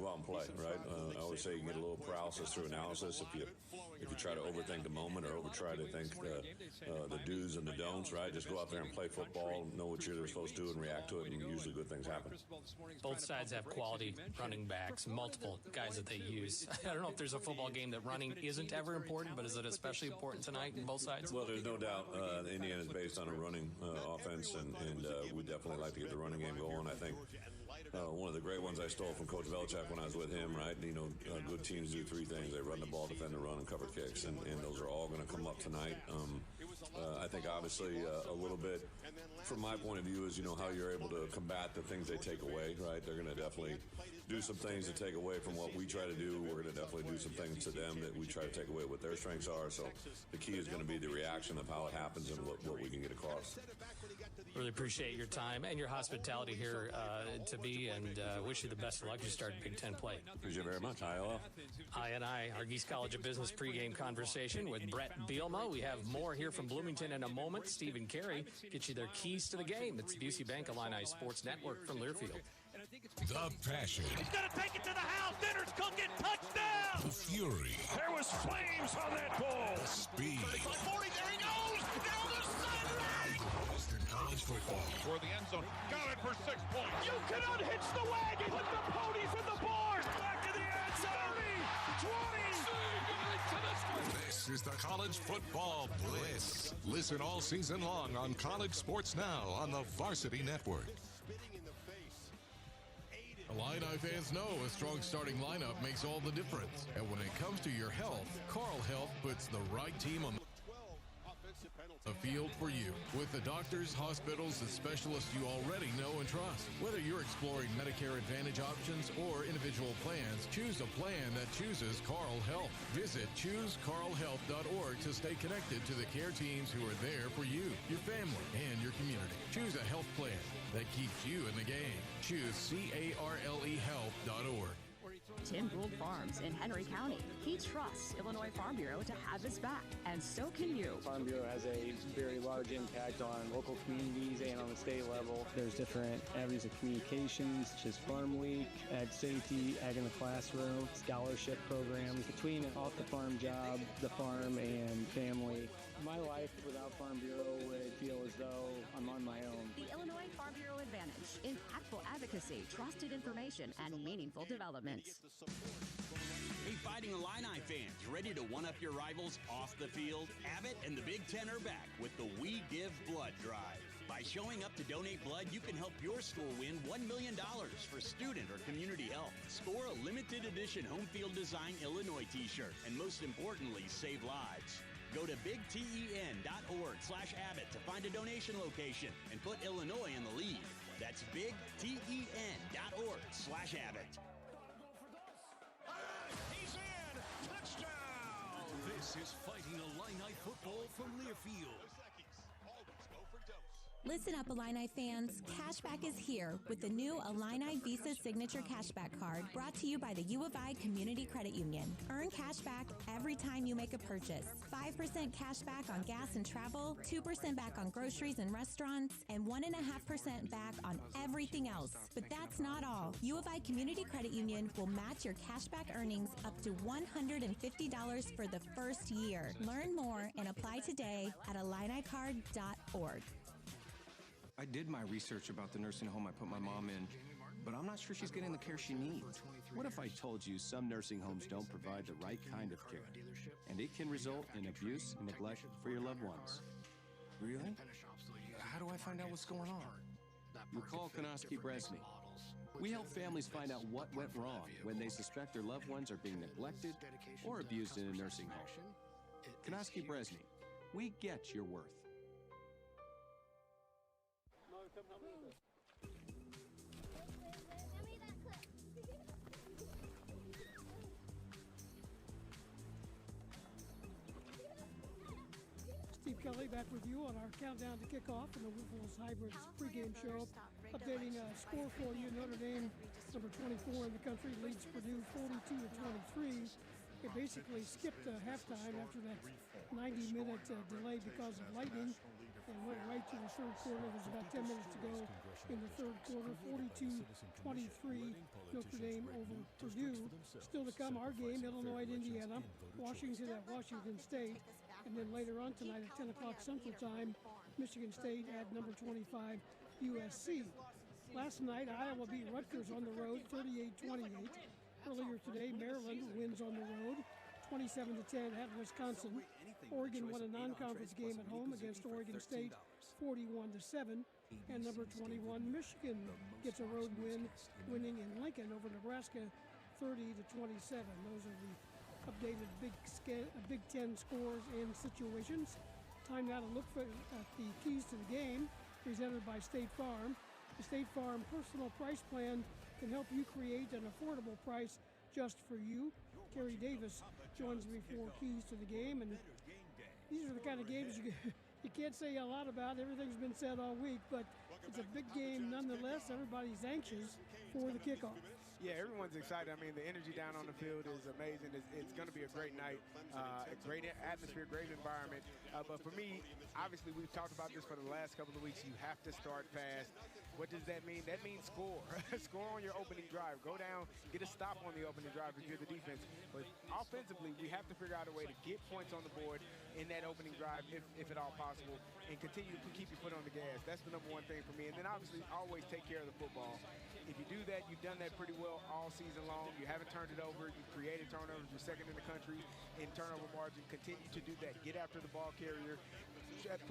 out and play, right? I always say you get a little paralysis through analysis if you try to overthink the moment or try to think the do's and the don'ts, right? Just go out there and play football, know what you're supposed to do, and react to it, and usually good things happen. Both sides have quality running backs, multiple guys that they use. I don't know if there's a football game that running isn't ever important, but is it especially important tonight in both sides? Well, there's no doubt Indiana is based on a running offense, and we definitely like to get the running game going. I think one of the great ones I stole from Coach Belichick when I was with him, right? You know, good teams do three things. They run the ball, defend the run, and cover kicks, and those are all going to come up tonight. I think obviously a little bit from my point of view is, you know, how you're able to combat the things they take away, right? They're going to definitely do some things to take away from what we try to do. We're going to definitely do some things to them that we try to take away what their strengths are. So the key is going to be the reaction of how it happens and what we can get across. Really appreciate your time and your hospitality here to be, and wish you the best of luck as you start Big Ten play. Appreciate it very much. ILL. I&I, our Geese College of Business pregame conversation with Brett Bielema. We have more here from Bloomington in a moment. Steve and Carey get you their keys to the game. It's Busey Bank Illini Sports Network from Learfield. The passion. He's going to take it to the house. Dinner's cooking. Touchdown. The fury. There was flames on that ball. Speed. 40, there he goes. Down the sideline. Western College football. For the end zone. Got it for 6 points. You can unhitch the wagon. Put the ponies in the barn. Back in the end zone. 20. This is the College Football Bliss. Listen all season long on College Sports Now on the Varsity Network. Illini fans know a strong starting lineup makes all the difference. And when it comes to your health, Carl Health puts the right team on the field for you. With the doctors, hospitals, and specialists you already know and trust. Whether you're exploring Medicare Advantage options or individual plans, choose a plan that chooses Carl Health. Visit ChooseCarlHealth.org to stay connected to the care teams who are there for you, your family, and your community. Choose a health plan that keeps you in the game. Choose CarleHealth.org. Tim Gould Farms in Henry County. He trusts Illinois Farm Bureau to have his back, and so can you. Farm Bureau has a very large impact on local communities and on the state level. There's different avenues of communications, such as Farm Week, Ag Safety, Ag in the Classroom, scholarship programs. Between an off-the-farm job, the farm, and family, my life without Farm Bureau would feel as though I'm on my own. The Illinois Farm Bureau Advantage. Impactful advocacy, trusted information, and meaningful development. Hey, Fighting Illini fans, ready to one-up your rivals off the field? Abbott and the Big Ten are back with the We Give Blood Drive. By showing up to donate blood, you can help your school win $1 million for student or community health. Score a limited edition home field design Illinois t-shirt, and most importantly, save lives. Go to bigten.org/Abbott to find a donation location and put Illinois in the lead. That's bigten.org/Abbott. He's in. Touchdown. This is Fighting Illini football from Learfield. Listen up, Illini fans. Cashback is here with the new Illini Visa Signature Cashback Card brought to you by the U of I Community Credit Union. Earn cashback every time you make a purchase. 5% cashback on gas and travel, 2% back on groceries and restaurants, and 1.5% back on everything else. But that's not all. U of I Community Credit Union will match your cashback earnings up to $150 for the first year. Learn more and apply today at IlliniCard.org. I did my research about the nursing home I put my mom in, but I'm not sure she's getting the care she needs. What if I told you some nursing homes don't provide the right kind of care, and it can result in abuse and neglect for your loved ones? Really? How do I find out what's going on? You call Konoski-Bresny. We help families find out what went wrong when they suspect their loved ones are being neglected or abused in a nursing home. Konoski-Bresny, we get your worth. Steve Kelly back with you on our countdown to kickoff in the Wolves Hybrids pregame show. Updating a score for you. Notre Dame, number 24 in the country, leads Purdue 42-23. It basically skipped halftime after that 90-minute delay because of lightning. and went right to the third quarter. There's about 10 minutes to go in the third quarter. 42-23, Notre Dame over Purdue. Still to come, our game, Illinois at Indiana, Washington at Washington State, and then later on tonight at 10 o'clock Central Time, Michigan State at number 25, USC. Last night, Iowa beat Rutgers on the road, 38-28. Earlier today, Maryland wins on the road, 27-10 at Wisconsin. Oregon won a non-conference game at home against Oregon State, 41-7. And number 21, Michigan gets a road win, winning in Lincoln over Nebraska, 30-27. Those are the updated Big Ten scores and situations. Time now to look at the keys to the game, presented by State Farm. The State Farm Personal Price Plan can help you create an affordable price just for you. Kerry Davis joins me for keys to the game, and these are the kind of games you can't say a lot about. Everything's been said all week, but it's a big game nonetheless. Everybody's anxious for the kickoff. Yeah, everyone's excited. I mean, the energy down on the field is amazing. It's going to be a great night, a great atmosphere, great environment. But for me, obviously, we've talked about this for the last couple of weeks. You have to start fast. What does that mean? That means score. Score on your opening drive. Go down, get a stop on the opening drive if you're the defense. But offensively, we have to figure out a way to get points on the board in that opening drive, if at all possible, and continue to keep your foot on the gas. That's the number one thing for me. And then obviously, always take care of the football. If you do that, you've done that pretty well all season long. You haven't turned it over. You've created turnovers. You're second in the country in turnover margin. Continue to do that. Get after the ball carrier.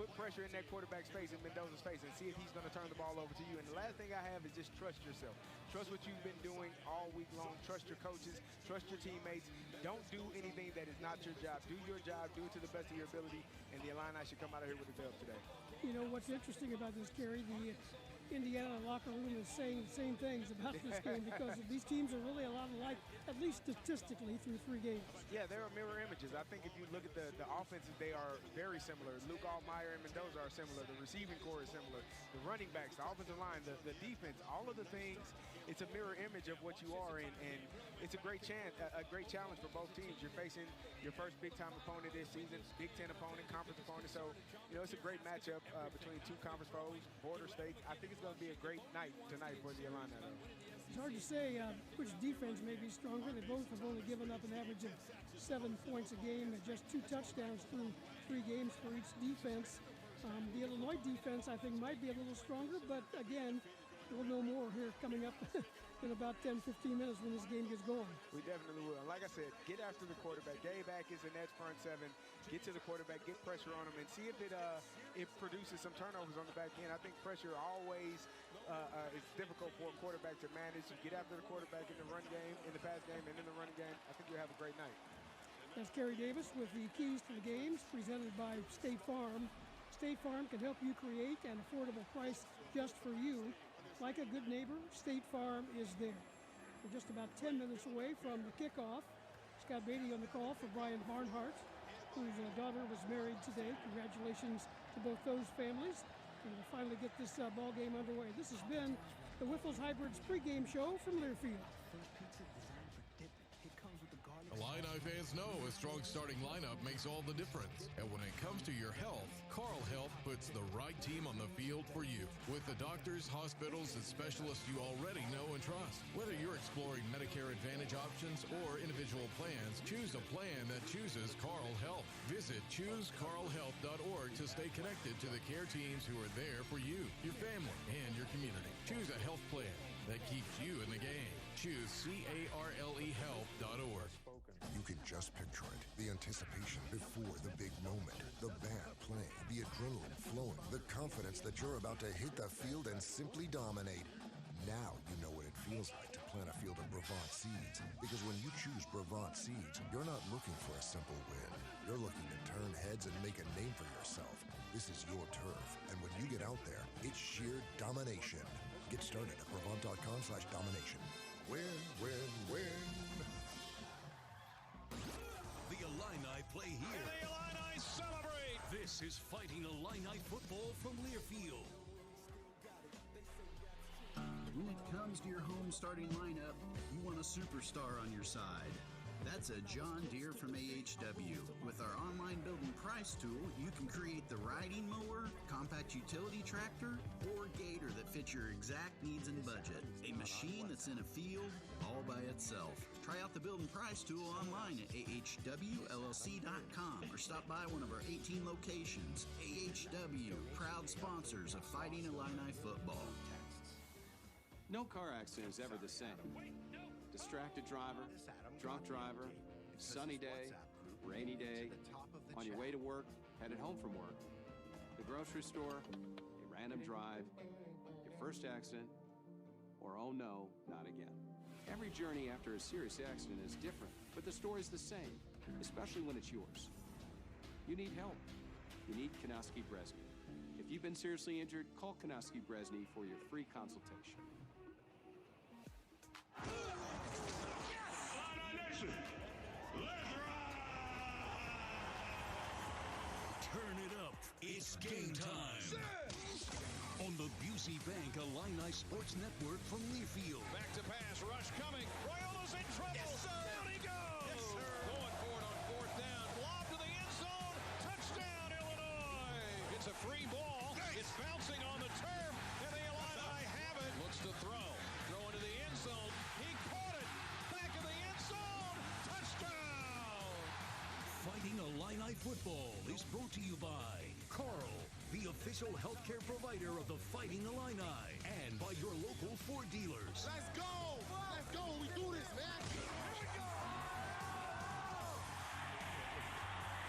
Put pressure in that quarterback's face, in Mendoza's face, and see if he's going to turn the ball over to you. And the last thing I have is just trust yourself. Trust what you've been doing all week long. Trust your coaches. Trust your teammates. Don't do anything that is not your job. Do your job. Do it to the best of your ability. And the Illini should come out of here with a dub today. You know, what's interesting about this, Kerry, the Indiana locker room is saying the same things about this game because these teams are really a lot alike, at least statistically, through 3 games. Yeah, there are mirror images. I think if you look at the offenses, they are very similar. Luke Altmaier and Mendoza are similar. The receiving core is similar. The running backs, the offensive line, the defense, all of the things, it's a mirror image of what you are, and it's a great challenge for both teams. You're facing your first big-time opponent this season, Big Ten opponent, conference opponent. So, you know, it's a great matchup between 2 conference foes, border states. I think it's going to be a great night tonight for the Illini. It's hard to say which defense may be stronger. They both have only given up an average of 7 points a game and just 2 touchdowns through 3 games for each defense. The Illinois defense, I think, might be a little stronger, but again, we'll know more here coming up in about 10-15 minutes when this game gets going. We definitely will. Like I said, get after the quarterback. Gabe Atkins in that front 7. Get to the quarterback, get pressure on him, and see if it produces some turnovers on the back end. I think pressure always is difficult for a quarterback to manage. You get after the quarterback in the run game, in the pass game, and in the running game. I think you'll have a great night. That's Kerry Davis with the keys to the games presented by State Farm. State Farm can help you create an affordable price just for you. Like a good neighbor, State Farm is there. We're just about 10 minutes away from the kickoff. Scott Beatty on the call for Brian Barnhart, whose daughter was married today. Congratulations to both those families. And we'll finally get this ball game underway. This has been the Whiffles Hybrids pregame show from Learfield. Illini fans know a strong starting lineup makes all the difference. And when it comes to your health, Carl Health puts the right team on the field for you. With the doctors, hospitals, and specialists you already know and trust. Whether you're exploring Medicare Advantage options or individual plans, choose a plan that chooses Carl Health. Visit choosecarlhealth.org to stay connected to the care teams who are there for you, your family, and your community. Choose a health plan that keeps you in the game. Choose CARLEhealth.org. You can just picture it. The anticipation before the big moment. The band playing, the adrenaline flowing, the confidence that you're about to hit the field and simply dominate. Now you know what it feels like to plant a field of Brevant seeds. Because when you choose Brevant seeds, you're not looking for a simple win. You're looking to turn heads and make a name for yourself. This is your turf. And when you get out there, it's sheer domination. Get started at Brevant.com/domination. Win, win, win. The Illini play here. And the Illini celebrate. This is Fighting Illini football from Learfield. When it comes to your home starting lineup, you want a superstar on your side. That's a John Deere from AHW. With our online building price tool, you can create the riding mower, compact utility tractor, or gator that fits your exact needs and budget. A machine that's in a field all by itself. Try out the building price tool online at ahwllc.com or stop by one of our 18 locations. AHW, proud sponsors of Fighting Illini football. No car accident is ever the same. Distracted driver, drunk driver, sunny day, rainy day, on your way to work, headed home from work, the grocery store, a random drive, your first accident, or oh no, not again. Every journey after a serious accident is different, but the story's the same, especially when it's yours. You need help. You need Kanowski Bresney. If you've been seriously injured, call Kanowski Bresney for your free consultation. Turn it up. It's game time. On the Busey Bank Illini Sports Network from Learfield. Back to pass, rush coming. Royola's in trouble. Yes, sir. Down he goes. Yes, sir. Going for it on fourth down. Lob to the end zone. Touchdown, Illinois. It's a free ball. Nice. It's bouncing on the turf, and the Illini have it. Looks to throw. Throw into the end zone. He caught it. Back of the end zone. Touchdown. Fighting Illini football is brought to you by Carl, the official healthcare provider of the Fighting Illini, and by your local Ford dealers. Let's go! Let's go! We do this, man! Here we go!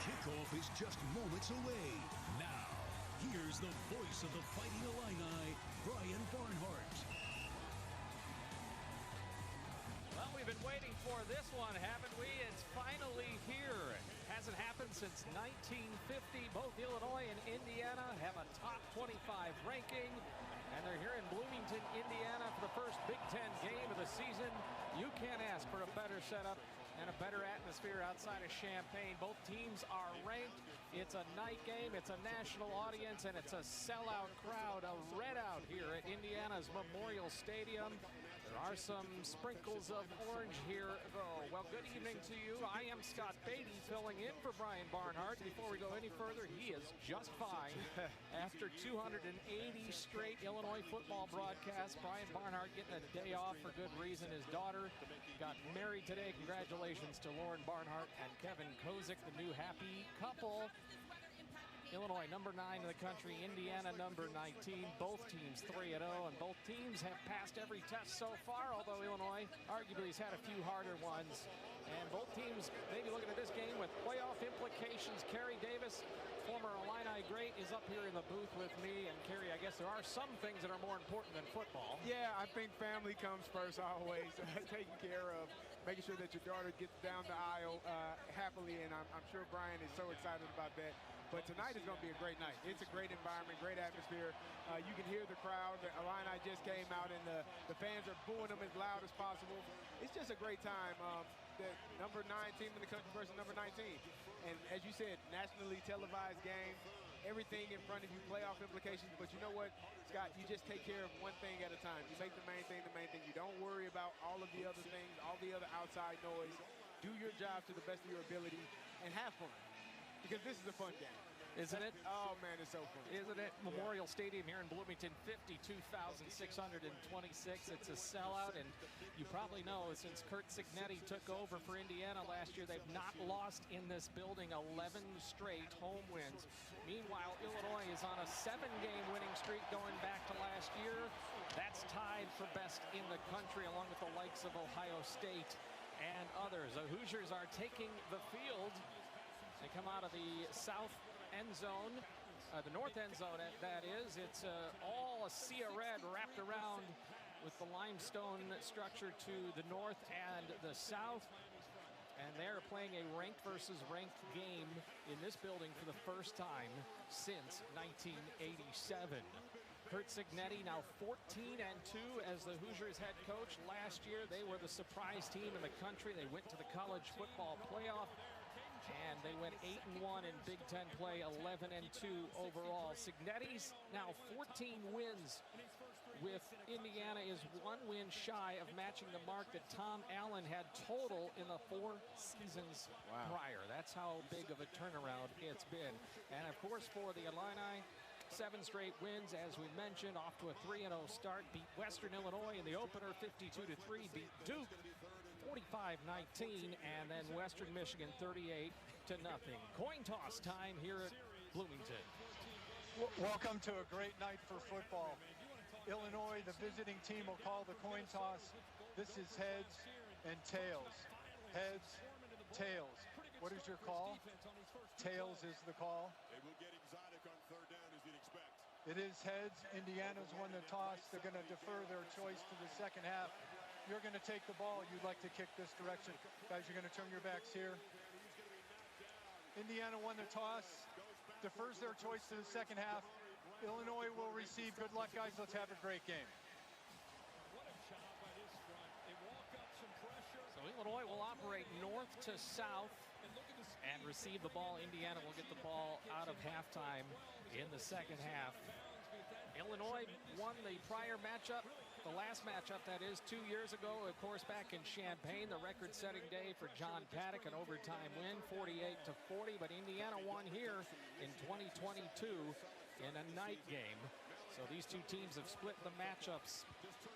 Kickoff is just moments away. Now, here's the voice of the Fighting Illini, Brian Barnhart. Well, we've been waiting for this one, haven't we? It's finally here. Hasn't happened since 1950. Both Illinois and Indiana have a top 25 ranking, and they're here in Bloomington, Indiana for the first Big Ten game of the season. You can't ask for a better setup and a better atmosphere outside of Champaign. Both teams are ranked. It's a night game, it's a national audience, and it's a sellout crowd, a readout here at Indiana's Memorial Stadium. There are some sprinkles of orange here, though. Well, good evening to you. I am Scott Beatty filling in for Brian Barnhart. Before we go any further, he is just fine. After 280 straight Illinois football broadcasts, Brian Barnhart getting a day off for good reason. His daughter got married today. Congratulations to Lauren Barnhart and Kevin Kozik, the new happy couple. Illinois number 9 in the country, Indiana number 19. Both teams 3-0, and both teams have passed every test so far, although Illinois arguably has had a few harder ones. And both teams maybe looking at this game with playoff implications. Kerry Davis, former Illini great, is up here in the booth with me. And Kerry, I guess there are some things that are more important than football. Yeah, I think family comes first always. Taking care of, making sure that your daughter gets down the aisle happily, and I'm sure Brian is so excited about that. But tonight is going to be a great night. It's a great environment, great atmosphere. You can hear the crowd. The Illini just came out, and the fans are booing them as loud as possible. It's just a great time. The number 9 team in the country versus number 19. And as you said, nationally televised game. Everything in front of you, playoff implications. But you know what, Scott? You just take care of one thing at a time. You make the main thing the main thing. You don't worry about all of the other things, all the other outside noise. Do your job to the best of your ability and have fun. Because this is a fun game. Isn't it? Oh, man, it's so fun. Isn't it? Memorial Stadium here in Bloomington, 52,626. It's a sellout, and you probably know since Curt Cignetti took over for Indiana last year, they've not lost in this building 11 straight home wins. Meanwhile, Illinois is on a 7-game winning streak going back to last year. That's tied for best in the country, along with the likes of Ohio State and others. The Hoosiers are taking the field. They come out of the south end zone, the north end zone, that is. It's all a sea of red wrapped around with the limestone structure to the north and the south. And they're playing a ranked versus ranked game in this building for the first time since 1987. Curt Cignetti now 14-2 as the Hoosiers head coach. Last year, they were the surprise team in the country. They went to the college football playoff. And they went 8-1 in Big Ten play, 11-2 overall. Cignetti's now 14 wins with Indiana is 1 win shy of matching the mark that Tom Allen had total in the 4 seasons prior. That's how big of a turnaround it's been. And of course, for the Illini, 7 straight wins, as we mentioned, off to a 3-0 start. Beat Western Illinois in the opener 52-3. Beat Duke 45-19, and then Western Michigan 38-0. Coin toss time here at Bloomington. Welcome to a great night for football. Illinois, the visiting team, will call the coin toss. This is heads and tails. Heads, tails. What is your call? Tails is the call. They will get exotic on 3rd down, as you'd expect. It is heads. Indiana's won the toss. They're going to defer their choice to the second half. You're going to take the ball. You'd like to kick this direction. Guys, you're going to turn your backs here. Indiana won the toss, defers their choice to the second half. Illinois will receive. Good luck, guys. Let's have a great game. So Illinois will operate north to south and receive the ball. Indiana will get the ball out of halftime in the second half. Illinois won the prior matchup, the last matchup, that is, 2 years ago, of course, back in Champaign, the record-setting day for John Paddock, an overtime win, 48-40. But Indiana won here in 2022 in a night game. So these two teams have split the matchups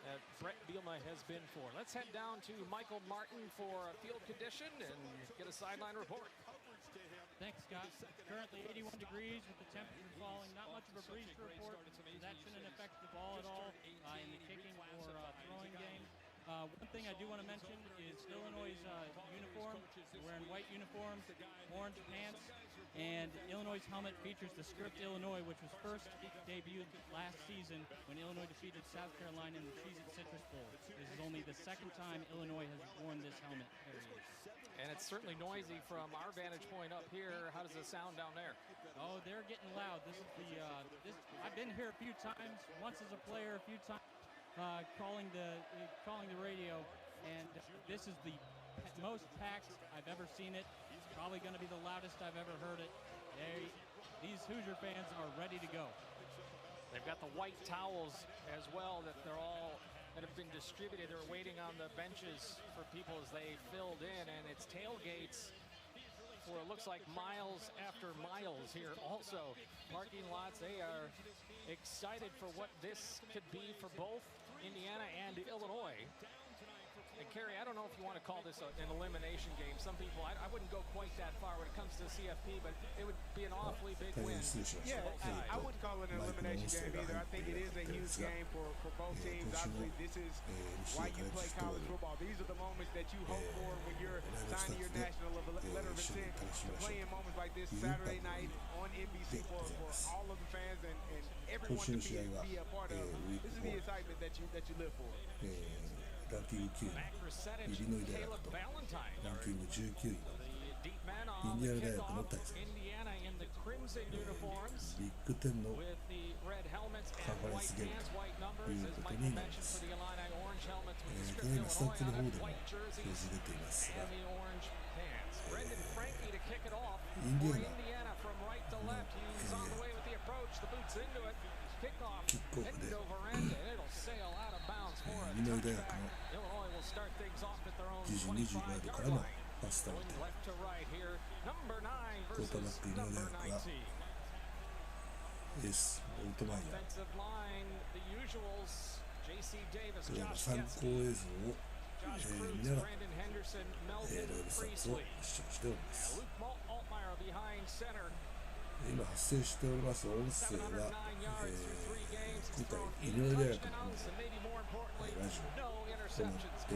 that Brett Bielema has been for. Let's head down to Michael Martin for a field condition and get a sideline report. Thanks, Scott. Currently 81 degrees with the temperature falling. Not much of a breeze to report. That shouldn't affect the ball at all in the kicking or throwing game. One thing I do want to mention is Illinois' uniform. They're wearing white uniforms, orange pants, and Illinois' helmet features the script Illinois, which was first debuted last season when Illinois defeated South Carolina in the Cheez-It Citrus Bowl. This is only the second time Illinois has worn this helmet. And it's certainly noisy from our vantage point up here. How does it sound down there? Oh, they're getting loud. This is the I've been here a few times, once as a player, a few times calling the radio, and this is the most packed I've ever seen it. It's probably going to be the loudest I've ever heard it. These Hoosier fans are ready to go. They've got the white towels as well that have been distributed. They're waiting on the benches for people as they filled in, and it's tailgates for it looks like miles after miles here. Also, parking lots, they are excited for what this could be for both Indiana and Illinois. And Kerry, I don't know if you want to call this an elimination game. Some people, I wouldn't go quite that far when it comes to CFP, but it would be an awfully big win. Yeah, I wouldn't call it an elimination game either. I think it is a huge game for both teams. Obviously, this is why you play college football. These are the moments that you hope for when you're signing your national letter of intent to play in moments like this Saturday night on NBC for all of the fans and everyone to be a part of. This is the excitement that you live for. ランキング9位、イリノイ大学とランキング19位のインディアナ大学の対戦、ビッグ10のカンファレンスゲームということになります。この今スタッツの方でも表示出ていますが、インディアナのキックオフでイリノイ大学の自陣25ヤードからのパスダウンでクォーターバックイリノイ大学はエースオルトマイヤー、これらの参考映像を見ながらロイヤルスタッツを視聴しております。今発生しております音声は、今回イリノイ大学のラジオを行っておりまして、イ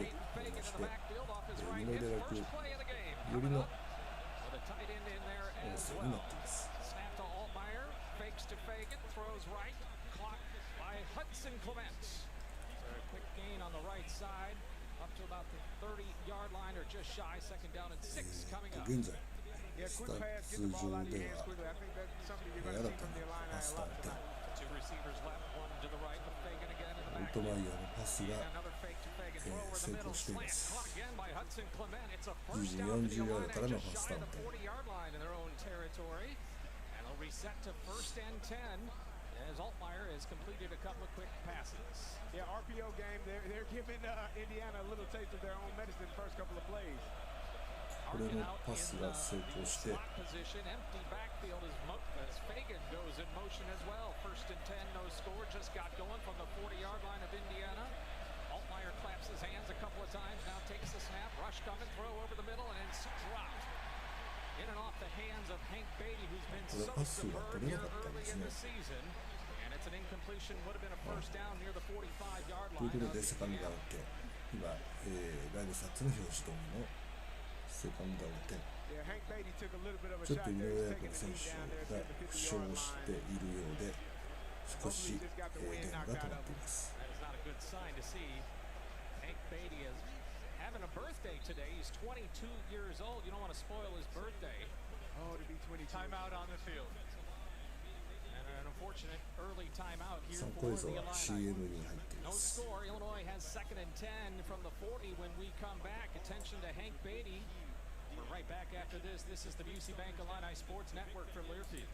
リノイ大学よりの音声になっています。現在スタッツ上では新たなパスダウンでオルトマイヤーのパスが、成功しています。自陣40ヤードからのパスダウンで as Altmaier has completed a couple of quick passes. Yeah, RPO game, they're giving Indiana a little taste of their own medicine first couple of plays. これのパスが成功して Position, empty backfield as Fagan goes in motion as well. First and 10, no score, just got going from the 40-yard line of Indiana. Altmaier claps his hands a couple of times, now takes the snap, rush coming, throw over the middle, and it's dropped. In and off the hands of Hank Beatty, who's been so superb here early in the season. And it's an incompletion, would have been a first down near the 45-yard line. ということでセカンドダウン点、今、ライブサッツの表示通りのセカンドダウン点、ちょっと井上大学の選手が負傷しているようで少しゲームが止まっています。Having a birthday today. He's 22 years old. You don't want to spoil his birthday. Oh, to be 22. Timeout on the field. And an unfortunate early timeout here for the Illini. No score. Illinois has 2nd and 10 from the 40 when we come back. Attention to Hank Beatty. We're right back after this. This is the Busey Bank Illini Sports Network from Learfield.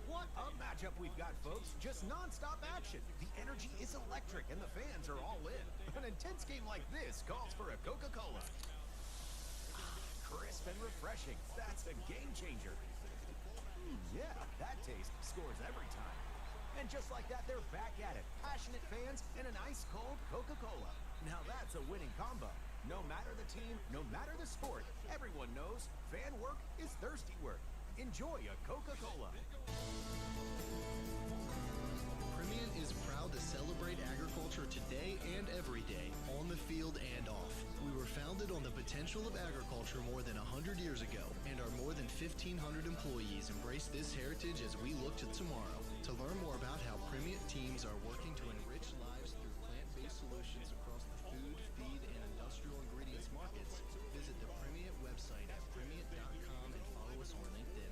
What a matchup we've got, folks. Just non-stop action. The energy is electric and the fans are all in. An intense game like this calls for a Coca-Cola. Crisp and refreshing. That's a game changer. Yeah, that taste scores every time. And just like that, they're back at it. Passionate fans and an ice-cold Coca-Cola. Now that's a winning combo. No matter the team, no matter the sport, everyone knows fan work is thirsty work. Enjoy a Coca-Cola. Primient is proud to celebrate agriculture today and every day, on the field and off. We were founded on the potential of agriculture more than 100 years ago, and our more than 1,500 employees embrace this heritage as we look to tomorrow. To learn more about how Primient teams are working to enrich lives through plant-based solutions across the food, feed, and industrial ingredients markets, visit the Primient website at primient.com and follow us on LinkedIn.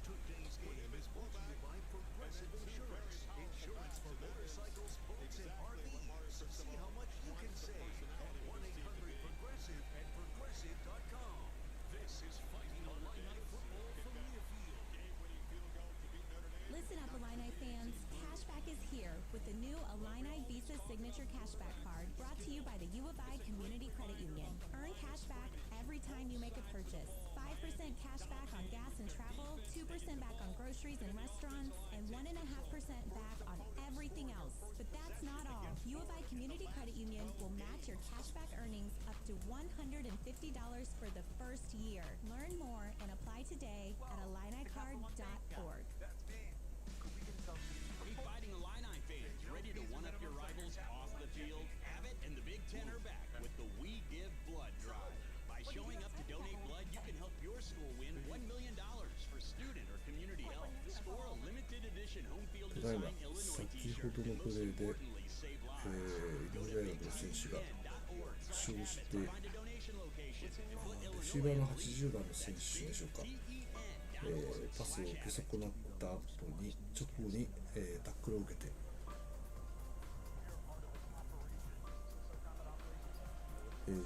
Today's game is brought to you by Progressive Insurance. Insurance for motorcycles, boats, and RVs. See how much you can save at 1-800-PROGRESSIVE and Progressive.com. This is Fighting Illini Football from Learfield. Listen up, Illini fans. Cashback is here with the new Illini Visa Signature Cashback Card brought to you by the U of I Community Credit Union. Earn cashback every time you make a purchase. 5% cashback on gas and travel, 2% back on groceries and restaurants, and 1.5% back on everything else. But that's not all. U of I Community Credit Union will match your cashback earnings up to $150 for the first year. Learn more and apply today at IlliniCard.org. Hey, Fighting Illini fans, ready to one-up your rivals off the field? Abbott and the Big Ten are back with the We Give Blood Drive. By showing up to donate blood, you can help your school win $1 million for student or community health. Score a limited edition home field design Illinois t-shirt. Most importantly, save lives. Donate to負傷してレシーバーの80番の選手でしょうか、パスを受け損なった直後にタックルを受けて、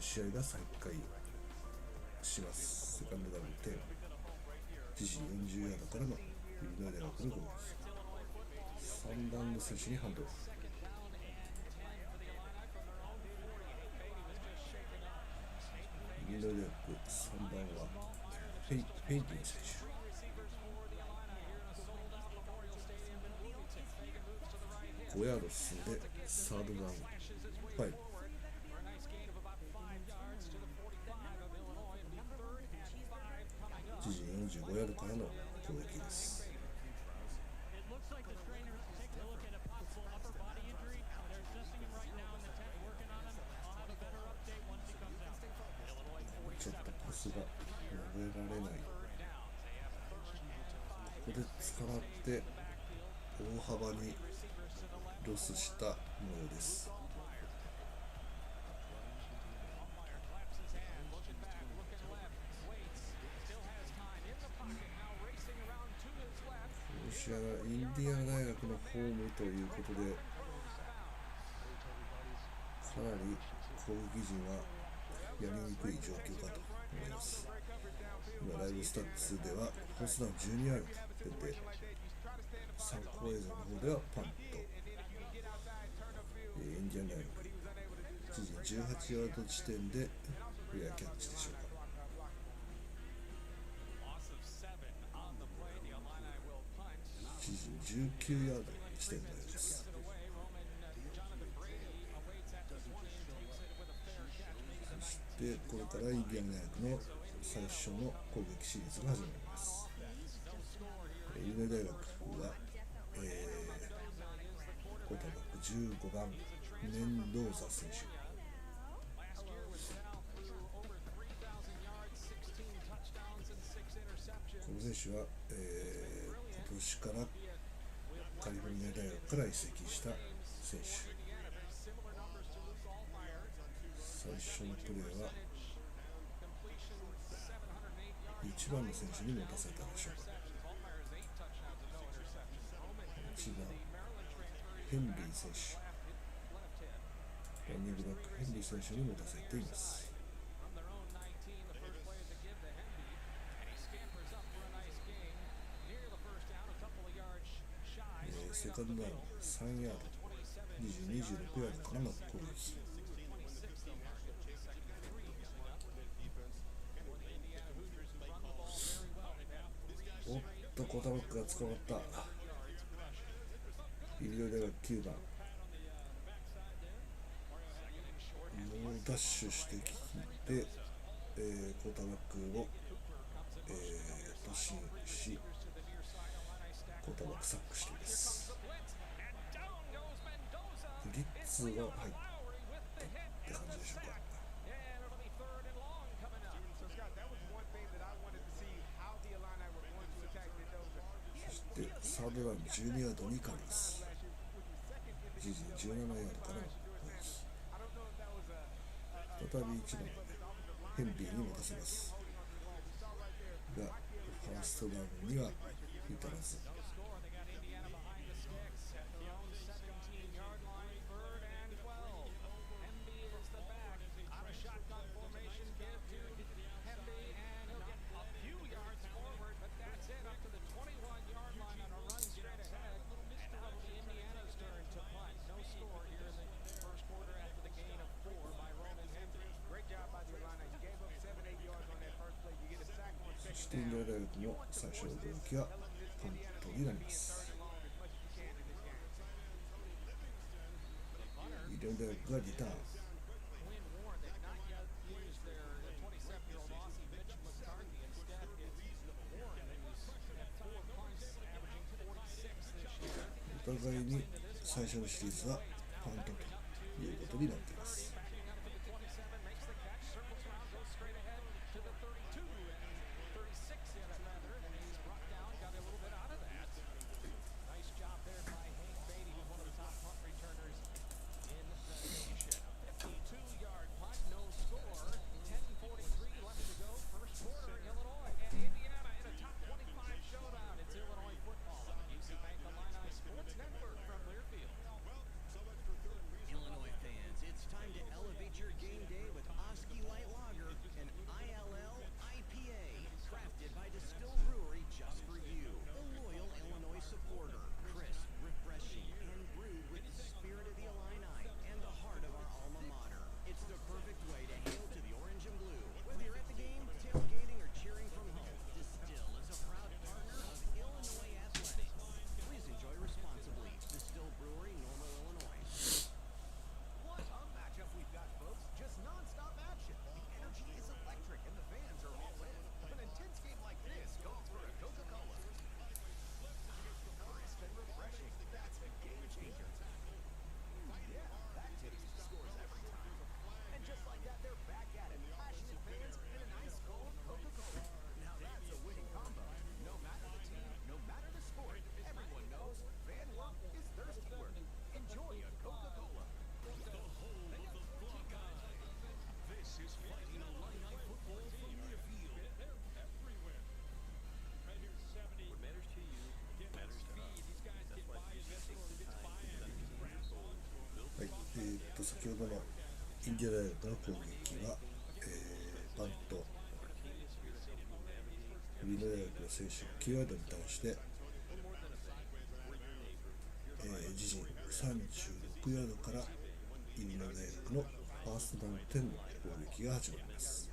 試合が再開します。セカンドダウン10、自身40ヤードからのイリノイ大学のゴールです。3番の選手にハンドオフ。イリノイ大学3番はフェイティン選手。5ヤード進んでサードダウン5。自陣45ヤードからの攻撃です。ちょっとパスが投げられない。ここで捕まって大幅にロスした模様です。こちらがインディアナ大学のホームということで、かなり攻撃陣はやりにくい状況かと思います。今ライブスタッツではフォースダウン12ヤードと出て参考映像の方ではパント、インディアナ大学1時18ヤード地点でフェアキャッチでしょうか。1時19ヤード地点のようです。そしてこれからインディアナ大学の最初の攻撃シリーズが始まります。イリノイ大学は、クォーターバック15番メンドーザ選手、この選手は、今年からカリフォルニア大学から移籍した選手。最初のプレーは1番の選手に持たせたでしょうか。1番ヘンリー選手、ランニングバックヘンリー選手に持たせています。セカンドダウン3ヤード、26ヤードからの攻撃。おっと、コーターバックが捕まった。イリノイ大学9番、もうダッシュしてきて、クォーターバックを、突進し、クォーターバックサックしています。ブリッツが入ったって感じでしょうか。そしてサードラウン12ヤードに変わります。一時17ヤードからの攻撃。再び1番ヘンリーに持たせますが、ファーストダウンには至らず。そしてインディアナ大学の最初の攻撃はパントになります。インディアナ大学がリターン。お互いに最初のシリーズはパントということになっています。先ほどのインディアナ大学の攻撃は、パント、イリノイ大学の選手9ヤードに対して自陣36ヤードからイリノイ大学のファーストダウン10の攻撃が始まります。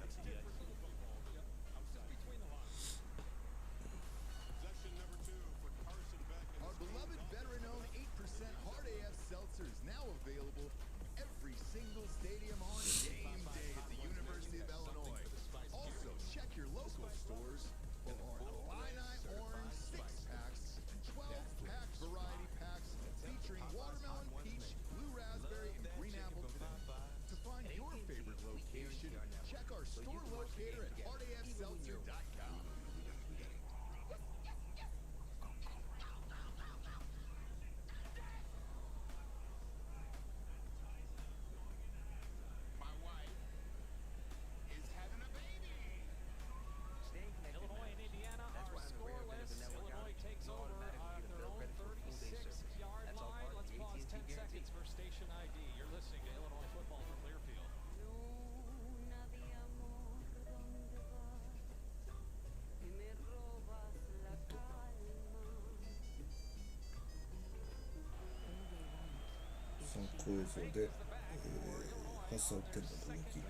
参考映像で、パスアウトの攻撃、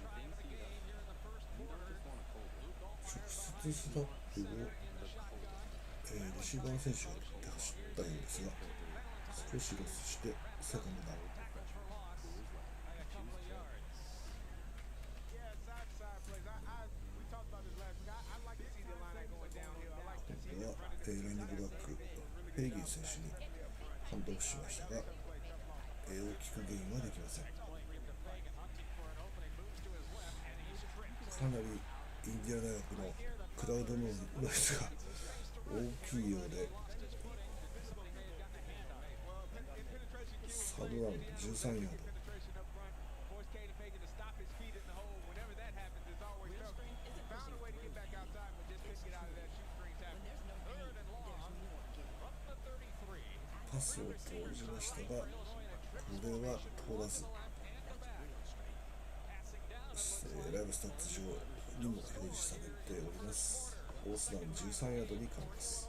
直接スナップを、レシーバーの選手が取って走ったようですが、少しロスしてセカンドダウン。今度は、ランニングバックフェイギン選手にハンドオフしましたが、大きくゲインはできません。かなりインディアナ大学のクラウドノイズが大きいようで、サブワン13ヤード。パスを投じましたが、これは通らず、ライブスタッツ上にも表示されております。フォースダウン13ヤードに変わります。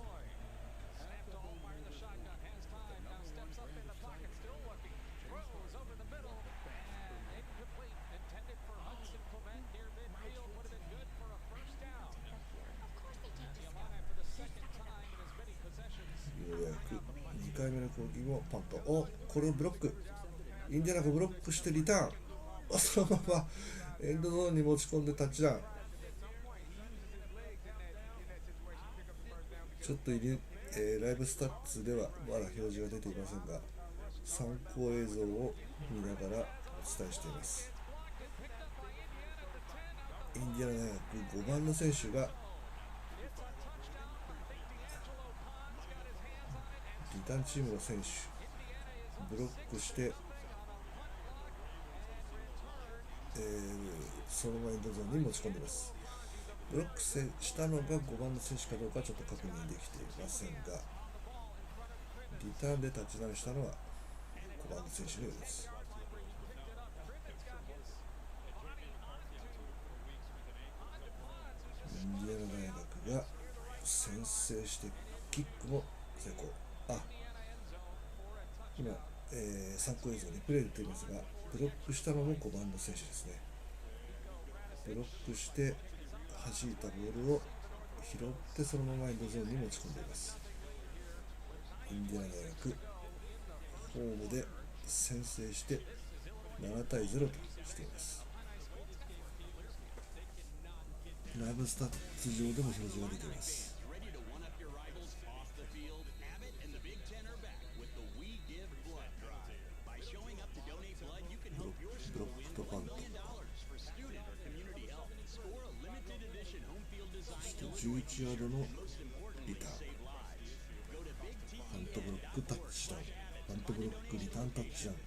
ようやく2回目の攻撃もパント。お、これをブロック。インディアナがブロックしてリターン。そのままエンドゾーンに持ち込んでタッチダウン。ちょっとライブスタッツではまだ表示が出ていませんが、参考映像を見ながらお伝えしています。インディアナ大学5番の選手がリターンチームの選手ブロックして、そのままエンドゾーンに持ち込んでいます。ブロックしたのが5番の選手かどうかちょっと確認できていませんが、リターンでタッチダウンしたのは5番の選手のようです。インディアナ大学が先制してキックも成功。今、参考映像にプレイ出ていますが、ブロックしたのも5番の選手ですね。ブロックして弾いたボールを拾ってそのままエンドゾーンに持ち込んでいます。インディアナ大学ホームで先制して7対0としています。ライブスタッツ上でも表示が出ています。ブロックとパント、そして11ヤードのリターン、パントブロックタッチダウン、パントブロックリターンタッチダウン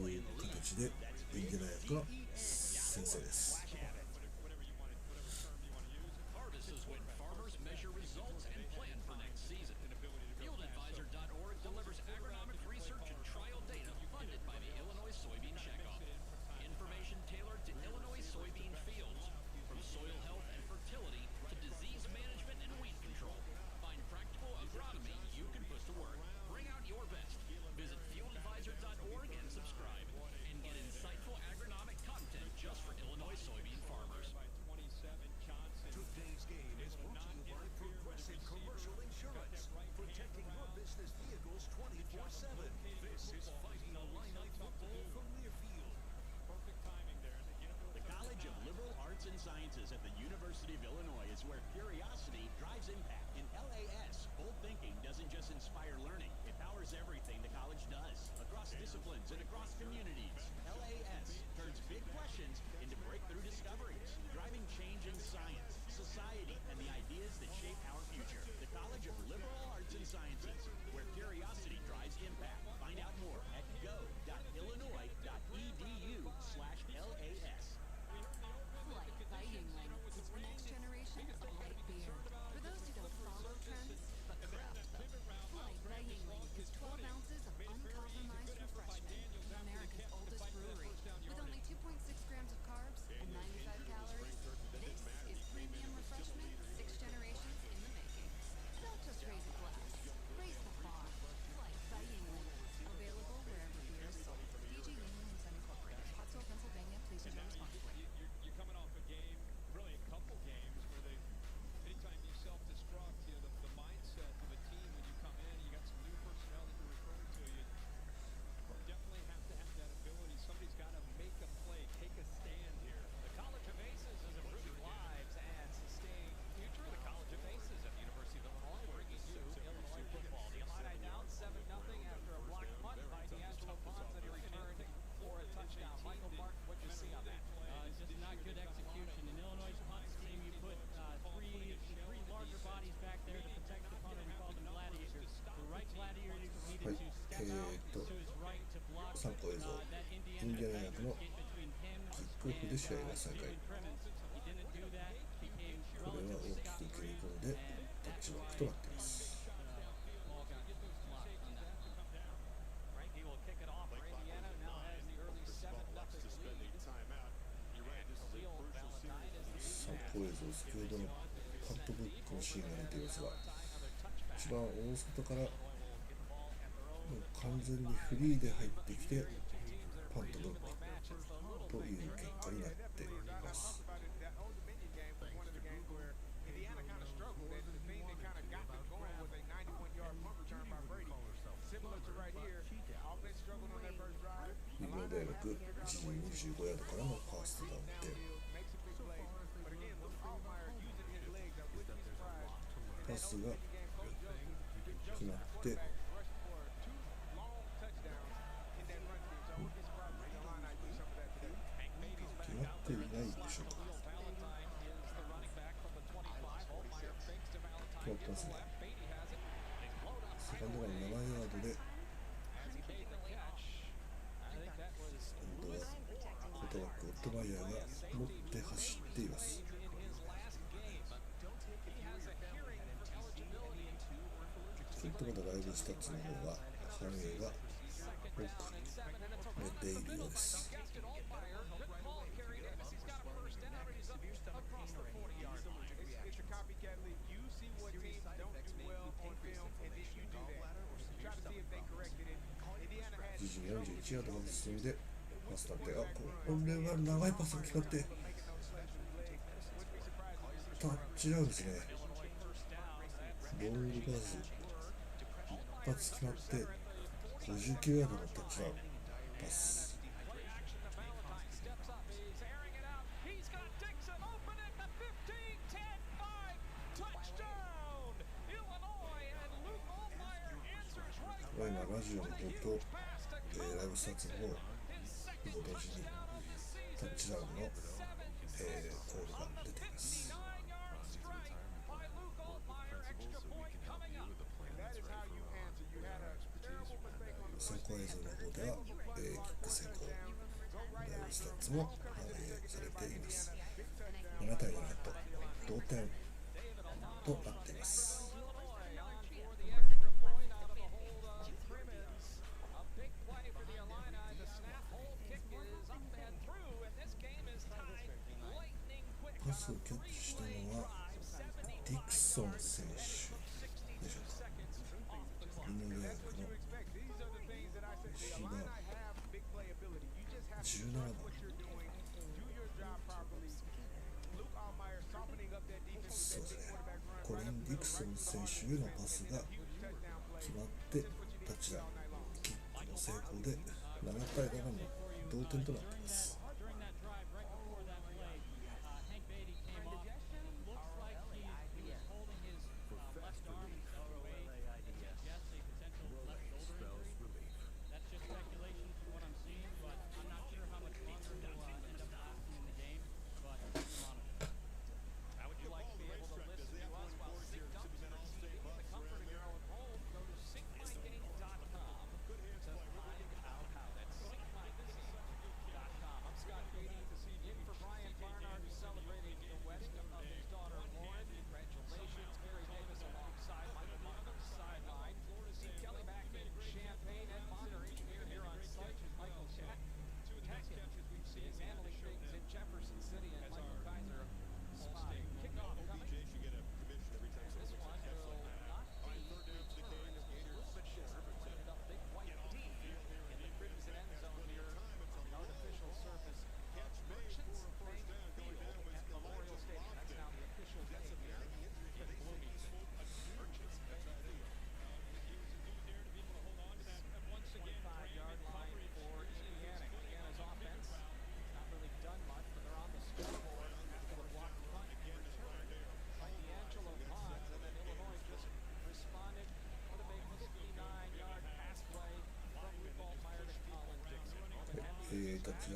という形でインディアナ大学の先制です。Visit Faces at the University of Illinois is where curiosity drives impact. In LAS, bold thinking doesn't just inspire learning, it powers everything the college does, across disciplines and across communities. LAS turns big questions into breakthrough discoveries, driving change in science, society, and the ideas that shape our future. The College of Liberal Arts and Sciences, where curiosity drives impact. Find out more at go.illinois.edu/LAS. Light by Yingling. It's the next generation of light beer. For those who don't follow trends, but craft them. Light by Yingling is 12 ounces of uncompromised refreshment. America's oldest brewery. With only 2.6 grams of carbs and 95 calories, this is premium refreshment 6 generations in the making. Don't just raise a glass. Raise the bar. Light by Yingling. Available wherever beer is sold. PG Yingling and Son Incorporated. Pottsville, Pennsylvania. Please enjoy responsibly. You're coming off a game, really a couple games, where anytime you self-destruct, the mindset of a team when you come in, you got some new personnel that you're referring to, you definitely have to have that ability. Somebody's got to make a play, take a stand here. The College of Aces is improving lives and sustaining future. The College of Aces at the University of Illinois bringing you Illinois football. The Illini down 7-0 after a blocked punt by D'Angelo Ponce that he returned for a touchdown. Michael Martin, what you see on that? Just not good execution. In Illinois' punt team, you put three larger bodies back there to protect the punter and call them gladiators. The right gladiator needed to step out to his right to block that Indiana get between him and Steven Crimmins. He didn't do that. Became relatively scot-free and タッチバックとなっています。Frankie will kick it off for Indiana. Now has the early 7-0 lead. Khalil Valentine is 参考映像、先ほどのパントブックのシーンが出ていますが、一番大外からもう完全にフリーで入ってきてパントブックという結果になっています。イリノイ大学1時25ヤードからのファーストダウンでパスが決まっていないでしょうか。決まってますね。セカンドが7ヤードで今度はコートバックオットバイヤーが持って走っています。ちょっとまだライブスタッツの方が反映が多く出ているようです。1時41ヤードまで進んでパスタってこれは長いパスが決まってタッチダウンですね。ロングバズ一発決まって59ヤードのタッチダウンパス。今ラジオの方と、ライブスタッツの方同時にタッチダウンの、コールが出ています。参考映像の方では、キック成功、ライブスタッツも反映されています。7対7と同点となっています。パスをキャッチしたのはディクソン選手でしょうか。イリノイ大学の石田17番。そうですね。コリン・ディクソン選手へのパスが決まってタッチダウン、キックの成功で7対7の同点となっています。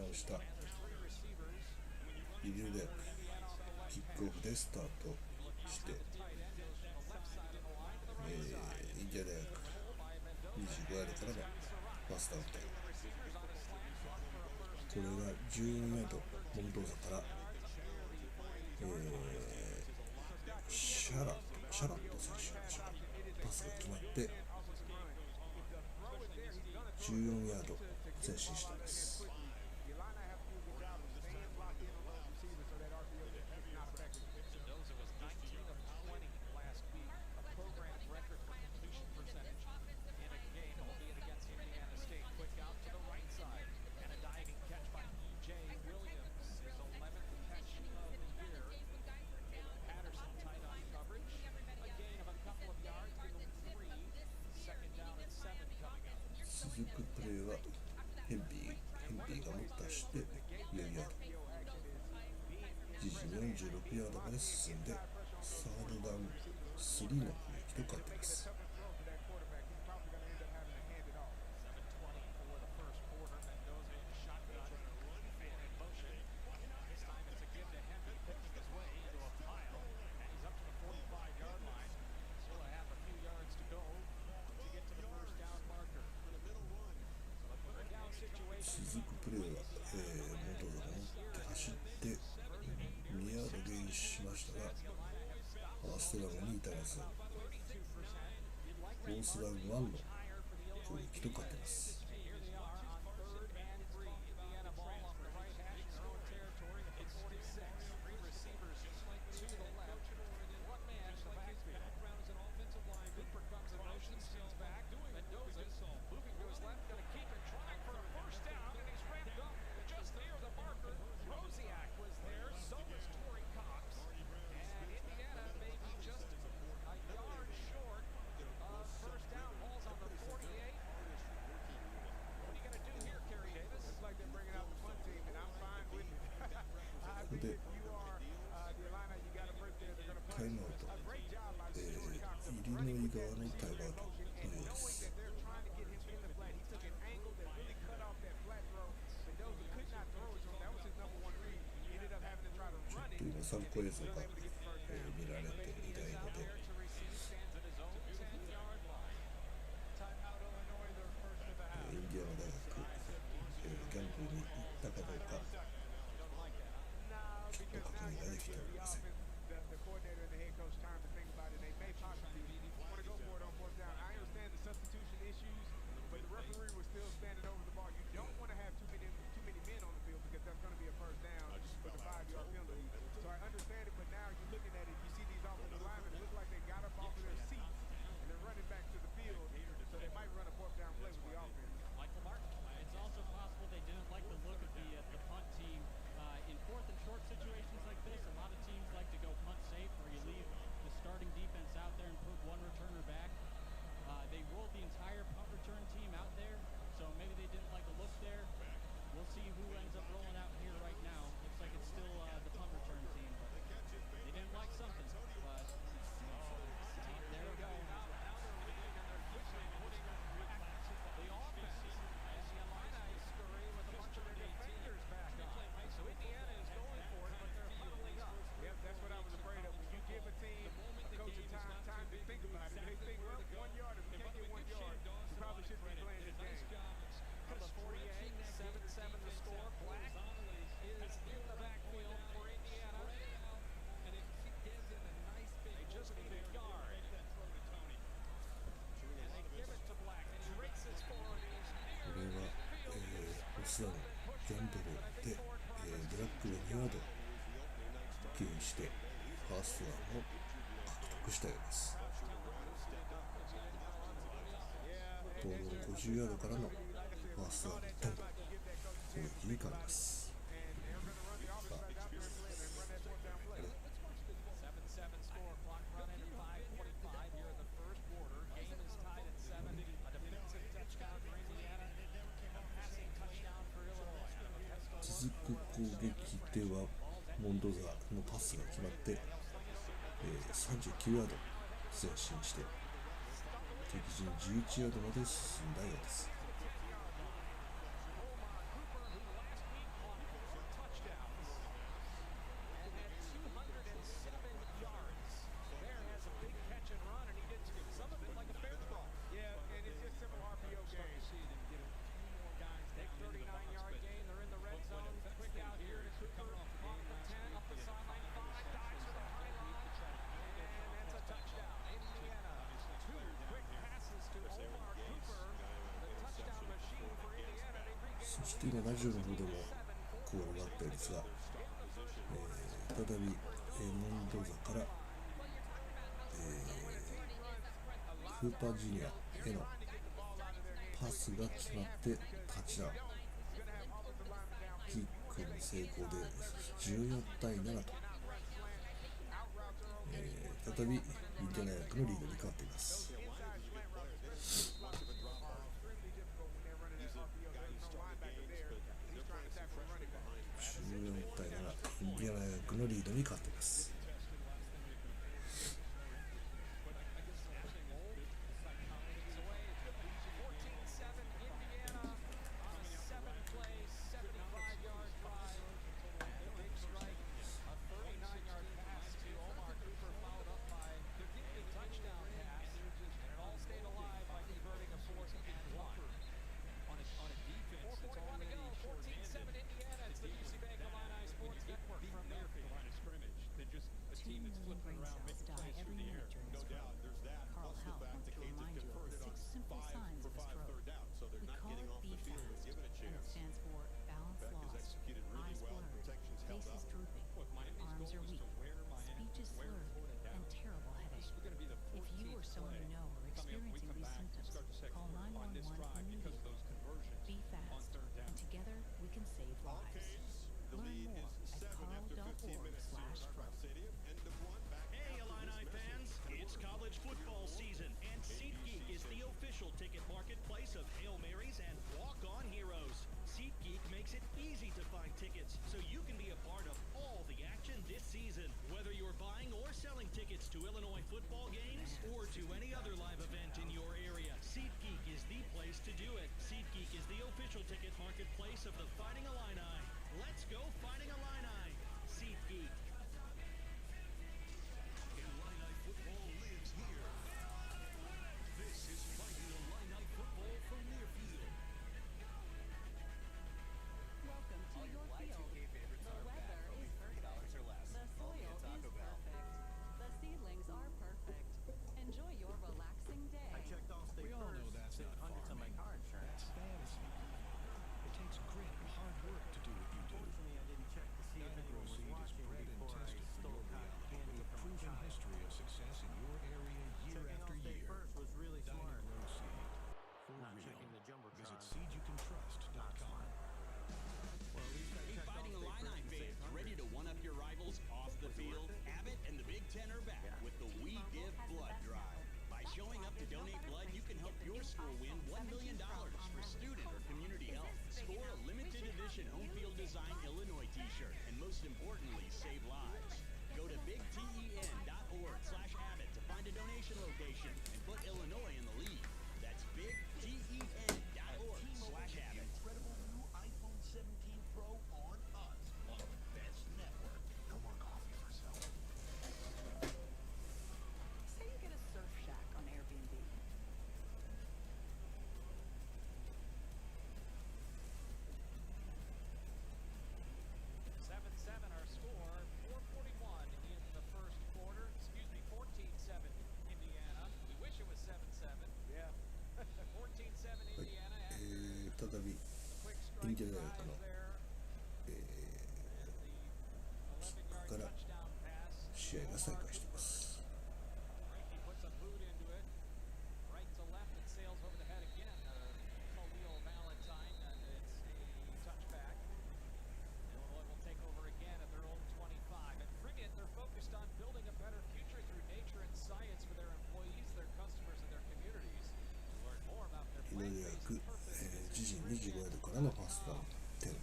をしたイリノイ大学キックオフでスタートして、インディアナ大学25ヤードからのファーストアウト、これが14ヤードモンドーザから、シャラット選手のパスが決まって14ヤード前進しています。続くプレーはヘンビーが持ったして4ヤード、自陣46ヤードまで進んでサードダウン3の攻撃と変わっています。続くプレーは、モンドーザが持って走って2ヤードゲインしましたが、ファーストダウンに至らず、フォースダウン1の攻撃と変わっています。ここでタイムアウト、イリノイ側のタイムアウトのようです。ちょっと今参考映像が、見られていないので、インディアナ大学、ギャンブルに行ったかどうかちょっと確認ができておりません。Situations like this, a lot of teams like to go punt safe, where you leave the starting defense out there and put one returner back. They rolled the entire punt return team out there, so maybe they didn't like the look there. We'll see who ends up rolling out here right now. Looks like it's still the punt return team, but they didn't like something. But there we go. The offense as the Illini scurry with a bunch of their defenders back on. So Indiana is going for it, but they're huddling up. Yep, that's what I was afraid of. When you give a team, a coach of time to think about it, they think, well, 1 yard, if we can't get 1 yard, we probably shouldn't be playing this game. Number 48, 7-7 the score. Black is in the backfield for Indiana. They just need a yard. And they give it to Black, and he races forward. これは、オスダウンギャンブルで、ブラックが2ヤードゲインしてファーストダウンを獲得したようです。ボールを50ヤードからのファーストダウンにドンと攻撃に変わります。続く攻撃ではモンドザのパスが決まって、39ヤード前進して敵陣11ヤードまで進んだようです。そして今ラジオの方でもコールがあったようですが、再び、モンドザから、クーパージュニアへのパスが決まってタッチダウン、キックの成功で14対7と、再びインディアナ大学のリードに変わっています。14対7、インディアナ大学のリードに変わっています。Football season, and SeatGeek is the official ticket marketplace of Hail Marys and walk-on heroes. SeatGeek makes it easy to find tickets so you can be a part of all the action this season. Whether you're buying or selling tickets to Illinois football games or to any other live event in your area, SeatGeek is the place to do it. SeatGeek is the official ticket marketplace of the Fighting Illini. Let's go Fighting Illini! SeatGeek. Illini football lives here. This is Fighting Illini football from Learfield. Welcome to your field. The weather is perfect. The soil is perfect. The seedlings are perfect. Enjoy your relaxing day. I checked all state first. Saved hundreds on my car insurance. Fantasy. It takes grit and hard work to do what you do. Fortunately, I didn't check to see if anyone was watching before I stole cotton candy from my child. History of success in your area year Checking after Allstate year. first was really smart. Diet Grow Seed. For Not real. checking the Jumbotron. Visit seedyoucantrust.com. Well, at least I Hey, checked Fighting Allstate Illini first and fans, saved ready to one-up your rivals off the field? Abbott and the Big Ten are back with the We Give Blood Drive. By showing up to donate blood, you can help your school win $1 million for student or community health. Score a limited edition home field design Illinois t-shirt, and most importantly, save lives. Go to bigten.org/Abbott to find a donation location and put Illinois in the lead. That's bigten.org/Abbott. Incredible new iPhone 17 Pro on us on the best network. No more coffee for self. Say you get a surf shack on Airbnb. 7-7 our score, 4:41 in the first quarter. Excuse me, 14-7 Indiana. We wish it was 7-7. Yeah. 14-7 Indiana. 再びインディアナ大学の、キックから試合が再開しています。He puts a boot into it. Right to left, it sails over the head again. Khalil Valentine, and it's a touchback. Illinois will take over again at their own 25. At Frigate, they're focused on building a better future through nature and science for their employees, their customers, and their communities. To learn more about their インディアナ大学、自陣25ヤードからのファーストダウン10。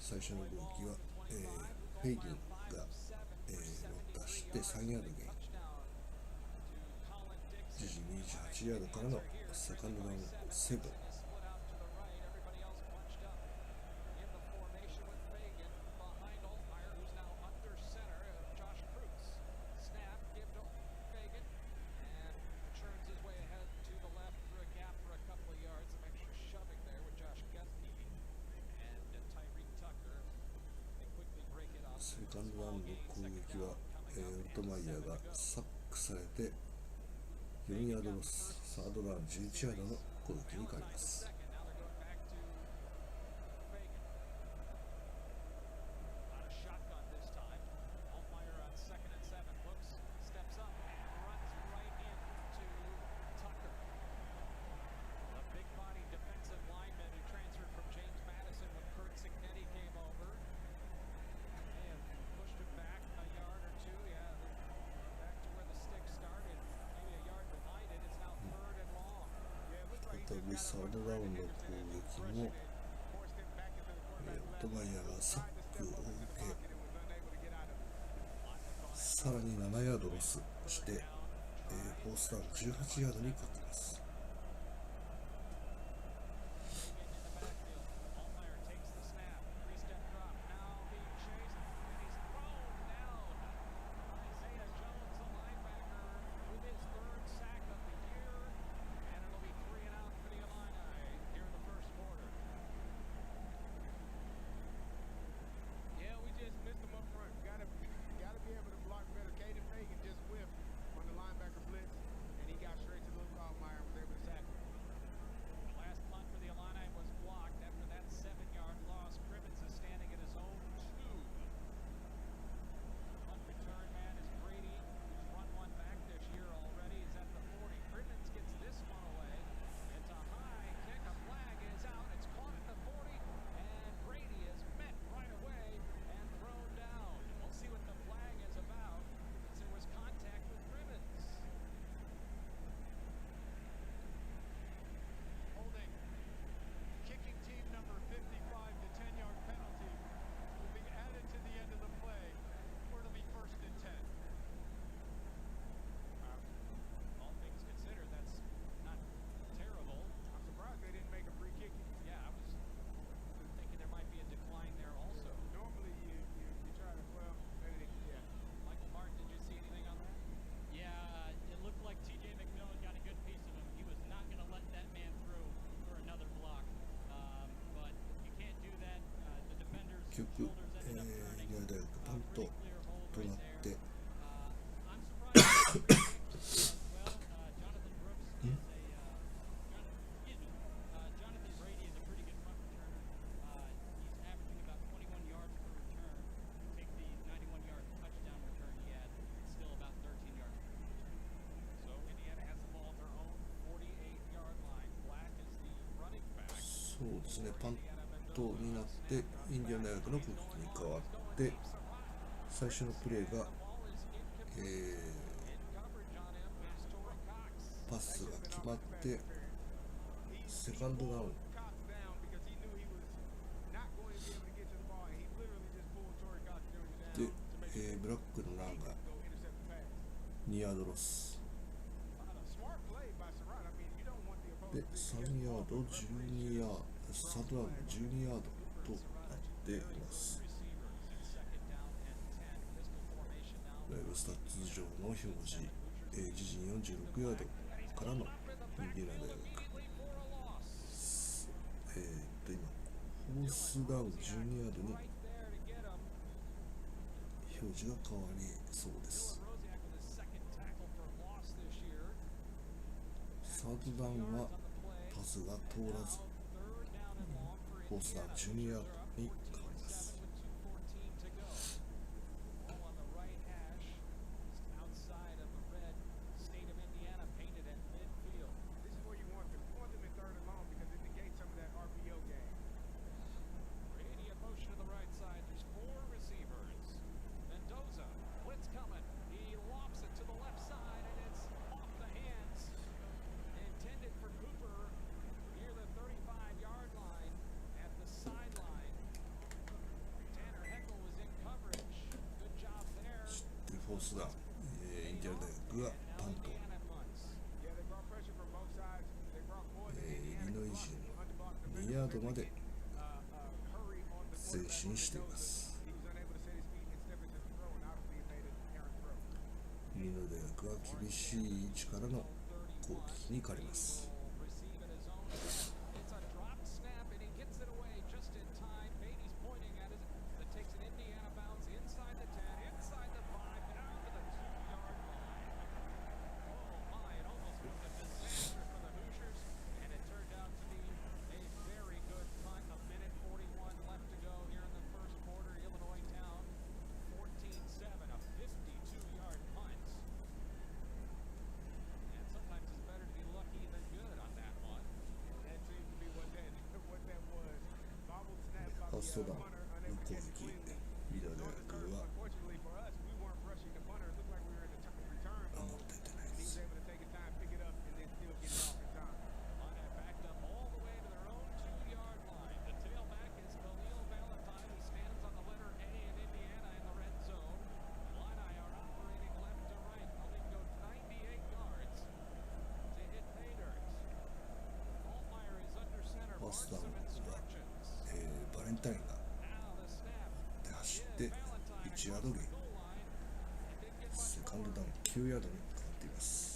最初の攻撃は、フェイディンが、乗ったして3ヤードゲイン。自陣28ヤードからのセカンドダウン7。セカンドダウンの攻撃は、オルトマイヤーがサックされて4ヤードロス、サードダウン11ヤードの攻撃に変わります。りサードダウンの攻撃も、オトバイヤがサックを受け、さらに7ヤードロスして、フォースダウン18ヤードにかけます。結局、イリノイ大学パントとなってそうですね、パントになってインディアナ大学の攻撃に変わって、最初のプレーが、パスが決まってセカンドダウンで、ブラックのランが2ヤードロスで3ヤード12ヤードサードダウン12ヤードとなっています。ライブスタッツ上の表示、自陣46ヤードからのインディアナ大学、今ホースダウン12ヤードに表示が変わりそうです。サードダウンはパスが通らず、フォースダウン12ヤードに変わります。フォースダウン、インディアナ大学がパント、イリノイ人2ヤードまで前進しています。イリノイ大学は厳しい位置からの攻撃に変わります。ファーストダウンの攻撃、イリノイ大学はあまり出てないです。スダウンが、バレンタインがで走って1ヤードゲイン、セカンドダウン9ヤードに変わっています。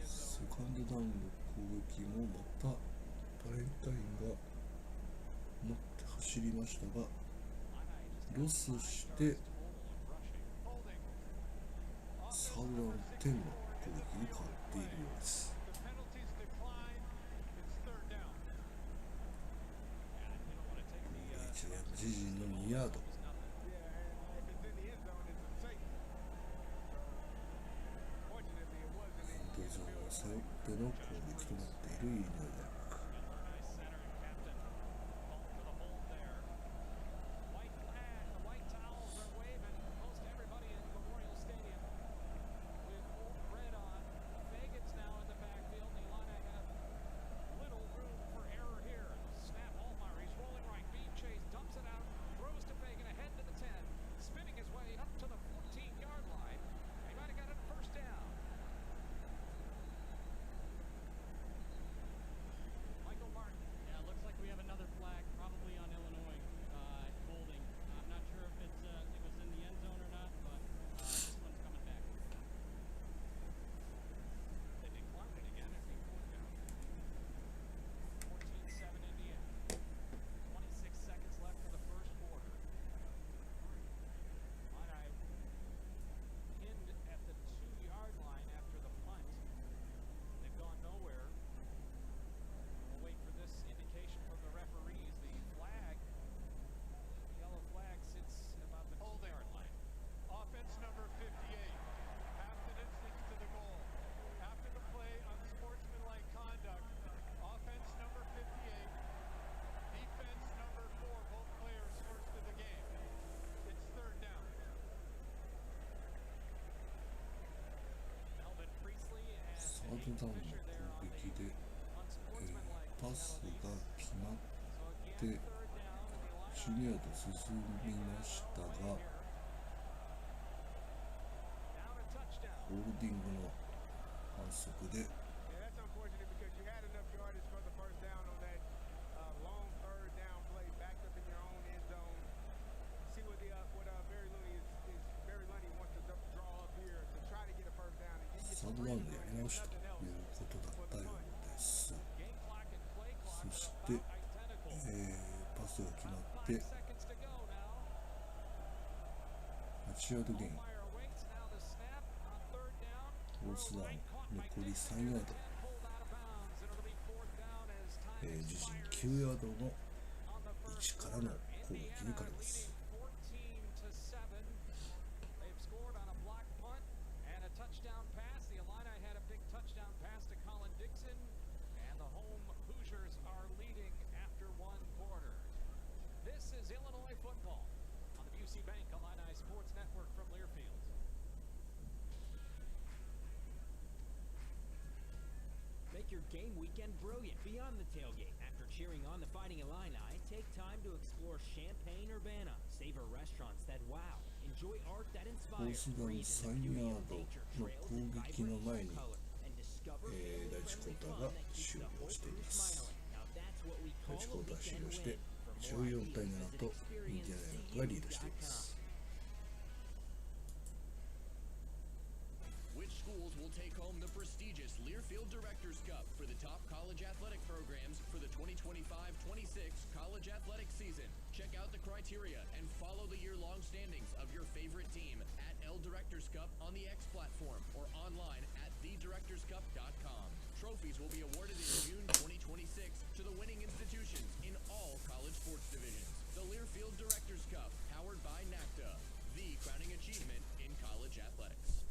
セカンドダウンの攻撃もまたバレンタインが持って走りましたがロスしてサードダウン10の攻撃に変わっているようです。一番自陣の2ヤード、エンドゾーンを背負っての攻撃となっているイリノイ大学。サードダウンの攻撃で、パスが決まって12ヤード進みましたが、ホールディングの反則でサードダウンでやり直しということだったようです。そして、パスが決まって8ヤードゲイン、フォースダウン残り3ヤード、自陣9ヤードの位置からの攻撃に変わります。Illinois football on the BC Bank Illini Sports Network from Learfield. Make your game weekend brilliant beyond the tailgate. After cheering on the Fighting Illini, take time to explore Champaign-Urbana. Savor restaurants that wow. Enjoy art that フォー inspires. スダウン Breathe in the 3 beauty ヤー of ド nature の trails 攻 and 撃の vibrant 前に、 color. And discover 第1クォーターが終了しています。 Now that's what we 第 call 1 a クォーター終 weekend 了して win. 14対7とインディアナ大学がリードしています。 Which schools will take home the prestigious Learfield Directors Cup for the top college athletic programs for the 2025-26 college athletic season? Check out the criteria and follow the year-long standings of your favorite team at L Directors Cup on the X platform or online at thedirectorscup.com. Trophies will be awarded in June 2026 to the winning institutions in all college sports divisions. The Learfield Directors Cup, powered by NACTA, the crowning achievement in college athletics.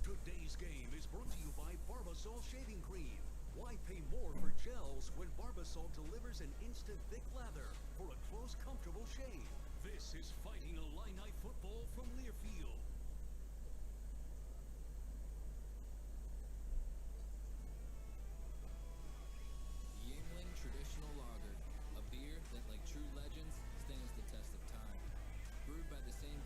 Today's game is brought to you by Barbasol Shaving Cream. Why pay more for gels when Barbasol delivers an instant thick lather for a close, comfortable shave? This is Fighting Illini Football from Learfield. Yingling Traditional Lager, a beer that, like true legends, stands the test of time. Brewed by the same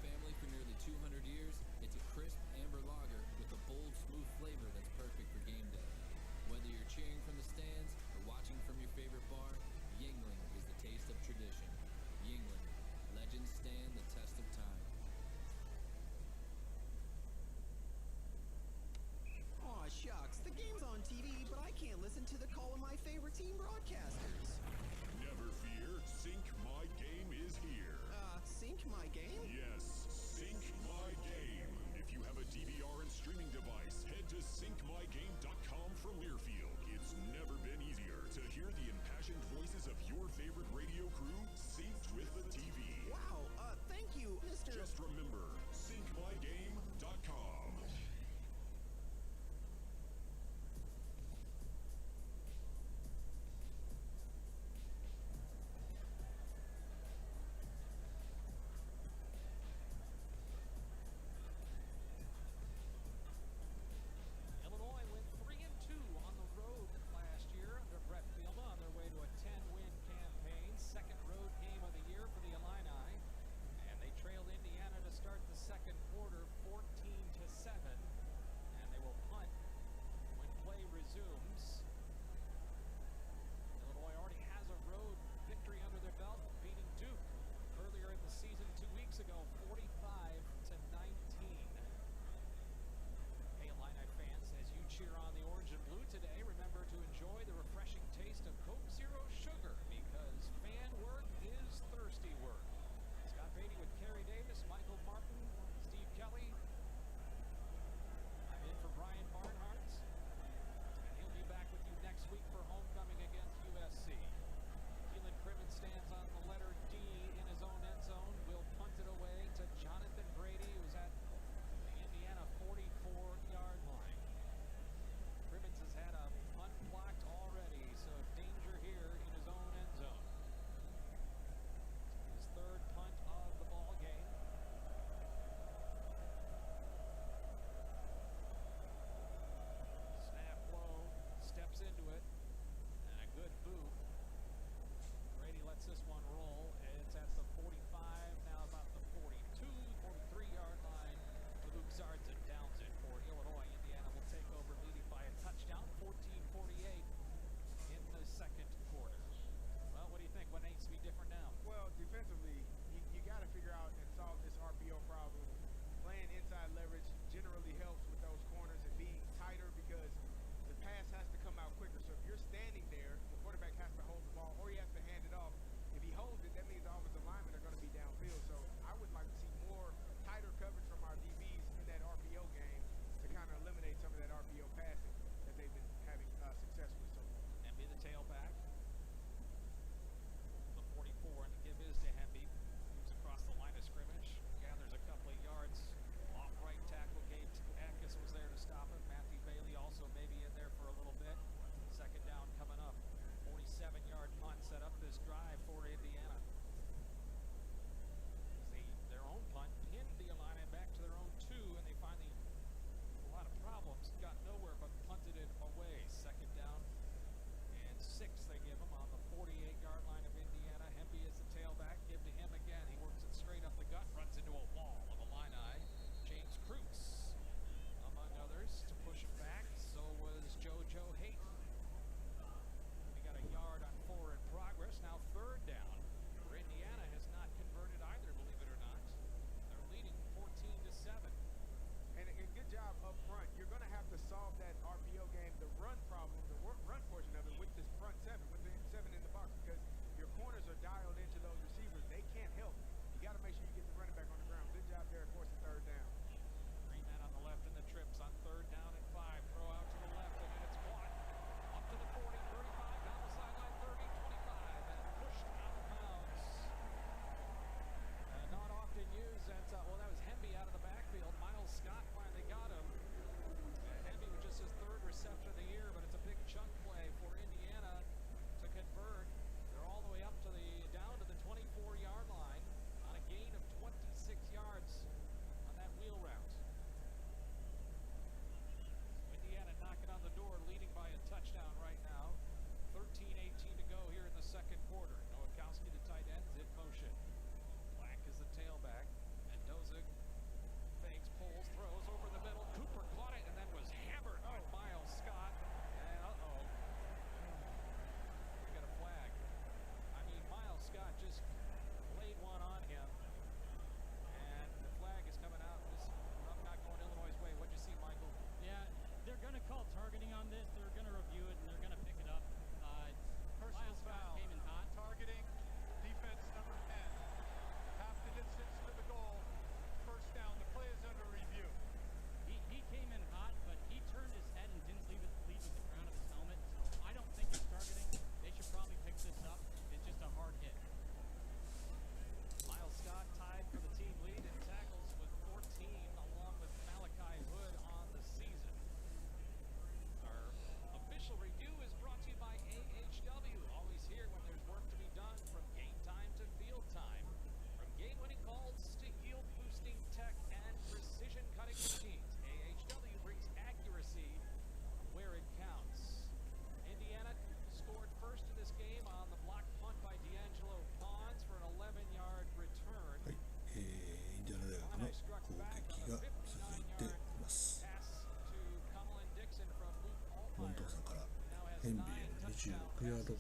6ヤードの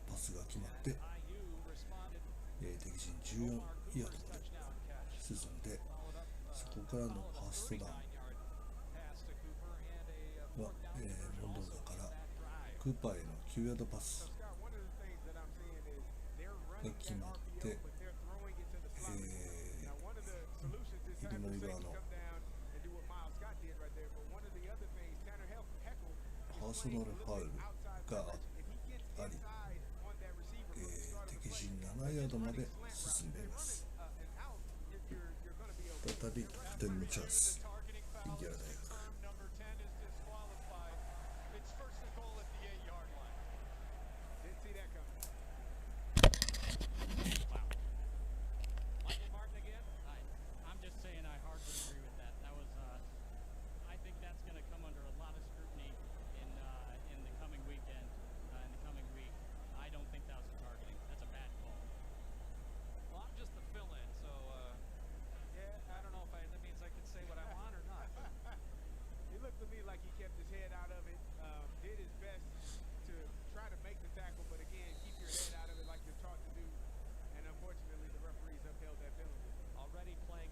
パスが決まって、敵陣14ヤードまで進んで、そこからのファーストダウンは、モンドーザからクーパーへの9ヤードパスが決まって、イリノイ側のパーソナルファウルがあり、敵陣7ヤードまで進んでいます。再び得点のチャンス、インディアナ大学。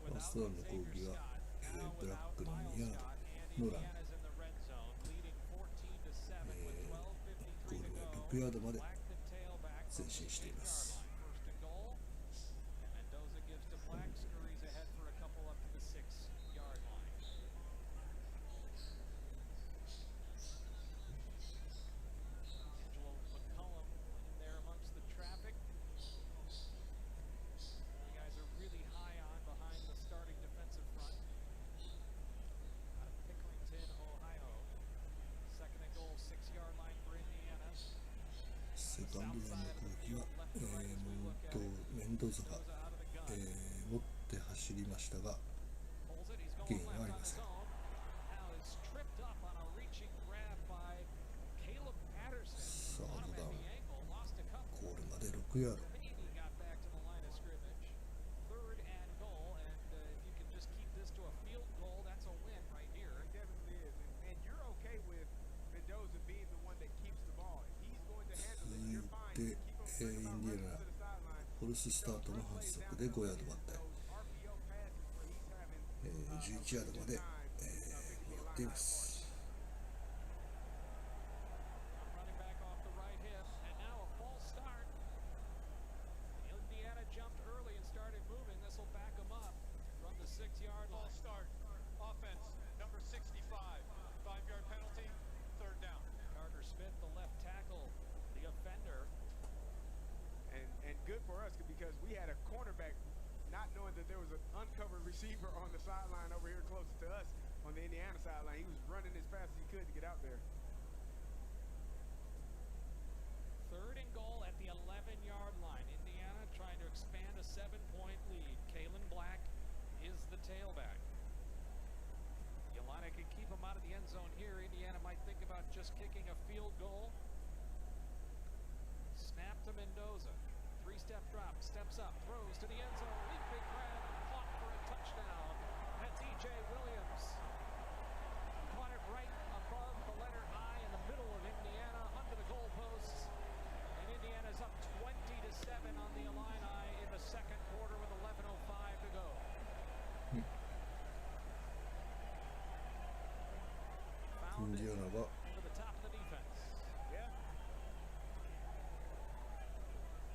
ファーストダウンの攻撃は、ブラックの2ヤードのラン、ゴールは6ヤードまで前進しています。セカンドダウンの攻撃は、メンドーザが、持って走りましたが、ゲインはありません。サードダウン、ゴールまで6ヤード。で、インディアナフォルススタートの反則で5ヤード割って、11ヤードまで、戻っています。Good for us because we had a cornerback not knowing that there was an uncovered receiver on the sideline over here closer to us on the Indiana sideline. He was running as fast as he could to get out there. Third and goal at the 11-yard line. Indiana trying to expand a 7-point lead. Kalen Black is the tailback. Illini can keep him out of the end zone here. Indiana might think about just kicking a field goal. Snap to Mendoza. Three-step drop, steps up, throws to the end zone, leaping grab, caught for a touchdown. And DJ Williams caught it right above the letter I in the middle of Indiana, under the goalposts. And Indiana's up 20-7 on the Illini in the second quarter with 11:05 to go. Found it over the top of the defense.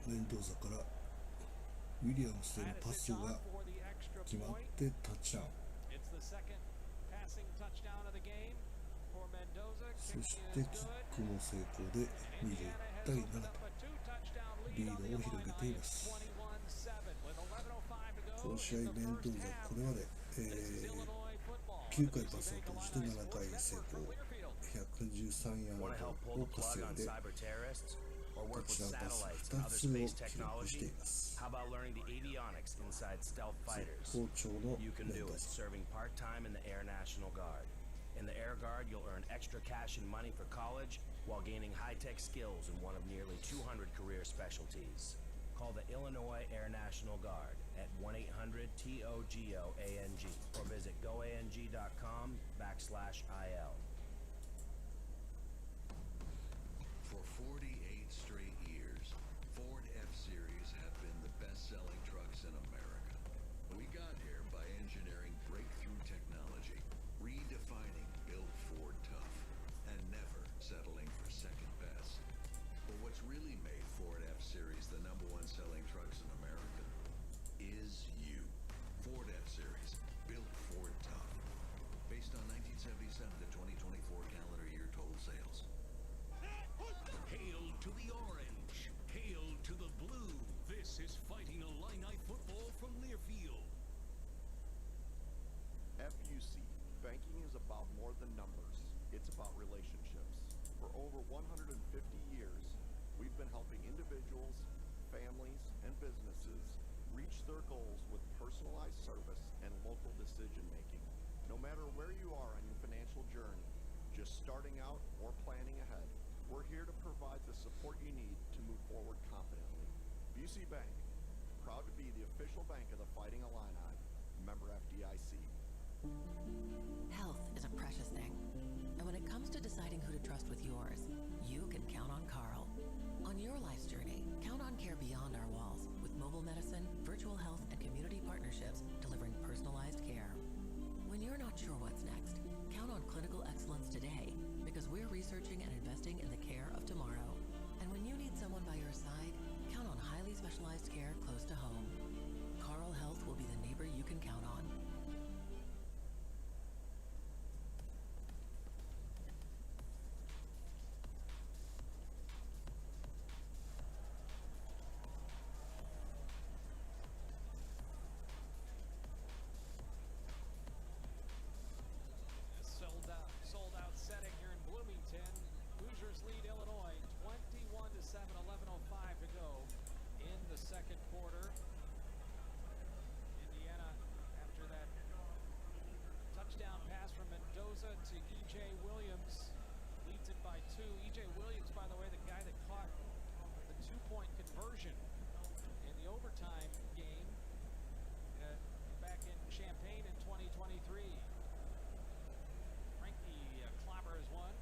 メンドーザからウィリアムスへのパスが決まってタッチダウン。そしてキックも成功で21対7とリードを広げています。この試合メンドーザこれまで、9回パスを通して7回成功、113ヤードを稼いでタッチダウンパス2つを記録しています。絶好調のメンドーザ。In the Air Guard, you'll earn extra cash and money for college while gaining high-tech skills in one of nearly 200 career specialties. Call the Illinois Air National Guard at 1-800-TOGOANG or visit goang.com/IL. For 48 straight years, Ford F-Series have been the best-selling trucks in America. We got here by engineering breakthrough technology, redefining Build Ford Tough, and never settling for second best. But what's really made Ford F-Series the #1 selling trucks in America is you. Ford F-Series, built Ford Tough. Based on 1977 to 2024 calendar year total sales. Hail to the orange. Hail to the blue. This is Fighting Illini football from Learfield. FUC, banking is about more than numbers. It's about relationships. For over 150 years, we've been helping individuals, families, and businesses reach their goals with personalized service and local decision-making. No matter where you are on your financial journey, just starting out or planning ahead, we're here to provide the support you need to move forward confidently. BC Bank, proud to be the official bank of the Fighting Illini, member FDIC. Health is a precious thing. And when it comes to deciding who to trust with yours, you can count on Carl. On your life's journey, count on care beyond our walls with mobile medicine, virtual health, and community partnerships delivering personalized care. When you're not sure what's next, count on clinical excellence today because we're researching and investing in the care of tomorrow. And when you need someone by your side, count on highly specialized care close to home. Carl Health will be the neighbor you can count on. Sold out setting here in Bloomington. Hoosiers lead Illinois 21-7, 11:05 to go in the second quarter. Indiana, after that touchdown pass from Mendoza to E.J. Williams, leads it by 2. E.J. Williams, by the way, the guy that caught the 2-point conversion in the overtime game back in Champaign in 2023. Clobbers one,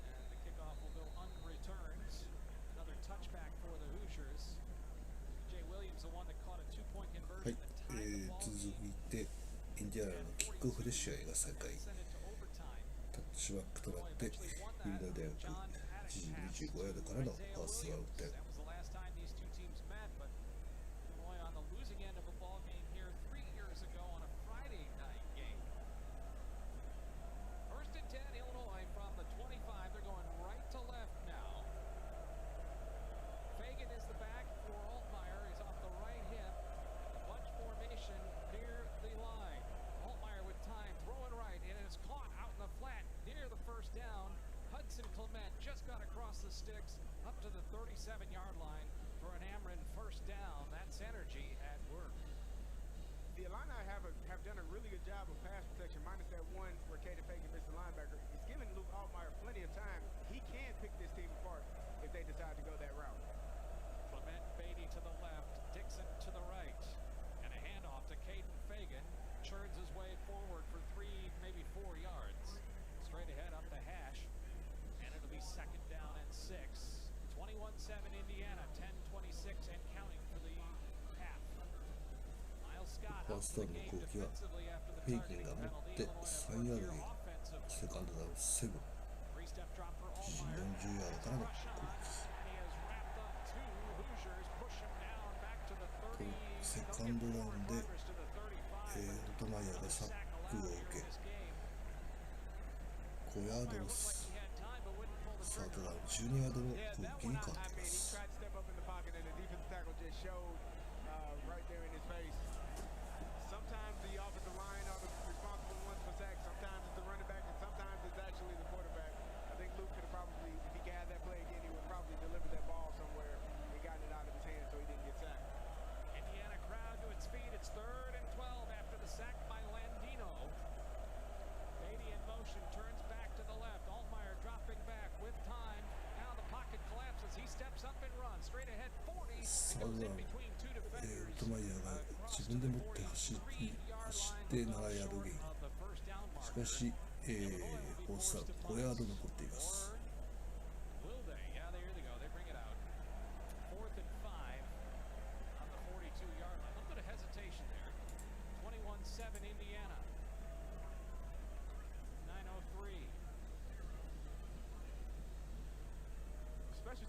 and the kickoff will go unreturned. Another touchback for the Hoosiers. Jay Williams, the one that caught a 2-point は conversion い、 that tied the ball 続いてインディアナのキックオフで試合が再開。タッチバックとなってイリノイ大学25ヤードからのファーストアウト。 That was the last time these two teams met, but Illinois on the losing end of a ball game here 3 years ago on a Friday night game. First and 10, Illinois from the 25. They're going right to left now. Fagan is the back for Altmaier. He's off the right hip. A bunch formation near the line. Altmaier with time, throwing right, and it's caught out in the flat near the first down. Hudson Clement just got across the sticks up to the 37-yard line for an Ameren first down. That's energy at work. The Illini have done a really good job of pass protection, minus that one where Kaden Fagan missed the linebacker. It's giving Luke Altmaier plenty of time. He can pick this team apart if they decide to go that route. Clement Beatty to the left, Dixon to the right, and a handoff to Kaden Fagan. Churns his way forward for 3, maybe 4 yards. Straight ahead up the hash, and it'll be second down and 6. 21-7 Indiana, 10-26 and counting for the half. Miles Scott ファーストダウンの攻撃はフェイキンが持って3ヤードにセカンドダウン7、自陣40ヤードからの攻撃。セカンドダウンでオトマイヤーがサックを受け5ヤードロス、サードダウン12ヤードの攻撃に変わっています。Sometimes the offensive line are the responsible ones for sacks. Sometimes it's the running back, and sometimes it's actually the quarterback. I think Luke could have probably, if he had that play again, he would probably deliver that ball somewhere and gotten it out of his hands so he didn't get sacked. Indiana crowd to its feet. It's 3rd and 12 after the sack by Landino. Beatty in motion, turns back to the left. Altmaier dropping back with time. Now the pocket collapses. He steps up and runs straight ahead. 40. Goes in between 2 defenders. オトマイヤーが自分で持って走って7ヤードゲイン。しかし、フォースダウン5ヤード残っています。Williams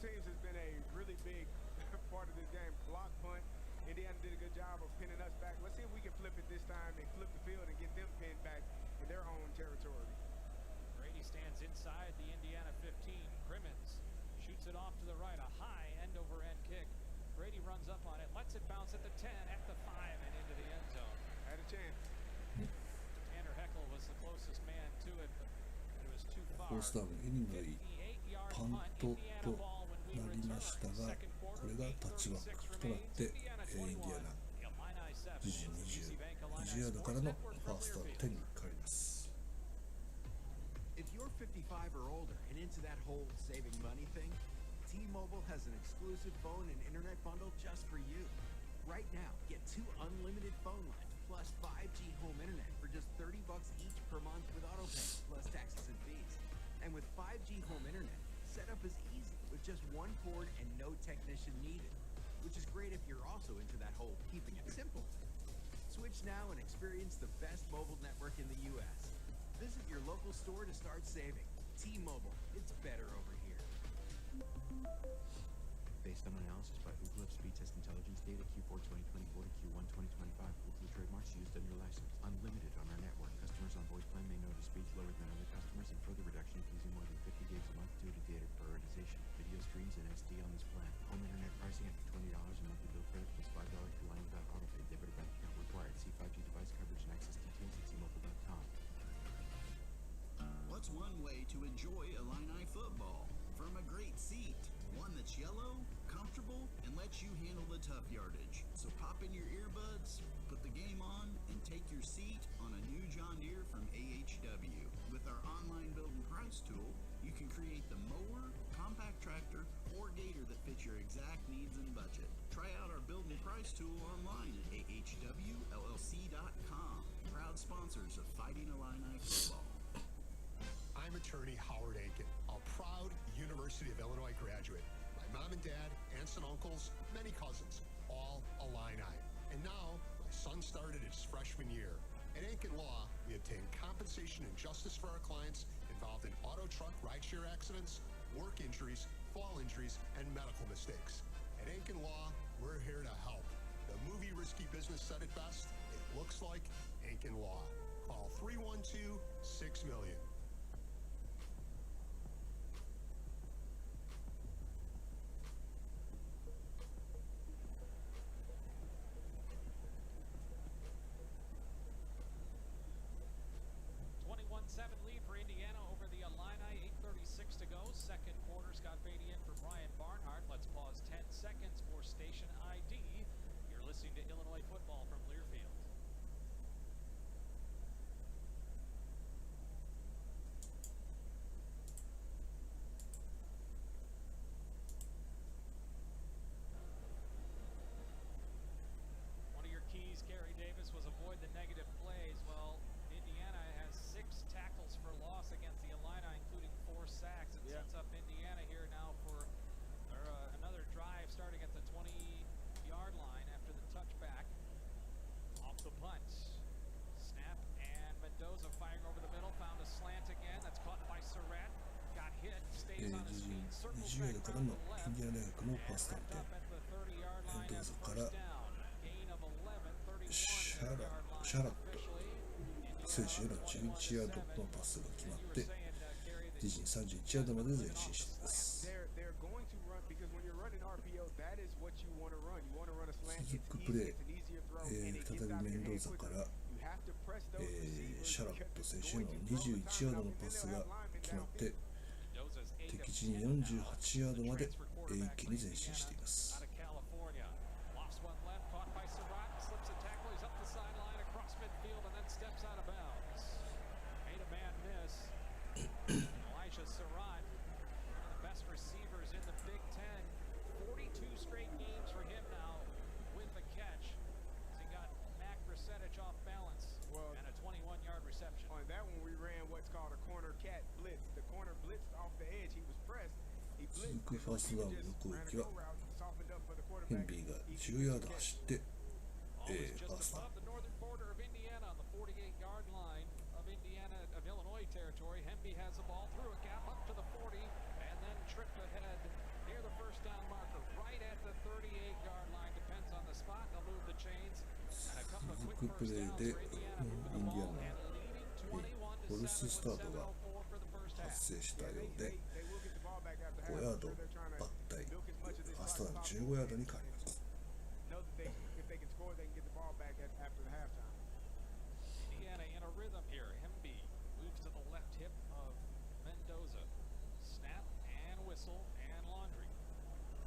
teams has been a really big part of this game. Block punt. Indiana did a good job of pinning us back. Let's see if we can flip it this time and flip the field and get them pinned back in their own territory. Brady stands inside the Indiana 15. Crimmins shoots it off to the right, a high end-over-end kick. Brady runs up on it, lets it bounce at the 10, at the 5, and into the end zone. Had a chance. Tanner Heckel was the closest man to it, but it was too far. フォースダウン、イリノイパントとなりましたが、これがタッチバックとなって、インディアナ自陣20ヤードからのファースト10に変わります。If you're 55 or older and into that whole saving money thing, T-Mobile has an exclusive phone and internet bundle just for you. Right now, get 2 unlimited phone lines plus 5G home internet for just $30 each per month with autopay plus taxes and fees. And with 5G home internet, setup is easy with just one cord and no technician needed, which is great if you're also into that whole keeping it simple. Switch now and experience the best mobile network in the U.S. Visit your local store to start saving. T-Mobile, it's better over here. Based on analysis by Ookla of speed test intelligence data Q4 2024 to Q1 2025, Ookla trademarks used under license, unlimited on our network. Customers on voice plan may notice speeds lower than other customers and further reduction if using more than 50 gigs a month due to data prioritization. Video streams and SD on this plan. Home internet pricing after $20 a monthly bill credit plus $5 per line without autopay. Debit or bank account required. See 5G device coverage and access details at T-Mobile.com. What's one way to enjoy Illini football? From a great seat, one that's yellow, comfortable, and lets you handle the tough yardage. So pop in your earbuds, put the game on, and take your seat on a new John Deere from AHW. With our online build and price tool, you can create the mower, compact tractor, or gator that fits your exact needs and budget. Try out our build and price tool online at ahwllc.com. Proud sponsors of Fighting Illini football. I'm attorney Howard Aiken, a proud University of Illinois graduate. My mom and dad, aunts and uncles, many cousins, all Illini. And now, my son started his freshman year. At Aiken Law, we obtain compensation and justice for our clients involved in auto truck rideshare accidents, work injuries, fall injuries, and medical mistakes. At Aiken Law, we're here to help. The movie Risky Business said it best. It looks like Aiken Law. Call 312-6-million. Lead for Indiana over the Illini, 8:36 to go. Second quarter, Scott Beatty in for Brian Barnhart. Let's pause 10 seconds for station ID. You're listening to Illinois football from Learfield. One of your keys, Gary Davis, was avoid the negative plays. Well, Indiana has 6 tackles for loss against the Illini, including 4 sacks. It sets up Indiana here now for another drive starting at the 20-yard line after the touchback. Off the punt. Snap, and Mendoza firing over the middle. Found a slant again. That's caught by Surratt. Got hit. Stays on his feet. Circles back around the left. Sets up at the 30-yard line as a first down. Gain of 11, 31-yard line. 選手への11ヤードのパスが決まって自陣31ヤードまで前進しています。続くプレー、再びメンドーザから、シャラット選手への21ヤードのパスが決まって敵陣48ヤードまで一気に前進しています。Elijah Surratt, one of the best receivers in the Big Ten. 42 straight games for him now with the catch. He got Mac Brissett off balance and a 21-yard reception. On that one, we ran what's called a corner cat blitz. The corner blitzed off the edge. He was pressed. He blitzed. 続くファーストダウンの攻撃はヘンビーが10ヤード走って、ファーストダウン。Territory. Hemby has the ball through a gap up to the 40 and then tripped ahead near near the first down marker, right at the 38-yard line. Depends on the spot. They'll move the chains. And a couple of 続 quick くプ first レー downs で for イ Indiana ン moving ディ the ア ball ナ and leading フォルススタートが 21-7 for the first half. 発生したようで They will get the ball back after 5 half. ヤー I'm ド sure they're trying to バッタイ milk as much of this ファース clock トダウン as 15ヤードに変わります know that if they can score, they can get the ball back after the halftime. Indiana in a rhythm here. Hemby moves to the left hip of Mendoza. Snap and whistle and Laundry.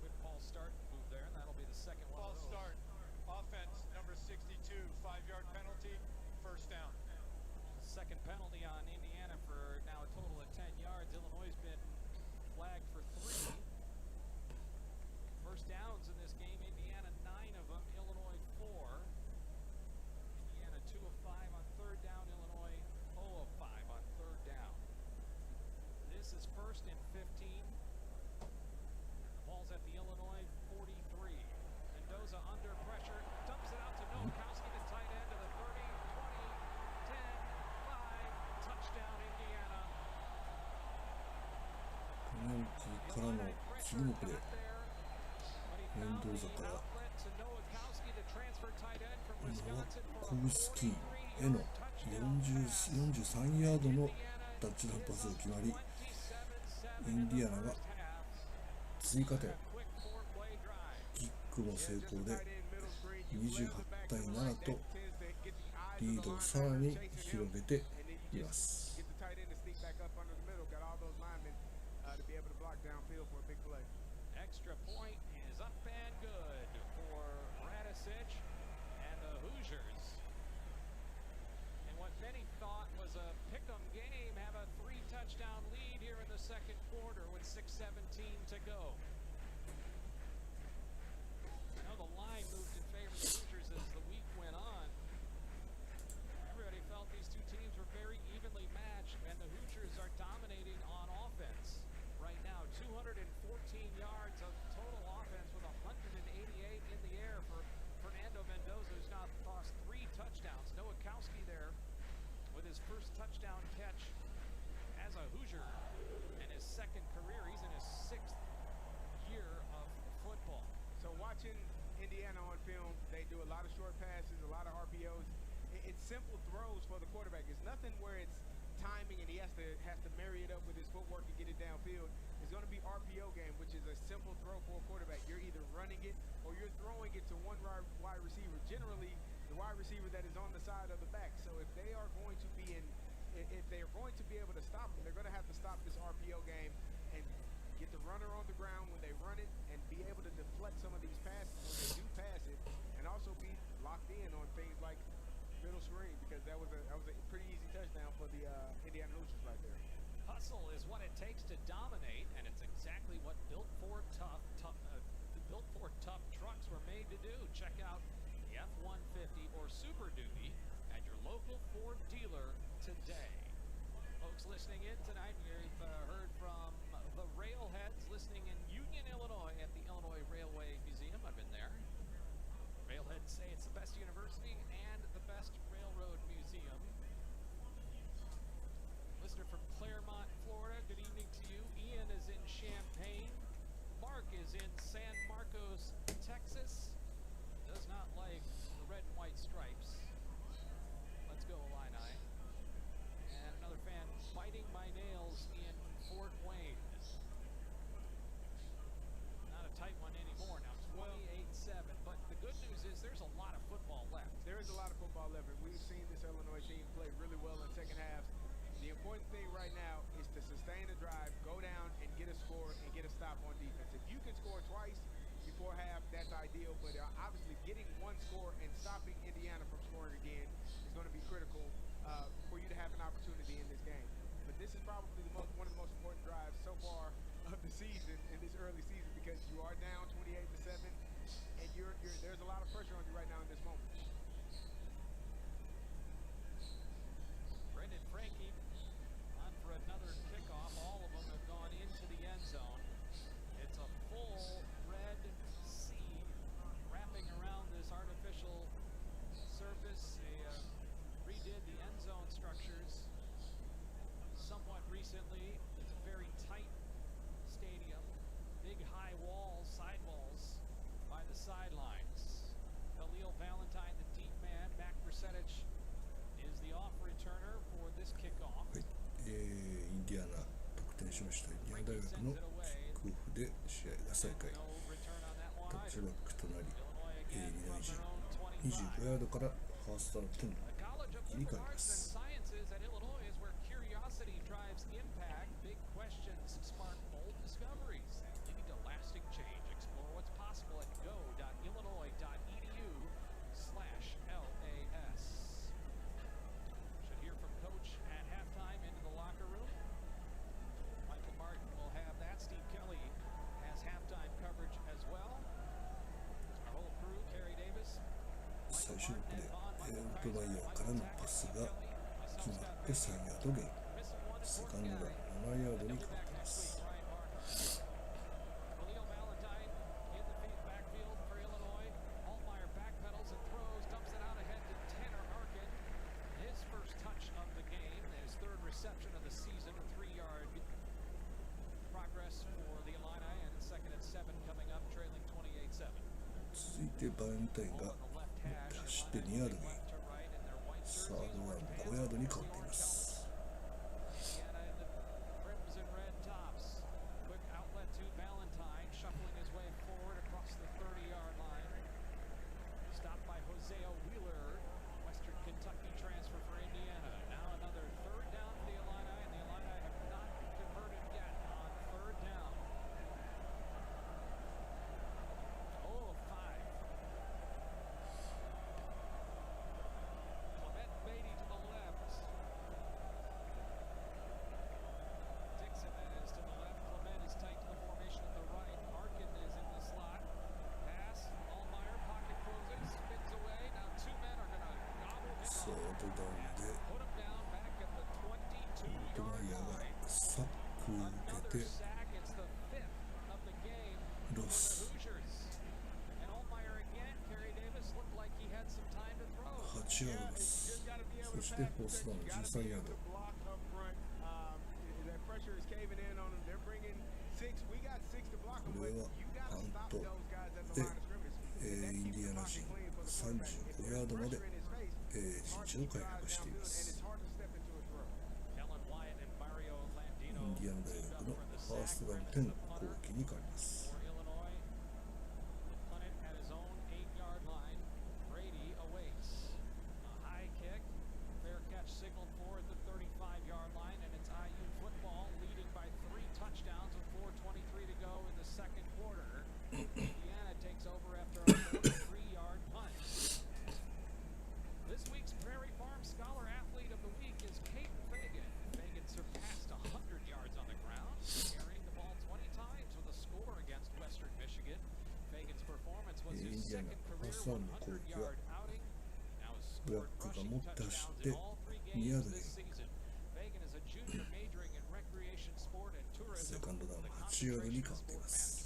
Good false start move there, and that'll be the second one. False start. Offense number 62, 5-yard penalty, first down. Second penalty on Indiana for now a total of 10 yards. Illinois has been flagged for 3. First downs in this game, Indiana 9 of them, Illinois 4. Indiana 2 of 5 on third down, Illinois 0 of 5 on third down. This is first and 15. The ball's at the Illinois 43. Mendoza under pressure, dumps it out to Nowakowski, the tight end to the 30, 20, 10, 5, touchdown Indiana. ペナルティからの次のプレーメンドーザからコウスキーへの43ヤードのタッチダウンパスが決まりインディアナが追加点キックも成功で28対7とリードをさらに広げています。Extra point is up and good for Radicic and the Hoosiers. And what many thought was a pick'em game have a 3-touchdown lead here in the second quarter with 6:17 to go. I know the line moved in favor of the Hoosiers as the week went on. Everybody felt these two teams were very evenly matched, and the Hoosiers are dominating on offense. Right now, 214 yards of total offense with 188 in the air for Fernando Mendoza, who's now tossed 3 touchdowns. Nowakowski there with his first touchdown catch as a Hoosier and his second career. He's in his 6th year of football. So watching Indiana on film, they do a lot of short passes, a lot of RPOs. It's simple throws for the quarterback. It's nothing where it's timing and he has to marry it up with his footwork and get it downfield. It's going to be RPO game, which is a simple throw for a quarterback. You're either running it or you're throwing it to one wide receiver, generally the wide receiver that is on the side of the back. So if they are going to be if they are going to be able to stop them, they're going to have to stop this RPO game and get the runner on the ground when they run it and be able to deflect some of these passes when they do pass it, and also be locked in on things like middle screen, because that was a pretty easy touchdown for the Indiana Hoosiers right there. Hustle is what it takes to dominate, and it's exactly what built for tough trucks were made to do. Check out the F-150 or Super Duty at your local Ford dealer today. Folks listening in tonight, you've heard from the Railheads listening in Union, Illinois at the Illinois Railway Museum. I've been there. Railheads say it's the best university and the best railroad museum. Listener from Claremont, Florida, good evening to you. Ian is in Champaign. Mark is in San Marcos, Texas. Does not like the red and white stripes. Let's go, Illini. And another fan biting my nails in Fort Wayne. Not a tight one anymore now, 28-7. But the good news is there's a lot of football left. There is a lot of football left, and we've seen this Illinois team play really well in second halves. The important thing right now is to sustain the drive, go down and get a score and get a stop on defense. If you can score twice before half, that's ideal, but obviously getting one score and stopping Indiana from scoring again is going to be critical for you to have an opportunity in this game. But this is probably one of the most important drives so far of the season, in this early season, because you are down 28-7, and there's a lot of pressure on you right now in this moment. Brendan Frankie on for another kickoff. All of them have gone into the end zone. It's a full red sea wrapping around this artificial surf しましたインディアナ大学のキックオフで試合が再開。タッチバックとなり、イリノイ人25ヤードからファーストアウトに切り替わります。最終プレー、アウトバイヤーからのパスが決まって3ヤードゲイン。セカンドが7ヤードに変わっています。続いてバレンタインが走って2ヤードにサードは5ヤードに変わっています。サードダウンでオートバイヤーがサックを受けてロス。8ヤードです。そしてフォースダウン13ヤード。これはパントで、インディアナ人35ヤードまで陣地を回復しています。インディアナ大学のファーストダウン10攻撃に変わります。インディアナファーストダウンの攻撃はブラックが持って走って2ヤードでセカンドダウン8ヤードに変わっています。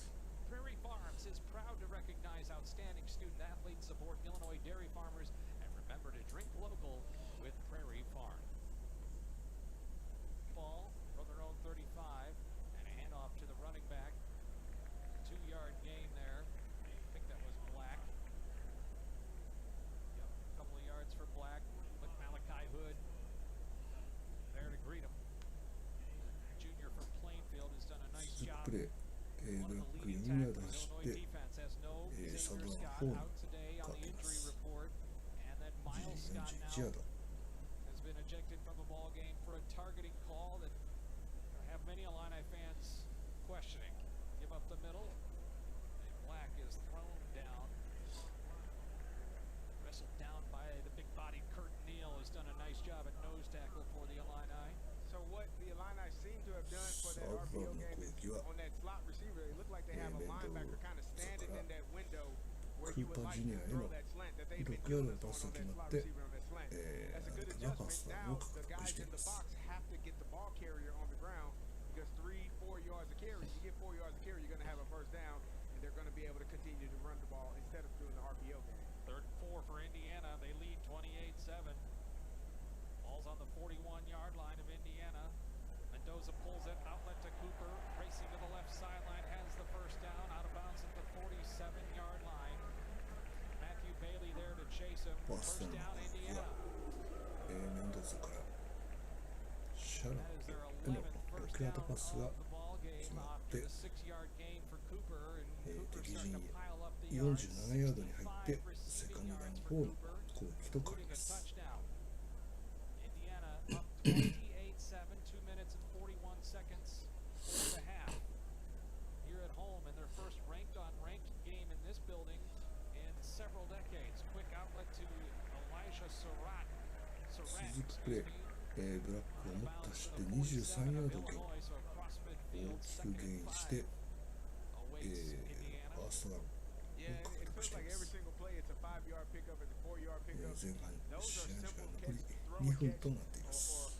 プレー、ブラック4ヤード走って、サードダウン4に変わっています。41ヤード。サードダウンの攻撃はメンドークーパージュニアへの6ヤードのパスが決まって、新たなファーストダウンを獲得しています。Third and 4 for Indiana. They lead 28-7. Ball's on the 41-yard line of Indiana. Mendoza pulls it, outlet to Cooper, racing to the left sideline, has the first down, out of bounds at the 47-yard line. Matthew Bailey there to chase him. First down, Indiana. メンドーザからシャラップへのブロック。クラートパスが決まって、敵陣47ヤードに入ってセカンドダウン4の攻撃と変わります。続くプレー、ブラックをもったして23ヤードゲイン、大きくゲインして、ファーストダウンを獲得しています。前半試合時間残り2分となっています。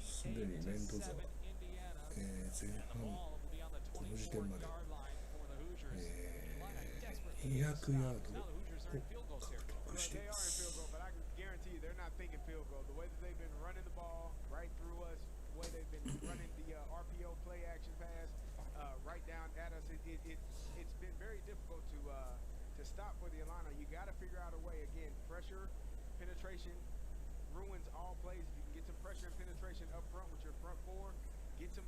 すでにメンドザは、前半この時点まで、200ヤードを獲得しています。Ruins all plays. If you can get some pressure and penetration up front with your front four, get some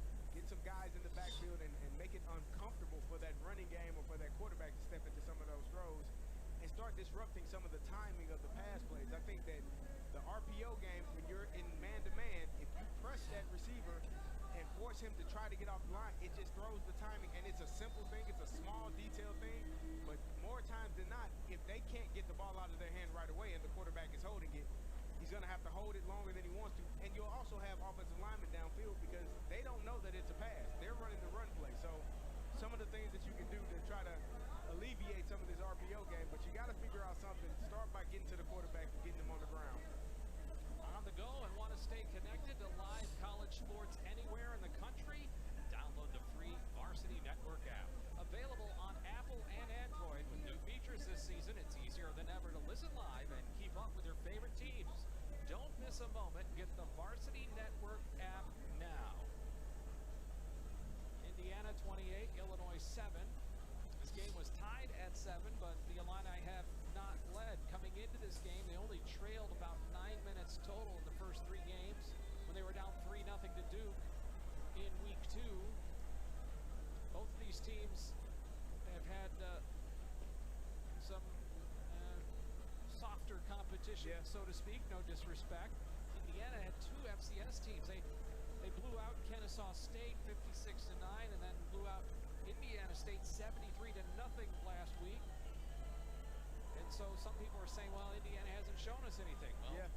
guys in the backfield and make it uncomfortable for that running game or for that quarterback to step into some of those throws and start disrupting some of the timing of the pass plays. I think that the RPO game, when you're in man-to-man, if you press that receiver and force him to try to get off the line, it just throws the timing. And it's a simple thing. It's a small detail thing. But more times than not, if they can't get the ball out of their hand right away and the quarterback is holding it, he's going to have to hold it longer than he wants to. And you'll also have offensive linemen downfield because they don't know that it's a pass. They're running the run play. So some of the things that you can do to try to alleviate some of this RPO game, but you got to figure out something. Start by getting to the quarterback and getting him on the ground. On the go and want to stay connected to live college sports anywhere in the country? Download the free Varsity Network app. Available on Apple and Android with new features this season. It's easier than ever to listen live and keep up with your favorite teams. Don't miss a moment. Get the Varsity Network app now. Indiana 28, Illinois 7. This game was tied at 7, but the Illini have not led. Coming into this game, they only trailed about 9 minutes total in the first 3 games when they were down 3-0 to Duke in Week 2. Both of these teams have had some softer competition, so to speak, no disrespect. Indiana had 2 FCS teams. They blew out Kennesaw State 56-9 and then blew out Indiana State 73-0 last week. And so some people are saying, well, Indiana hasn't shown us anything. Well, yeah,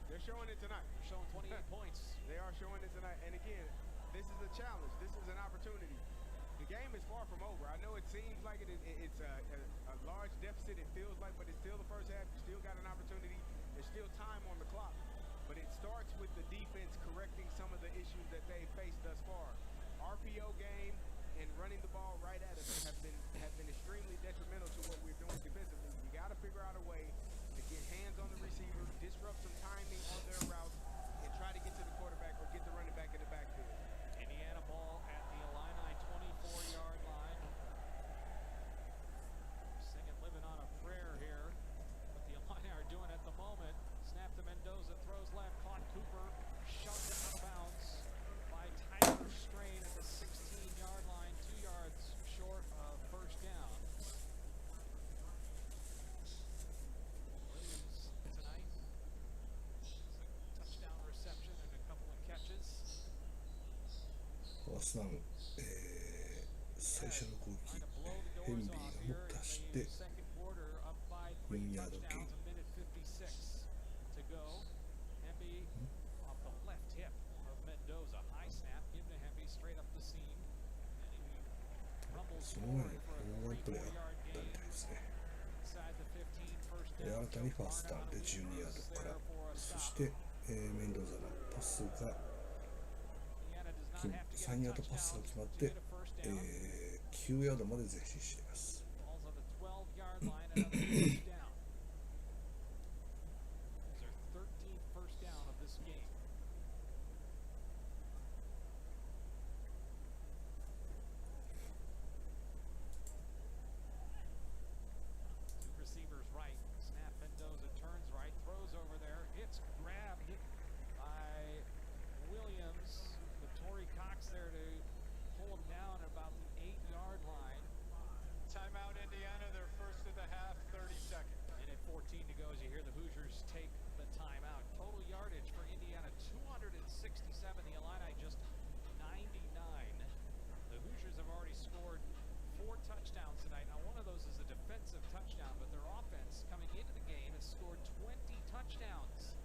they're showing it tonight. They're showing 28 points. They are showing it tonight. And again, this is a challenge. This is an opportunity. The game is far from over. I know it seems like it's a large deficit, it feels like, but it's still the first half. You still got an opportunity. There's still time on the clock. But it starts with the defense correcting some of the issues that they faced thus far. RPO game and running the ball right at us have been extremely detrimental to what we're doing defensively. You got to figure out a way to get hands on the receiver, disrupt some timing on their routes, and try to get to the quarterback or get the running back in the backfield. Indiana ball at the Illini 24-yard line. Singing living on a prayer here. What the Illini are doing at the moment. Snap to Mendoza, throws left, caught Cooper, shoved it out of bounds by Tyler Strain at the 16-yard line, 2 yards short of first down. Williams tonight, a touchdown reception and a couple of catches. ファーストダウン、最初の攻撃、ヘンビーが持ったして4ヤードゲイン。To go. Hemby off the left hip of Mendoza. High snap, given to Hemby straight up the seam. にファーストダウンで12ヤードから、そして、メンドーザのパスが3ヤードパスが決まって、9ヤードまで前進しています。Timeout, Indiana. They're first of the half, 30 seconds. And at 14 to go, as you hear the Hoosiers take the timeout. Total yardage for Indiana, 267. The Illini just 99. The Hoosiers have already scored 4 touchdowns tonight. Now, one of those is a defensive touchdown, but their offense coming into the game has scored 20 touchdowns.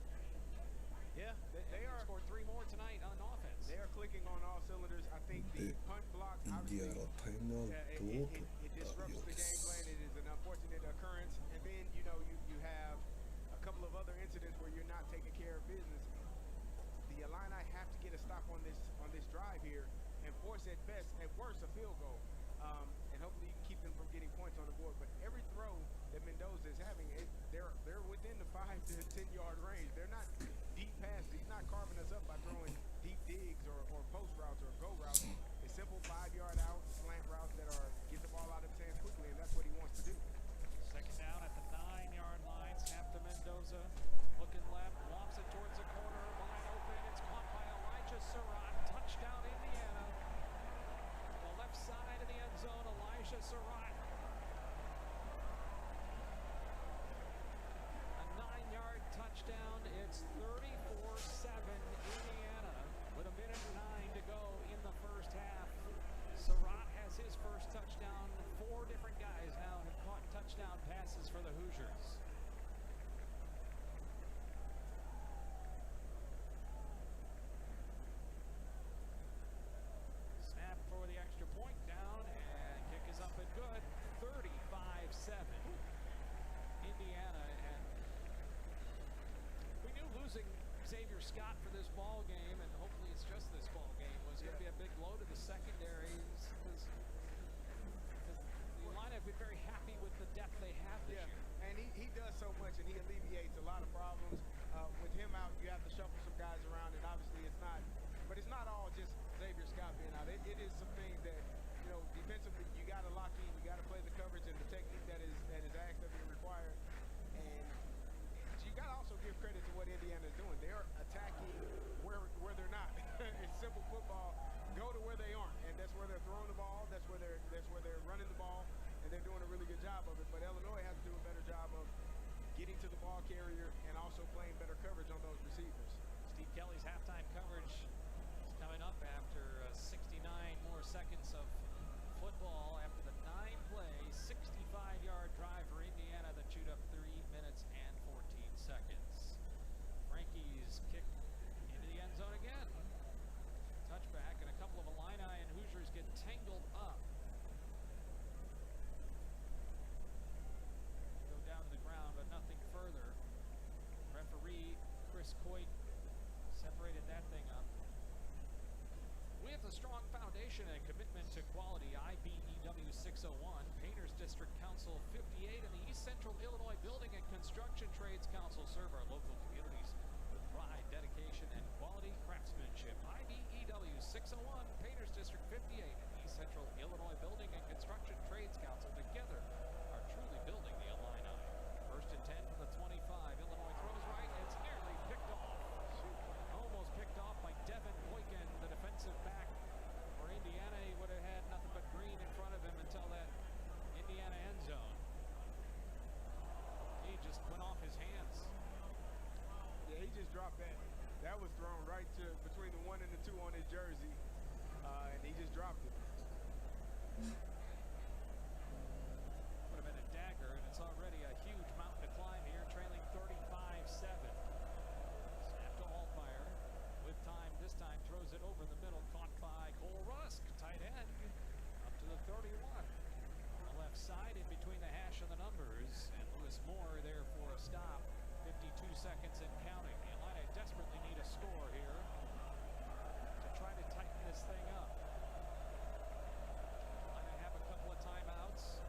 Yeah, they are scored 3 more tonight on offense. They are clicking on all cylinders. I think the punt block, obviously, it disrupts the game plan. It is an unfortunate occurrence. And then, you know, you have a couple of other incidents where you're not taking care of business. The Illini have to get a stop on this drive here and force at worst, a field goal. And hopefully you can keep them from getting points on the board. But every throw that Mendoza is having, they're within the 5 to 10 yard range. They're not deep passes. He's not carving us up by throwing deep digs or post routes or go routes. It's simple 5 yard out slant routes that are get the ball out of his hands quickly, and that's what he wants to do. Second down at the 9 yard line. Snap to Mendoza. Looking left, lobs it towards the corner. Wide open. It's caught by Elijah Surratt. Touchdown, Indiana. The left side of the end zone. Elijah Surratt. A 9 yard touchdown. It's 34-7 Indiana with a minute 9 to go in the first half. Surratt has his first touchdown. 4 different guys now have caught touchdown passes for the Hoosiers. Snap for the extra point down, and kick is up and good. 35-7 Indiana, and we knew losing Xavier Scott for this ball game, and hopefully it's just this ball game, was going to be a big blow to the secondary, because the line have been very happy with the depth they have this year. And he does so much, and he alleviates a lot of problems. With him out, you have to shuffle some guys around, and obviously it's not all just Xavier Scott being out. It is some things that, you know, defensively you got to lock in, you got to play the coverage and the technique that is asked of you and required. And you got to also give credit to what Indiana is doing. They're attacking where they're not. It's simple football. Go to where they aren't, and that's where they're throwing the ball. That's where they're running the ball, and they're doing a really good job of it. But Illinois has to do a better job of getting to the ball carrier and also playing better coverage on those receivers. Steve Kelly's halftime coverage is coming up after 69 more seconds of football after the 9-play, 65-yard drive for Indiana that chewed up 3 minutes and 14 seconds. Frankie's kick into the end zone again. Touchback, and a couple of Illini and Hoosiers get tangled up. Go down to the ground, but nothing further. Referee Chris Coit separated that thing up. With a strong foundation and commitment to quality, IBEW 601, Painters District Council 58, and the East Central Illinois Building and Construction Trades Council serve our local communities with pride, dedication, and quality craftsmanship. IBEW 601, Painters District 58, and East Central Illinois Building and Construction Trades Council together are truly building the Illini. First and 10 from the 25. Illinois throws right. It's nearly picked off. Almost picked off by Devin Boykin, the defensive back for Indiana. He would have had nothing but green in front of him until that Indiana end zone. He just went off his hands. Yeah, he just dropped that. That was thrown right to between the 1 and the 2 on his jersey, and he just dropped it. Would have been a dagger, and it's already a huge mountain to climb here, trailing 35-7. Snap to Altmaier. With time, this time throws it over the middle, caught by Cole Rusk, tight end, up to the 31. On the left side, in between the hash and the numbers, and Lewis Moore there for a stop. 52 seconds and counting. The Illini desperately need a score here to try to tighten this thing up. Illini have a couple of timeouts.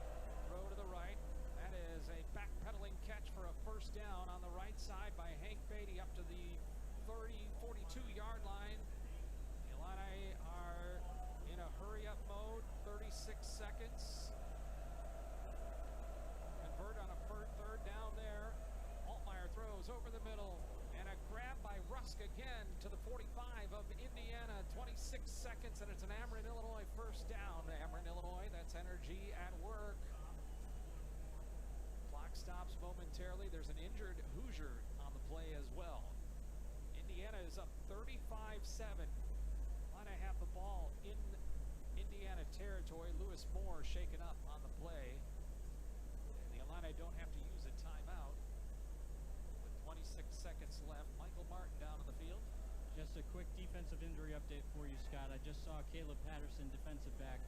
Throw to the right. That is a backpedaling catch for a first down on the right side by Hank Beatty up to the 42-yard line. The Illini are in a hurry-up mode. 36 seconds. Convert on a third down there. Altmaier throws over the middle, and a grab by Rusk again to the 45 of Indiana. 26 seconds, and it's an Ameren, Illinois first down. Ameren, Illinois, that's energy at work. Clock stops momentarily. There's an injured Hoosier on the play as well. Indiana is up 35-7. Illini have the ball in Indiana territory. Lewis Moore shaken up on the play. The Illini don't have to use a timeout. With 26 seconds left, Michael Martin down on the field. Just a quick defensive injury update for you, Scott. I just saw Caleb Patterson, defensive back,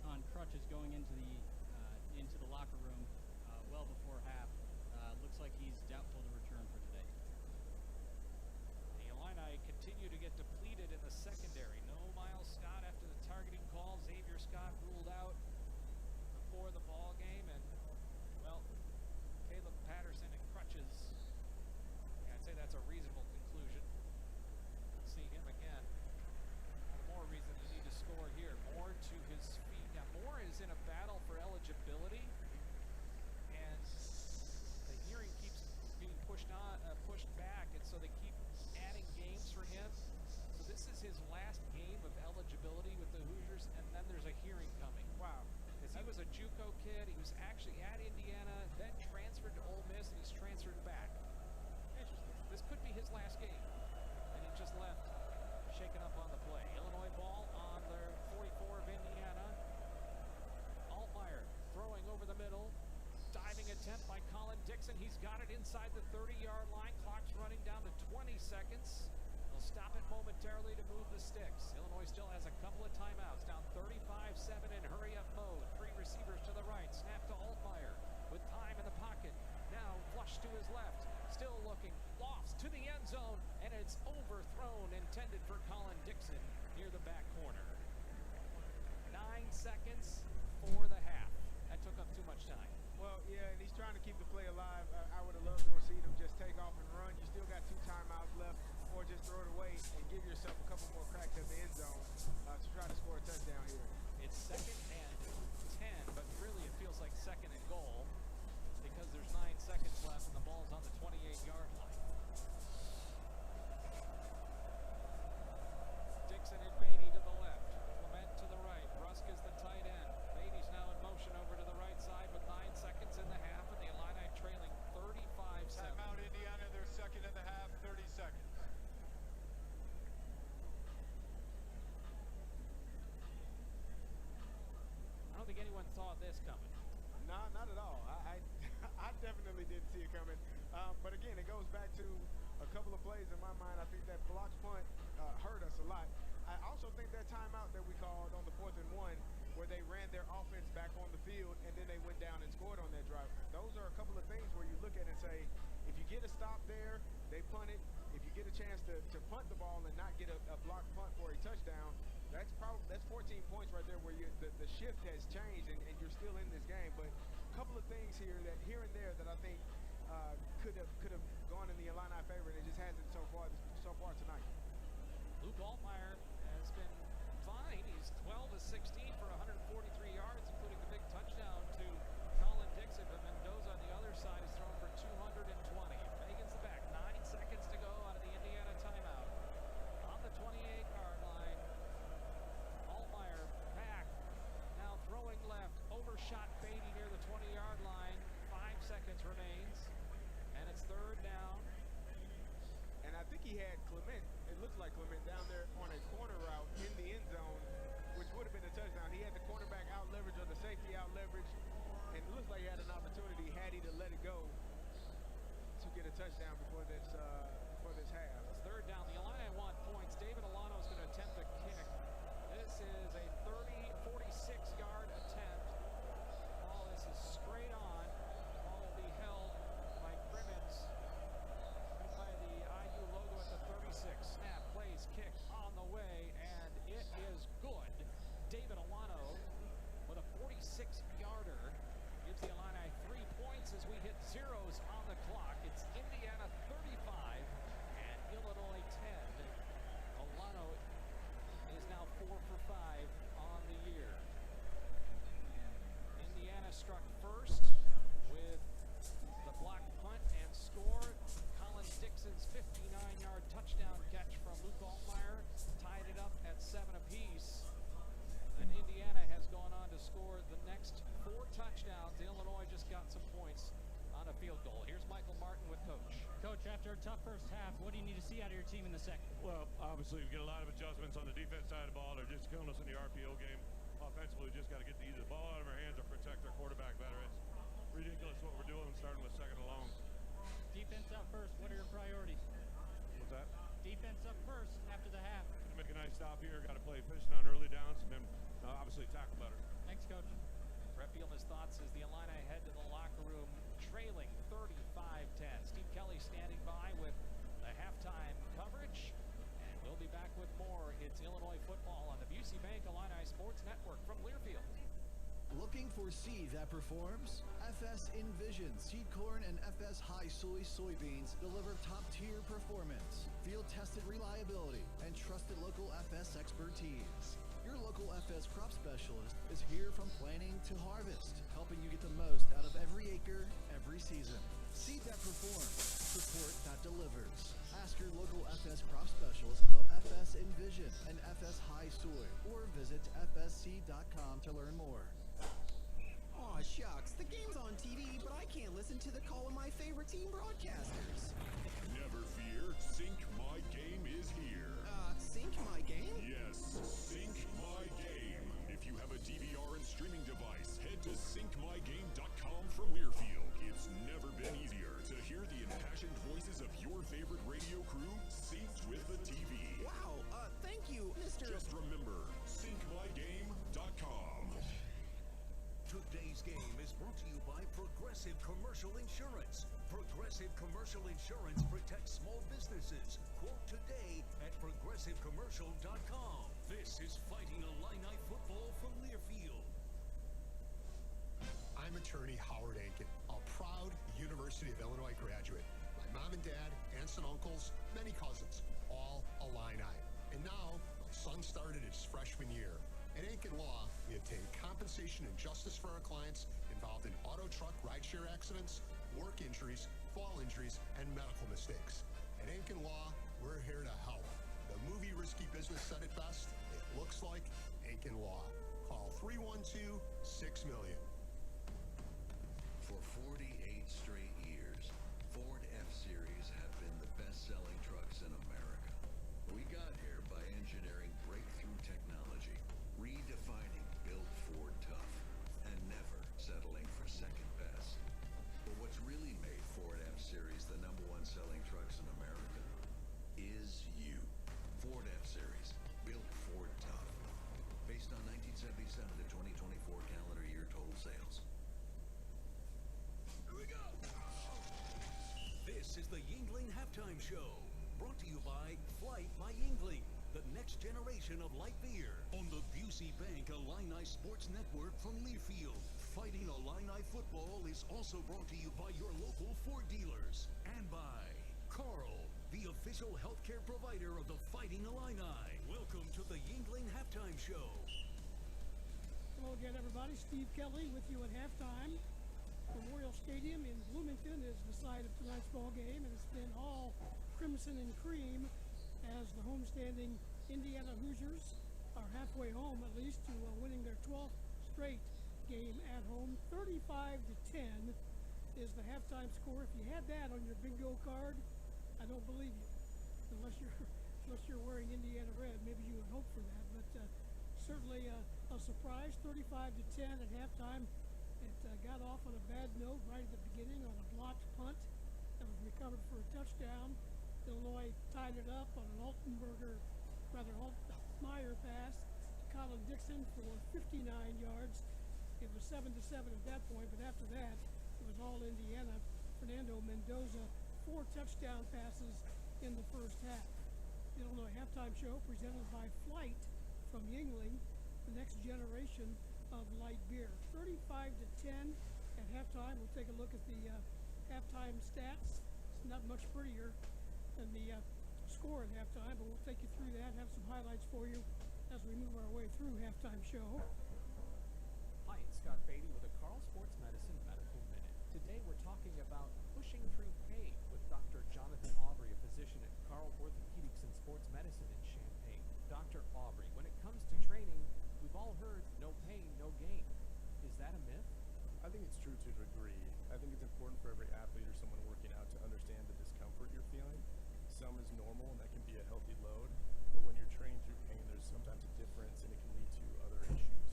on crutches going into the locker room well before half. Looks like he's doubtful to return for today. The Illini continue to get depleted in the secondary. No Miles Scott after the targeting call. Xavier Scott ruled out before the ball game, and well, Caleb Patterson and crutches. Yeah, I'd say that's a reasonable conclusion. We'll see him again. More reason you need to score here. Moore to his feet. Now Moore is in a battle for eligibility, and the hearing keeps being pushed back, and so they keep adding games for him. So this is his last game of eligibility with the Hoosiers, and then there's a hearing coming. Wow. Because he was a JUCO kid. He was actually at Indiana, then transferred to Ole Miss, and he's transferred back. Interesting. This could be his last game. And he just left, shaken up on the play. Illinois ball on their 44 of Indiana. Altmaier throwing over the middle. Diving attempt by Colin Dixon. He's got it inside the 30-yard line. Clock's running down to 20 seconds. They'll stop it momentarily to move the sticks. Illinois still has a couple of timeouts. Down 35-7 in hurry-up mode. Three receivers to the right. Snap to Altmaier with time in the pocket. Now flush to his left. Still looking. Lofts to the end zone. And it's overthrown. Intended for Colin Dixon near the back corner. 9 seconds for the half. That took up too much time. Well, yeah, and he's trying to keep the play alive. I would have loved to have seen him just take off and run. You still got 2 timeouts left, or just throw it away and give yourself a couple more cracks at the end zone to try to score a touchdown here. It's 2nd and 10, but really it feels like 2nd and goal because there's 9 seconds left and the ball's on the 28-yard line. Dixon and Beatty to the left. Clement to the right. Rusk is the tight end. Beatty's now in motion over to the right side with 9 seconds in the half, and the Illini trailing 35-7. Timeout, Indiana. They're 2nd in the half, 30 seconds. I don't think anyone saw this coming. No, not at all. I definitely didn't see it coming. But again, it goes back to a couple of plays in my mind. I think that blocked punt hurt us a lot. I also think that timeout that we called on the 4th and 1, where they ran their offense back on the field and then they went down and scored on that drive. Those are a couple of things where you look at it and say, if you get a stop there, they punt it. If you get a chance to punt the ball and not get a blocked punt for a touchdown, that's 14 points right there where the shift has changed and you're still in this game. But a couple of things here and there that I think could have gone in the Illini favor, and it just hasn't so far tonight. Luke Altmaier has been fine. He's 12 of 16 for 143 yards, including the big touchdown to Colin Dixon. But Mendoza on the other side is thrown for 220. Megan's the back. 9 seconds to go out of the Indiana timeout. On the 28-yard line. Altmaier back. Now throwing left. Overshot Beatty near the 20-yard line. 5 seconds remains. And it's 3rd down. And I think he had Clement, it looks like Clement, down there on a corner route in the end zone, which would have been a touchdown. He had the cornerback out leverage or the safety out leverage, and it looks like he had an opportunity, had he to let it go, to get a touchdown before this half. It's 3rd down. The Illini want points. David Alano is going to attempt a kick. This is a 46-yard attempt. Ball, this is straight on. Ball will be held by field goal. Here's Michael Martin with Coach. Coach, after a tough first half, what do you need to see out of your team in the second? Well, obviously, we get a lot of adjustments on the defense side of the ball. They're just killing us in the RPO game. Offensively, we just got to get either the ball out of our hands or protect our quarterback better. It's ridiculous what we're doing, starting with second and long. Defense up first. What are your priorities? What's that? Defense up first after the half. Gonna make a nice stop here. Got to play efficient on early downs, and then obviously tackle better. Thanks, Coach. Brett Bielema's thoughts as the Illini head to the locker room, trailing 35-10. Steve Kelly standing by with the halftime coverage, and we'll be back with more. It's Illinois football on the Busey Bank Illini Sports Network from Learfield. Looking for seed that performs? FS Envision seed corn and FS High Soy soybeans deliver top-tier performance, field-tested reliability, and trusted local FS expertise. Your local FS crop specialist is here from planting to harvest, helping you get the most out of every acre, every season. Seed that performs, support that delivers. Ask your local FS crop specialist about FS Envision and FS High Soy, or visit fsc.com to learn more. Aw, shucks, the game's on TV, but I can't listen to the call of my favorite team broadcasters. Never fear, Sync My Game is here. Sync My Game? Yes, Sync My Game. If you have a DVR and streaming device, head to syncmygame.com from Learfield. It's never been easier to hear the impassioned voices of your favorite radio crew synced with the TV. Wow, thank you, Mr. Just remember, syncmygame.com. Today's game is brought to you by Progressive Commercial Insurance. Progressive Commercial Insurance protects small businesses. Quote today at progressivecommercial.com. This is Fighting Illini Football from Learfield. I'm attorney Howard Ankin, a proud University of Illinois graduate. My mom and dad, aunts and uncles, many cousins, all Illini. And now, my son started his freshman year. At Ankin Law, we obtain compensation and justice for our clients involved in auto truck rideshare accidents, work injuries, fall injuries, and medical mistakes. At Ankin Law, we're here to help. The movie Risky Business said it best. It looks like Ankin Law. Call 312-6-million. For 48 straight years, Ford F-Series have been the best-selling trucks in America. We got here by engineering breakthrough technology, redefining built Ford tough, and never settling for second best. But what's really made Ford F-Series the #1 selling trucks in America is you. Ford F-Series, built Ford tough. Based on 1977 to 2024 calendar year total sales. Here we go! This is the Yingling Halftime Show, brought to you by Flight by Yingling, the next generation of light beer. On the Busey Bank Illini Sports Network from Learfield. Fighting Illini football is also brought to you by your local Ford dealers. And by Carl, the official healthcare provider of the Fighting Illini. Welcome to the Yingling Halftime Show. Hello again, everybody. Steve Kelly with you at halftime. Memorial Stadium in Bloomington is the site of tonight's ball game, and it's been all crimson and cream as the homestanding Indiana Hoosiers are halfway home, at least, to winning their 12th straight game at home. 35-10 is the halftime score. If you had that on your bingo card, I don't believe you, unless you're wearing Indiana red. Maybe you would hope for that, but certainly a surprise. 35-10 at halftime. It got off on a bad note right at the beginning on a blocked punt that was recovered for a touchdown. Illinois tied it up on an Altmaier pass to Colin Dixon for 59 yards. It was 7-7 at that point, but after that, it was all Indiana. Fernando Mendoza, 4 touchdown passes in the first half. The Illinois halftime show presented by Flight from Yingling, the next generation of light beer. 35-10 at halftime. We'll take a look at the halftime stats. It's not much prettier than the score at halftime, but we'll take you through that, have some highlights for you as we move our way through halftime show. Hi, it's Scott Beatty with a Carl Sports Medicine Medical Minute. Today we're talking about pushing through pain with Dr. Jonathan Aubrey, a physician at Carl Orthopedics and Sports Medicine in Champaign. Dr. Aubrey, when it comes to training, we've all heard no pain, no gain. Is that a myth? I think it's true to a degree. I think it's important for every athlete or someone working out to understand the discomfort you're feeling. Some is normal, and that can be a healthy load. But when you're training through pain, there's sometimes a difference, and it can lead to other issues.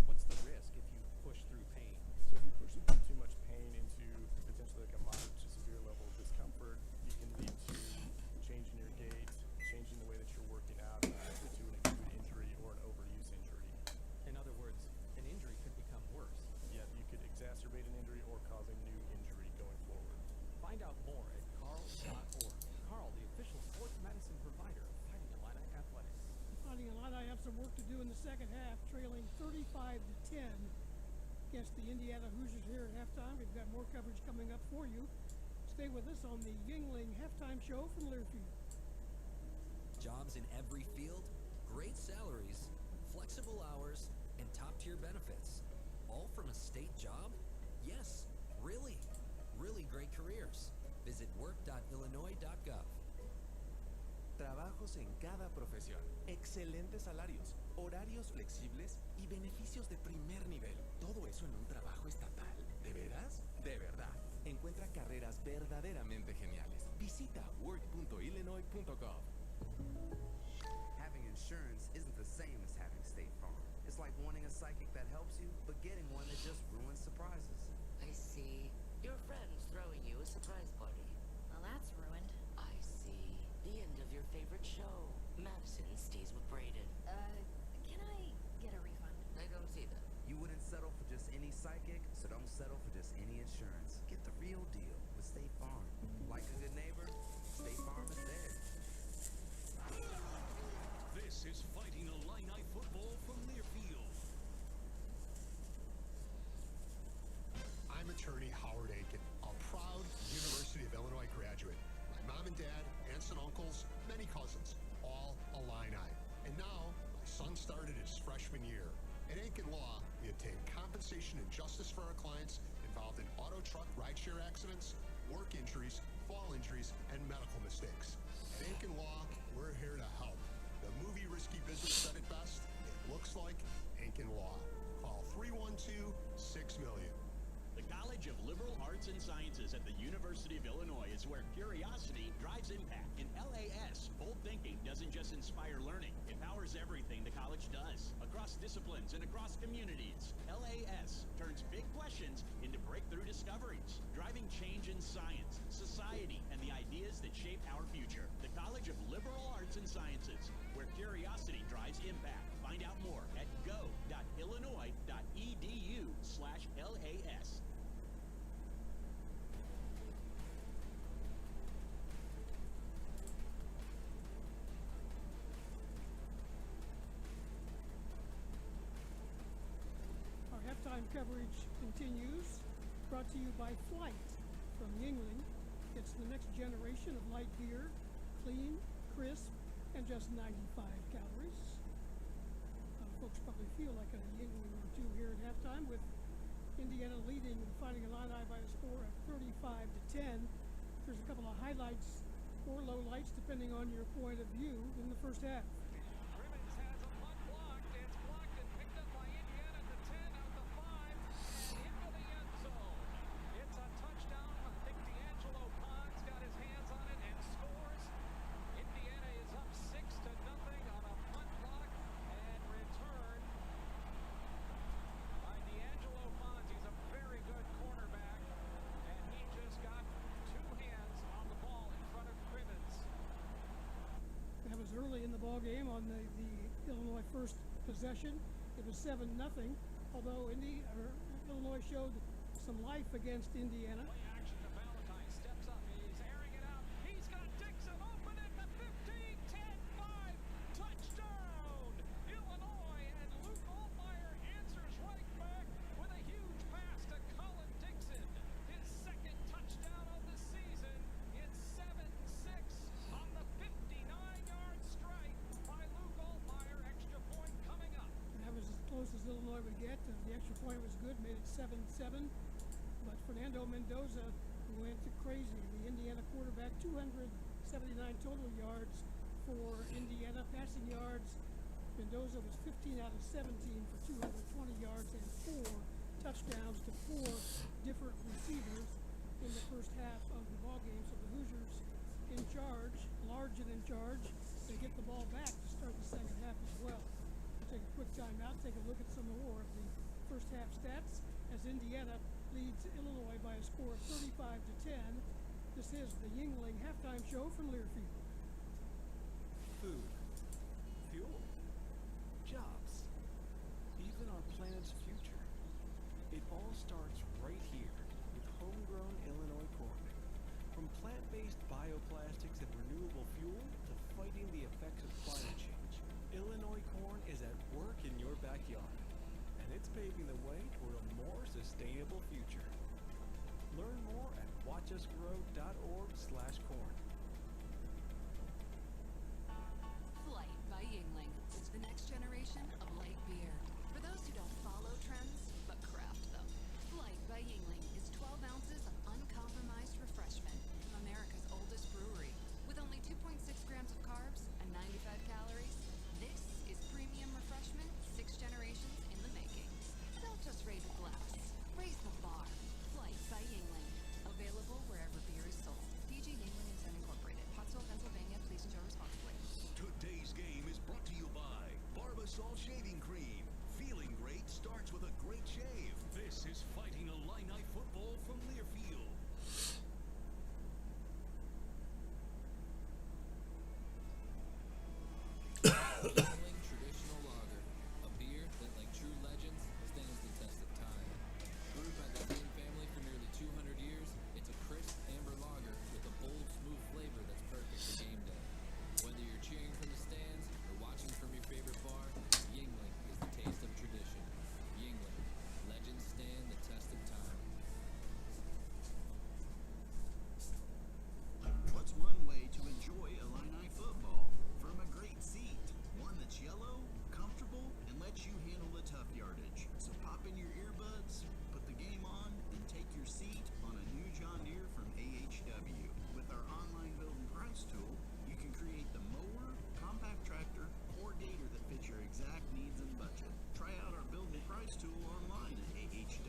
What's the risk if you push through pain? So if you push through too much pain into potentially like a moderate to severe level of discomfort, you can lead to changing your gait, changing the way that you're working out, and actually to an acute injury or an overuse injury. In other words, an injury could become worse. Yeah, you could exacerbate an injury or cause a new injury going forward. Find out more at carl.org. Carl, the official sports medicine provider of Fighting Illini Athletics. Fighting Illini have some work to do in the second half, trailing 35-10 against the Indiana Hoosiers here at halftime. We've got more coverage coming up for you. Stay with us on the Yingling halftime show from Learfield. Jobs in every field, great salaries, flexible hours, and top-tier benefits. All from a state job? Yes, really. Really great careers. Visit work.illinois.gov. Trabajos en cada profesión, excelentes salarios, horarios flexibles y beneficios de primer nivel. Todo eso en un trabajo estatal. ¿De veras? De verdad. Encuentra carreras verdaderamente geniales. Visita work.illinois.gov. Having insurance isn't the same as having State Farm. It's like wanting a psychic that helps you, but getting one that just ruins surprises. I see. Your friend's throwing you a surprise party. Well, that's ruined. I see. The end of your favorite show. Madison stays with Braden. Can I get a refund? I don't see that. You wouldn't settle for just any psychic, so don't settle for just any insurance. Get the real deal with State Farm. Like a good neighbor, State Farm is there. This is Fighting Illini Football from Learfield. I'm attorney Howard Aiken, a proud University of Illinois graduate. My mom and dad, aunts and uncles, many cousins, all Illini. And now, my son started his freshman year. At Aiken Law, we obtain compensation and justice for our clients involved in auto truck rideshare accidents, work injuries, fall injuries, and medical mistakes. At Aiken Law, we're here to help. The movie Risky Business said it best. It looks like Aiken Law. Call 312-6-million. The College of Liberal Arts and Sciences at the University of Illinois is where curiosity drives impact. In LAS, bold thinking doesn't just inspire learning, it powers everything the college does, across disciplines and across communities. LAS turns big questions into breakthrough discoveries, driving change in science, society, and the ideas that shape our future. The College of Liberal Arts and Sciences, where curiosity drives impact. Find out more at go.illinois.edu/LAS. Our halftime coverage continues, brought to you by Flight from Yingling. It's the next generation of light beer, clean, crisp, and just 95 calories. Folks probably feel like a Yingling or two here at halftime, with Indiana leading the Fighting Illini by a score of 35-10. There's a couple of highlights or lowlights, depending on your point of view, in the first half. Crimmins has a punt blocked. It's blocked and picked up by Indiana at the 10 out the 5 into the end zone. It's a touchdown. I think D'Angelo Pons got his hands on it and scores. Indiana is up 6-0 on a punt block and return by D'Angelo Pons. He's a very good cornerback, and he just got two hands on the ball in front of Crimmins. That was early in the ball game on the Illinois first possession. It was 7-0, although Illinois showed some life against Indiana. Action to Valentine, steps up, he's airing it out. He's got Dixon open at the 15, 10-5, touchdown! Illinois, and Luke Altmaier answers right back with a huge pass to Colin Dixon. His second touchdown of the season. It's 7-6 on the 59-yard strike by Luke Altmaier. Extra point coming up. That was as close as Illinois would get. The extra point was good, made it 7-7. But Fernando Mendoza went crazy. The Indiana quarterback, 279 total yards for Indiana. Passing yards, Mendoza was 15 out of 17 for 220 yards and 4 touchdowns to 4 different receivers in the first half of the ball game. So the Hoosiers in charge, large and in charge. They get the ball back to start the second half as well. We'll take a quick timeout, take a look at some more of the first half stats as Indiana leads Illinois by a score of 35-10. This is the Yingling halftime show from Learfield. Food, fuel, jobs, even our planet's future. It all starts right here with homegrown Illinois corn. From plant-based bioplastics and renewable fuel to fighting the effects of climate change, Illinois corn is at work in your backyard, and it's paving the way toward a more sustainable future. Learn more at watchusgrow.org/corn. Flight by Yingling. It's the next generation of light beer. For those who don't follow trends, but craft them. Flight by Yingling is 12 ounces of uncompromised refreshment from America's oldest brewery. With only 2.6 grams of carbs and 95 calories, this is premium refreshment 6 generations in the making. Don't just raise a glass, raise the bar. Flight by Yingling. Available wherever beer is sold. PG Yingling and Son Incorporated. Pottsville, Pennsylvania. Please enjoy responsibly. Today's game is brought to you by Barbasol Shaving Cream. Feeling great starts with a great shave. This is Fighting Illini Football from Learfield. Yingling Traditional Lager, a beer that, like true legends, stands the test of time. Brewed by the Dean family for nearly 200 years, it's a crisp amber lager with a bold, smooth flavor that's perfect for game day. Whether you're cheering from the stands or watching from your favorite bar, Yingling is the taste of tradition. Yingling, legends stand the test of time. What's one way to enjoy Illini football? From a great seat, one that's yellow, comfortable, and lets you handle the tough yardage. So pop in your earbuds, put the game on, and take your seat on a new John Deere from AHW. With our online build and price tool, you can create the mower, compact tractor, or gator that fits your exact needs and budget. Try out our build and price tool online at ahwllc.com.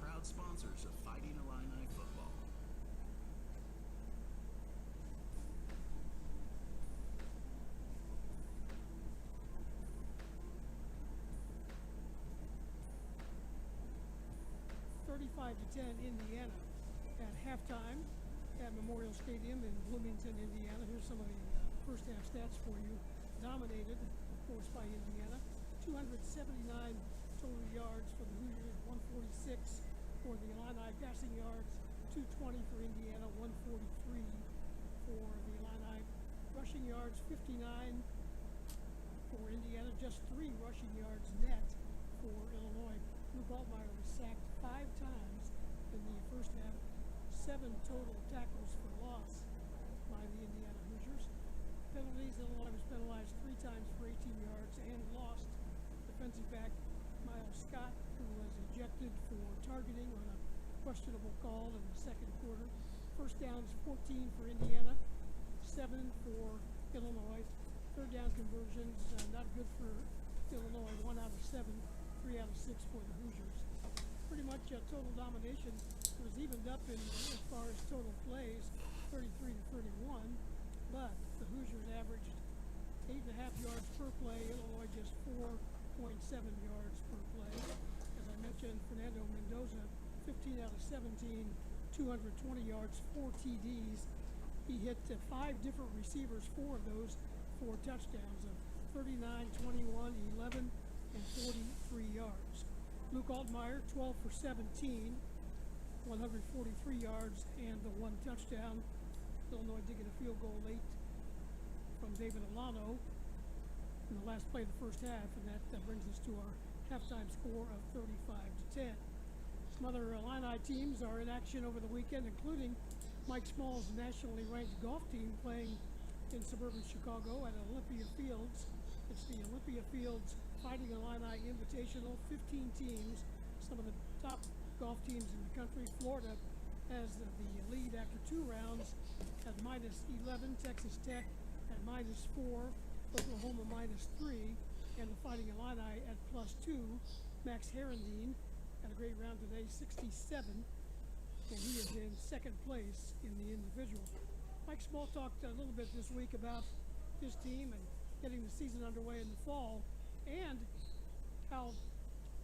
Proud sponsors of Fighting Illini football. $35-10 Indiana at halftime at Memorial Stadium in Bloomington, Indiana. Here's some of the first half stats for you. Dominated, of course, by Indiana. 279 total yards for the Hoosiers, 146 for the Illini. Passing yards, 220 for Indiana, 143 for the Illini. Rushing yards, 59 for Indiana, just 3 rushing yards net for Illinois. Luke Altmaier was sacked 5 times in the first half, 7 total tackles for loss by the Indiana Hoosiers. Penalties, Illinois was penalized 3 times for 18 yards and lost defensive back Miles Scott, who was ejected for targeting on a questionable call in the second quarter. First downs, 14 for Indiana, 7 for Illinois. Third down conversions, not good for Illinois, 1 out of 7. 3 out of 6 for the Hoosiers. Pretty much total domination was evened up in as far as total plays, 33-31, but the Hoosiers averaged 8.5 yards per play. Illinois just 4.7 yards per play. As I mentioned, Fernando Mendoza, 15 out of 17, 220 yards, 4 TDs. He hit 5 different receivers, 4 of those 4 touchdowns of 39, 21, 11, and 43 yards. Luke Altmaier, 12 for 17, 143 yards and the 1 touchdown. Illinois did get a field goal late from David Alano in the last play of the first half, and that brings us to our halftime score of 35-10. Some other Illini teams are in action over the weekend, including Mike Small's nationally ranked golf team playing in suburban Chicago at Olympia Fields. It's the Olympia Fields Fighting Illini Invitational, 15 teams, some of the top golf teams in the country. Florida has the lead after 2 rounds at -11, Texas Tech at -4, Oklahoma -3, and the Fighting Illini at +2 Max Herendeen had a great round today, 67, and he is in second place in the individual. Mike Small talked a little bit this week about his team and getting the season underway in the fall, and how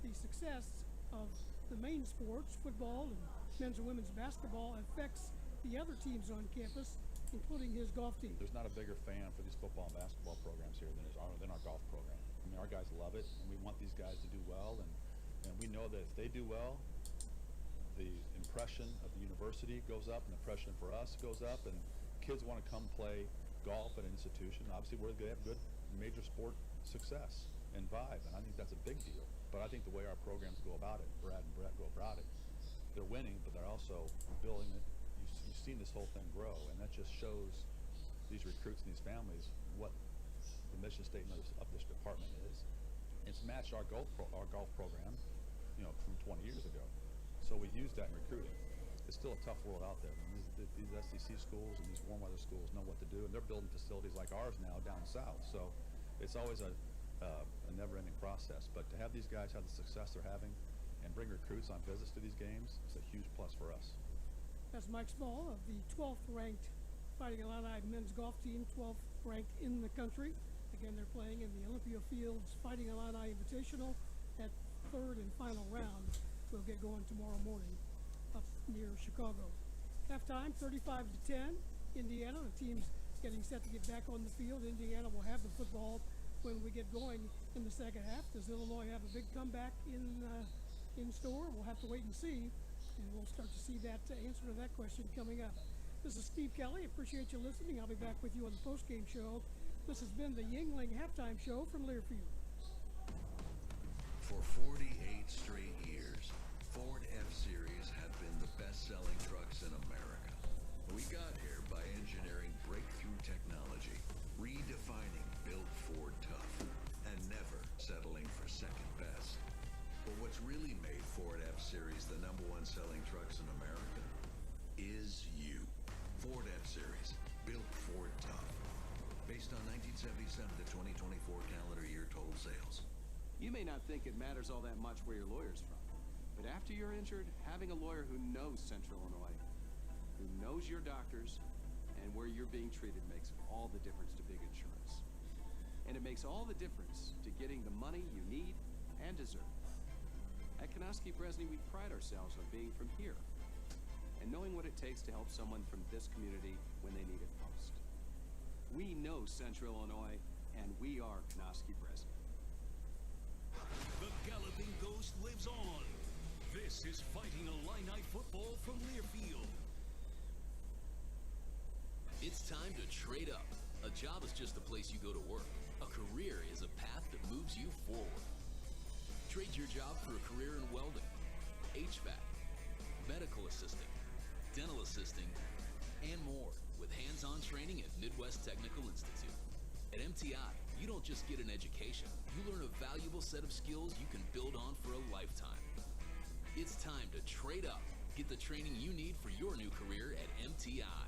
the success of the main sports, football and men's and women's basketball, affects the other teams on campus, including his golf team. There's not a bigger fan for these football and basketball programs here than our golf program. I mean, our guys love it, and we want these guys to do well, and we know that if they do well, the impression of the university goes up, and the impression for us goes up, and kids want to come play golf at an institution. Obviously, where they have good major sport success and vibe, and I think that's a big deal. But I think the way our programs go about it, Brad and Brett go about it, they're winning, but they're also building it. You've seen this whole thing grow, and that just shows these recruits and these families what the mission statement of this department is. It's matched our golf program, from 20 years ago. So we use that in recruiting. It's still a tough world out there. I mean, these SEC schools and these warm weather schools know what to do, and they're building facilities like ours now down south. So it's always a never-ending process. But to have these guys have the success they're having and bring recruits on visits to these games is a huge plus for us. That's Mike Small of the 12th ranked Fighting Illini men's golf team, 12th ranked in the country. Again, they're playing in the Olympia Fields Fighting Illini Invitational. That third and final round will get going tomorrow morning up near Chicago. Halftime, 35-10. Indiana, the team's getting set to get back on the field. Indiana will have the football when we get going in the second half. Does Illinois have a big comeback in store? We'll have to wait and see, and we'll start to see that answer to that question coming up. This is Steve Kelly. Appreciate you listening. I'll be back with you on the post-game show. This has been the Yingling Halftime Show from Learfield. For 48 straight years, Ford F-Series have been the best-selling trucks in America. We got here by engineering breakthrough technology, redefining built Ford tough, and never settling for second best. But what's really made Ford F-Series the #1 selling trucks in America is you. Ford F-Series, built Ford tough. Based on 1977 to 2024 calendar year total sales. You may not think it matters all that much where your lawyer's from, but after you're injured, having a lawyer who knows Central Illinois, who knows your doctors, and where you're being treated makes all the difference to big insurance. And it makes all the difference to getting the money you need and deserve. At Konoski Bresney, we pride ourselves on being from here and knowing what it takes to help someone from this community when they need it most. We know Central Illinois, and we are Konoski Bresney. The Galloping Ghost lives on. This is Fighting Illini Football from Learfield. It's time to trade up. A job is just a place you go to work. A career is a path that moves you forward. Trade your job for a career in welding, HVAC, medical assisting, dental assisting, and more with hands-on training at Midwest Technical Institute. At MTI, you don't just get an education, you learn a valuable set of skills you can build on for a lifetime. It's time to trade up. Get the training you need for your new career at MTI.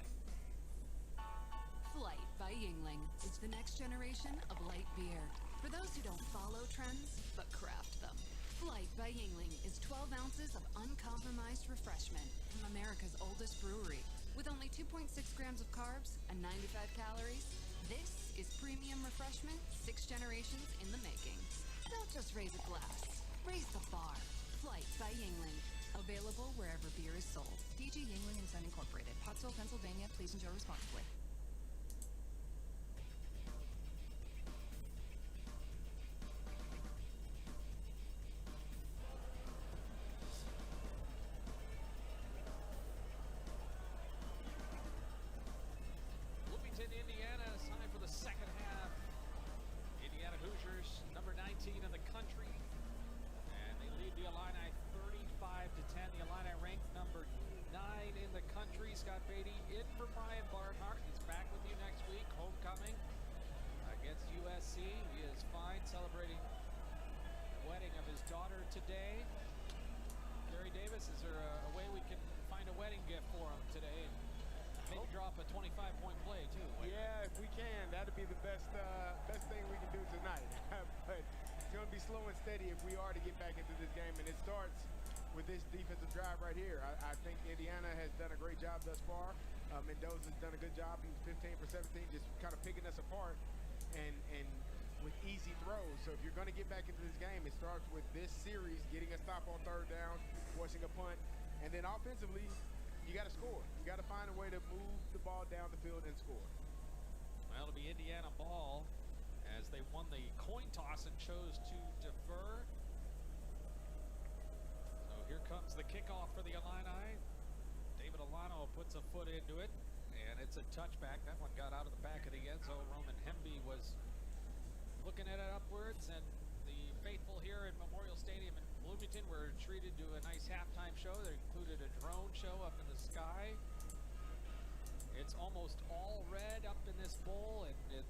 Flight by Yingling is the next generation of light beer. For those who don't follow trends, but craft them. Flight by Yingling is 12 ounces of uncompromised refreshment from America's oldest brewery. With only 2.6 grams of carbs and 95 calories, this is premium refreshment 6 generations in the making. Don't just raise a glass, raise the bar. Flight by Yingling. Available wherever beer is sold. PG Yingling and Son Incorporated. Pottsville, Pennsylvania. Please enjoy responsibly. Bloomington, Indiana. It's time for the second half. Indiana Hoosiers, number 19 in the country. And they lead the Illini 35-10. The Illini ranked number 9 in the country. Scott Beatty in for Brian Barnhart. He's back with you next week. Homecoming against USC. He is fine, celebrating the wedding of his daughter today. Gary Davis, is there a way we can find a wedding gift for him today? Maybe drop a 25-point play too. Yeah, if we can, that'd be the best thing we can do tonight. But going to be slow and steady if we are to get back into this game, and it starts with this defensive drive right here. I think Indiana has done a great job thus far. Mendoza's done a good job. He was 15 for 17, just kind of picking us apart and with easy throws. So if you're going to get back into this game, it starts with this series, getting a stop on third down, forcing a punt, and then offensively, you got to score. You got to find a way to move the ball down the field and score. Well, it'll be Indiana ball as they won the coin toss and chose to defer. So here comes the kickoff for the Illini. David Alano puts a foot into it, and it's a touchback. That one got out of the back of the end zone. Roman Hemby was looking at it upwards, and the faithful here in Memorial Stadium in Bloomington were treated to a nice halftime show that included a drone show up in the sky. It's almost all red up in this bowl, and it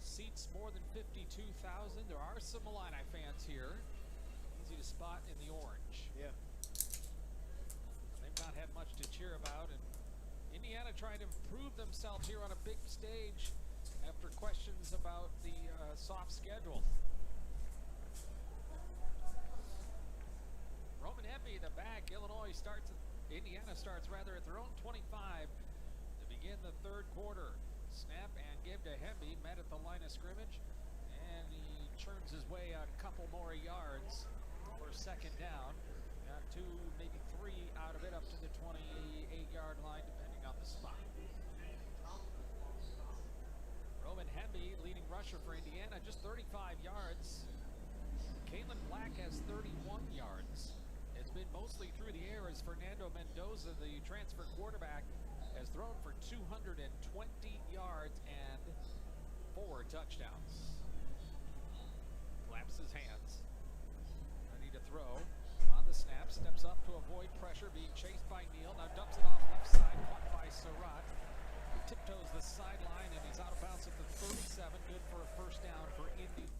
seats more than 52,000. There are some Illini fans here. Easy to spot in the orange. Yeah. They've not had much to cheer about, and Indiana trying to prove themselves here on a big stage after questions about the soft schedule. Roman Hemby, the back. Indiana starts rather at their own 25 to begin the third quarter. Snap and give to Hemby, met at the line of scrimmage, and he churns his way a couple more yards for second down. Got 2, maybe 3 out of it up to the 28-yard line, depending on the spot. Roman Hemby, leading rusher for Indiana, just 35 yards. Kalen Black has 31 yards. It's been mostly through the air as Fernando Mendoza, the transfer quarterback, has thrown for 220 yards and 4 touchdowns. Claps his hands. Ready to throw. On the snap, steps up to avoid pressure, being chased by Neal. Now dumps it off left side, caught by Surratt. He tiptoes the sideline, and he's out of bounds at the 37. Good for a first down for Indy.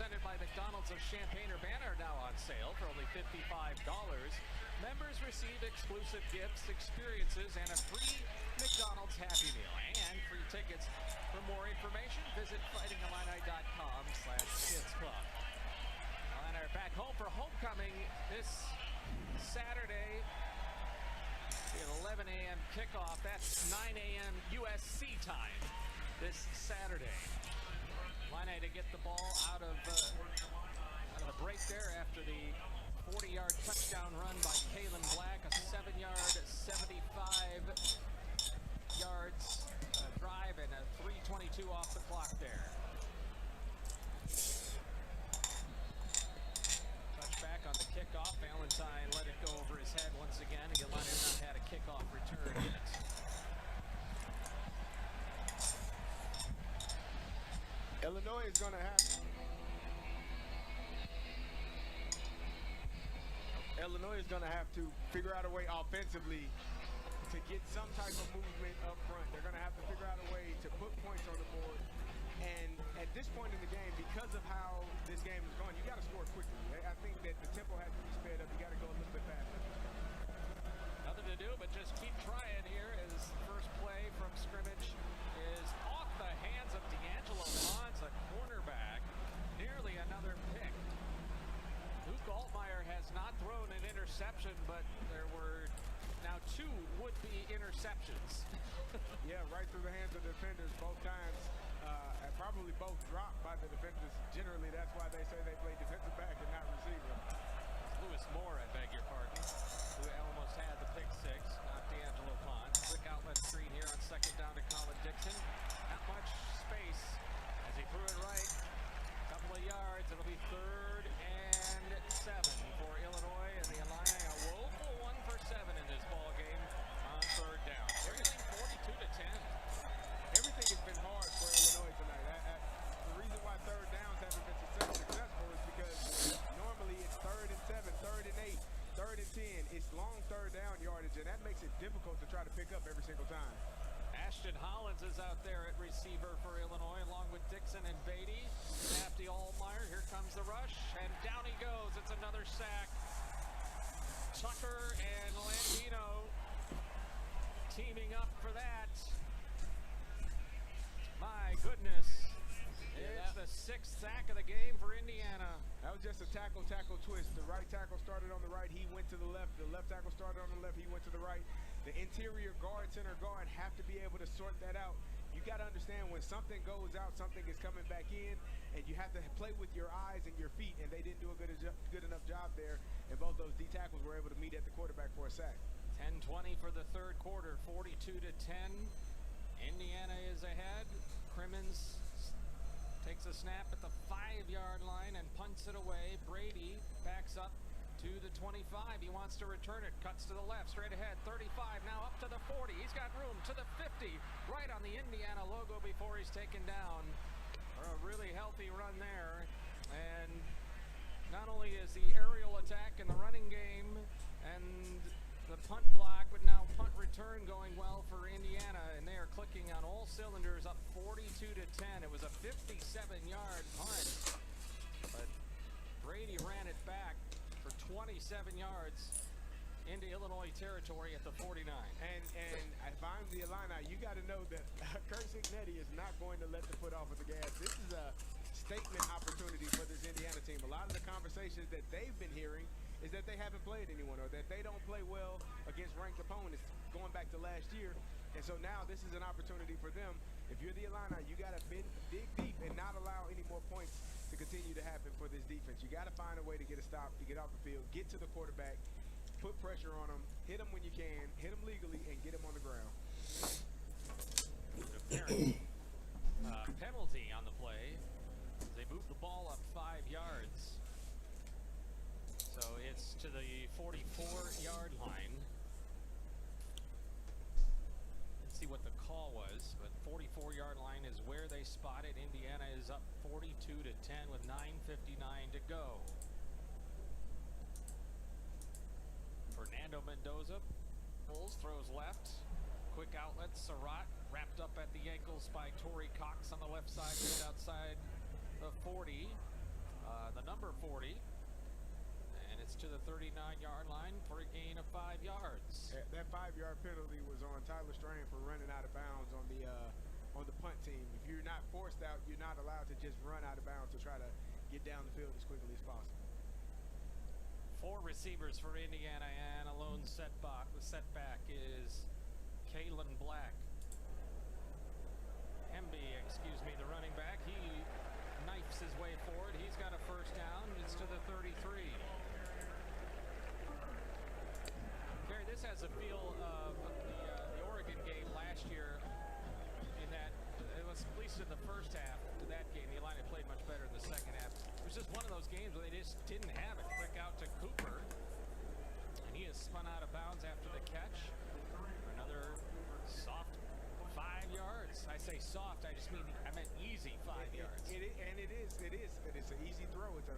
presented by McDonald's of Champaign-Urbana, are now on sale for only $55. Members receive exclusive gifts, experiences, and a free McDonald's Happy Meal and free tickets. For more information, visit fightingillini.com/kids club. Illini are back home for homecoming this Saturday. An 11 a.m. kickoff. That's 9 a.m. USC time this Saturday. Illini to get the ball out of the break there after the 40-yard touchdown run by Kalen Black, a 7-yard, 75 yards drive, and a 3:22 off the clock there. Touchback on the kickoff. Valentine let it go over his head once again. The Illini have not had a kickoff return yet. Illinois is going to have to figure out a way offensively to get some type of movement up front. They're going to have to figure out a way to put points on the board. And at this point in the game, because of how this game is going, you got to score quickly. I think that the tempo has to be sped up. You got to go a little bit faster. Nothing to do but just keep trying here as the first play from scrimmage is off the hands of D'Angelo Ponce, a cornerback. Nearly another pick. Luke Altmaier has not thrown an interception, but there were now 2 would-be interceptions. Yeah, right through the hands of the defenders both times. And probably both dropped by the defenders. Generally, that's why they say they play defensive back and not receiver. Lewis Moore, I beg your pardon, who almost had the pick six, not D'Angelo Ponce. Quick outlet screen here on second down to Colin Dixon. Not much space as he threw it right. Couple of yards. It'll be 3rd and 7 for Illinois, and the Illini a woeful 1 for 7 in this ball game on 3rd down. Everything 42-10. Everything has been hard for Illinois tonight. The reason why 3rd downs haven't been successful is because normally it's 3rd and 7, 3rd and 8, 3rd and 10. It's long 3rd down yardage, and that makes it difficult to try to pick up every single time. Ashton Hollins is out there at receiver for Illinois, along with Dixon and Beatty. Snap to Altmaier. Here comes the rush, and down he goes. It's another sack. Tucker and Landino teaming up for that. My goodness. It's the 6th sack of the game for Indiana. That was just a tackle twist. The right tackle started on the right. He went to the left. The left tackle started on the left. He went to the right. The interior guard, center guard have to be able to sort that out. You got to understand when something goes out, something is coming back in, and you have to play with your eyes and your feet, and they didn't do a good enough job there, and both those D tackles were able to meet at the quarterback for a sack. 10:20 for the 3rd quarter, 42-10. Indiana is ahead. Crimmins takes a snap at the 5-yard line and punts it away. Brady backs up to the 25. He wants to return it. Cuts to the left, straight ahead. 35, now up to the 40. He's got room to the 50. Right on the Indiana logo before he's taken down. A really healthy run there. And not only is the aerial attack in the running game and the punt block, but now punt return going well for Indiana, and they are clicking on all cylinders, up 42-10. It was a 57-yard punt, but Brady ran it back for 27 yards into Illinois territory at the 49. And if I'm the Illini, you got to know that Kurt Cignetti is not going to let the foot off of the gas. This is a statement opportunity for this Indiana team. A lot of the conversations that they've been hearing is that they haven't played anyone, or that they don't play well against ranked opponents going back to last year. And so now this is an opportunity for them. If you're the Illini, you got to dig deep and not allow any more points to continue to happen for this defense. You got to find a way to get a stop, to get off the field, get to the quarterback, put pressure on him, hit him when you can, hit him legally, and get him on the ground. Penalty on the play. They moved the ball up 5 yards. So it's to the 44-yard line. Let's see what the call was, but 44-yard line is where they spotted. Indiana is up 42-10 with 9:59 to go. Fernando Mendoza pulls, throws left. Quick outlet, Surratt wrapped up at the ankles by Torrey Cox on the left side, just outside the 40. the number 40. And it's to the 39-yard line for a gain of 5 yards. That 5-yard penalty was on Tyler Strain for running out of bounds on the punt team. If you're not forced out, you're not allowed to just run out of bounds to try to get down the field as quickly as possible. 4 receivers for Indiana, and a lone setback is Kalen Black. Hemby, the running back, he knifes his way forward. He's got a first down. It's to the 33. Gary, this has a feel of the Oregon game last year in that it was, at least in the first half to that game, the Illini played much better in the second half. It was just one of those games where they just didn't have it. Quick out to Cooper, and he is spun out of bounds after the catch for another soft 5 yards. I say soft, I just mean I meant easy 5 yards. It is an easy throw. It's a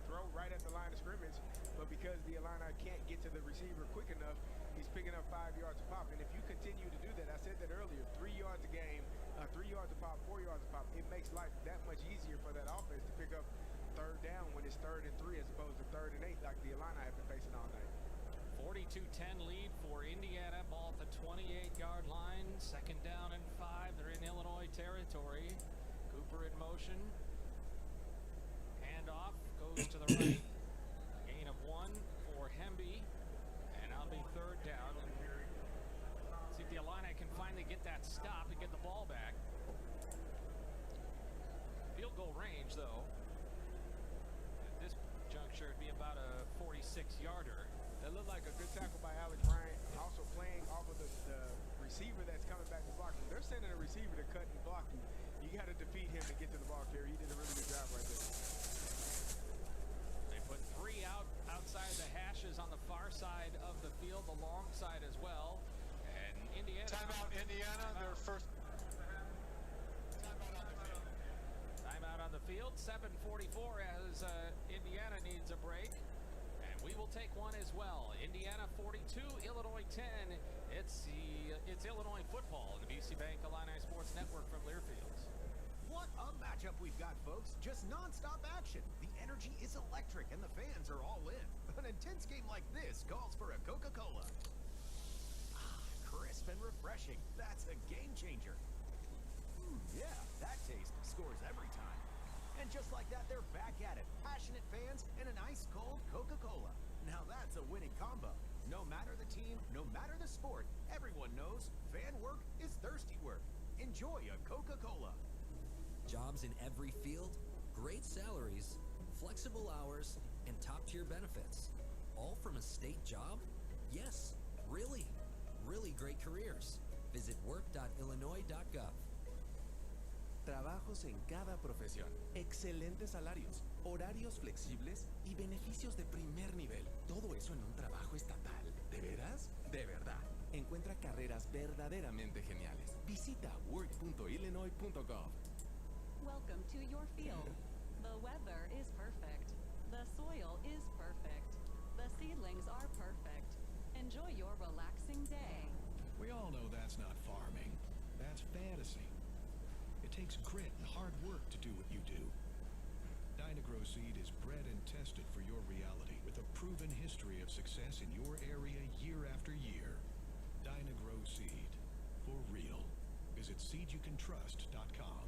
throw right at the line of scrimmage, but because the Illini can't get to the receiver quick enough, he's picking up 5 yards a pop. And if you continue to do that, I said that earlier, 3 yards a game, 3 yards a pop, 4 yards a pop, it makes life that much easier for that offense to pick up third down when it's 3rd and 3 as opposed to 3rd and 8 like the Illini have been facing all night. 42-10 lead for Indiana. Ball at the 28-yard line. 2nd down and 5. They're in Illinois territory. Cooper in motion. Handoff goes to the right. Gain of 1 for Hemby. And that'll be 3rd down. And see if the Illini can finally get that stop and get the ball back. Field goal range, though. At this juncture, it'd be about a 46-yarder. That looked like a good tackle by Alex Bryant. Also playing off of the receiver that's coming back to block him. They're sending a receiver to cut and block you. You got to defeat him to get to the ball carrier. He did a really good job right there. They put 3 outside the hashes on the far side of the field, the long side as well. And Indiana. Timeout, Indiana. Their first. Timeout on the field. 7:44 as Indiana needs a break. We will take one as well. Indiana 42, Illinois 10. It's Illinois football in the BC Bank Illini Sports Network from Learfield. What a matchup we've got, folks. Just nonstop action. The energy is electric and the fans are all in. An intense game like this calls for a Coca-Cola. Crisp and refreshing. That's a game changer. Yeah, that taste scores every time. And just like that, they're back at it. Passionate fans and an ice-cold Coca-Cola. Now that's a winning combo. No matter the team, no matter the sport, everyone knows fan work is thirsty work. Enjoy a Coca-Cola. Jobs in every field, great salaries, flexible hours, and top-tier benefits. All from a state job? Yes, really. Really great careers. Visit work.illinois.gov. Trabajos en cada profesión, excelentes salarios, horarios flexibles y beneficios de primer nivel. Todo eso en un trabajo estatal. ¿De veras? De verdad. Encuentra carreras verdaderamente geniales. Visita work.illinois.gov. Welcome to your field. The weather is perfect. The soil is perfect. The seedlings are perfect. Enjoy your relaxing day. We all know that's not farming. That's fantasy. It takes grit and hard work to do what you do. Dynagrow Seed is bred and tested for your reality with a proven history of success in your area year after year. Dynagrow Seed. For real. Visit seedyoucantrust.com.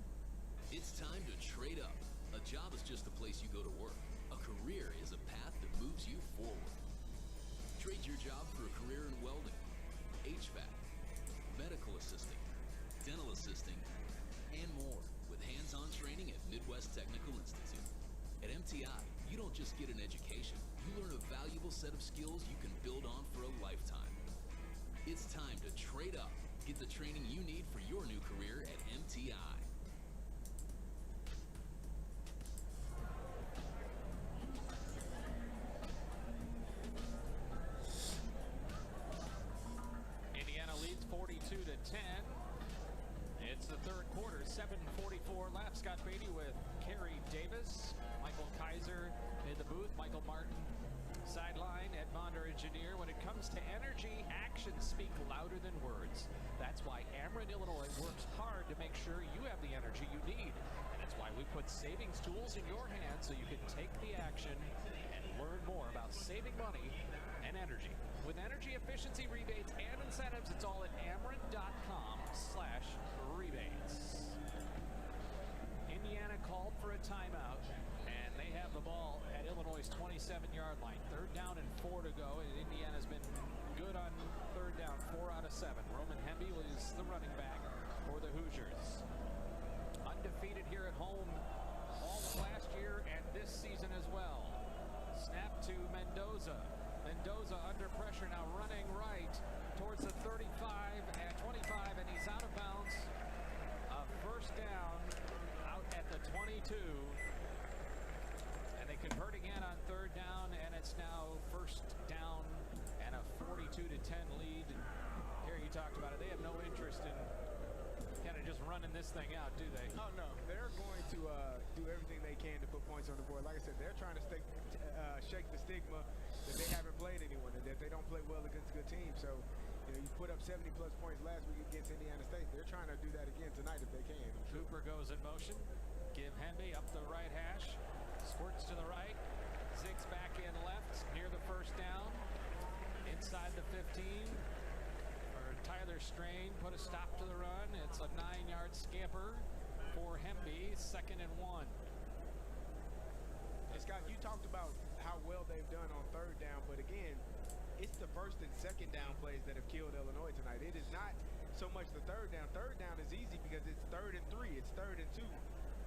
It's time to trade up. A job is just a place you go to work. A career is a path that moves you forward. Trade your job for a career in welding, HVAC, medical assisting, dental assisting, and more with hands-on training at Midwest Technical Institute. At MTI, you don't just get an education, you learn a valuable set of skills you can build on for a lifetime. It's time to trade up. Get the training you need for your new career at MTI. Indiana leads 42-10. It's the third quarter, 7:44 left. Scott Beatty with Kerry Davis, Michael Kaiser in the booth, Michael Martin sideline, Ed Monder engineer. When it comes to energy, actions speak louder than words. That's why Ameren Illinois works hard to make sure you have the energy you need. And it's why we put savings tools in your hands so you can take the action and learn more about saving money and energy. With energy efficiency rebates and incentives, it's all at Ameren.com/rebates. Indiana called for a timeout, and they have the ball at Illinois' 27-yard line. 3rd down and 4 to go, and Indiana's been good on 3rd down, 4 out of 7. Roman Hemby was the running back for the Hoosiers. Undefeated here at home all of last year and this season as well. Snap to Mendoza. Mendoza under pressure now, running right towards the 35 and 25, and he's out of bounds. A 1st down out at the 22. And they convert again on 3rd down, and it's now 1st down and a 42-10 lead. Here you talked about it. They have no interest in kind of just running this thing out, do they? Oh, no. They're going to do everything they can to put points on the board. Like I said, they're trying to shake the stigma that they haven't played anyone and that they don't play well against good teams. So, you put up 70-plus points last week against Indiana State. They're trying to do that again tonight if they can. Cooper goes in motion. Give Hemby up the right hash. Squirts to the right. Zigs back in left near the 1st down. Inside the 15. Tyler Strain put a stop to the run. It's a 9-yard scamper for Hemby, 2nd and 1. And Scott, you talked about how well they've done on 3rd down, but again, it's the 1st and 2nd down plays that have killed Illinois tonight. It is not so much the 3rd down. 3rd down is easy because it's 3rd and 3, it's 3rd and 2.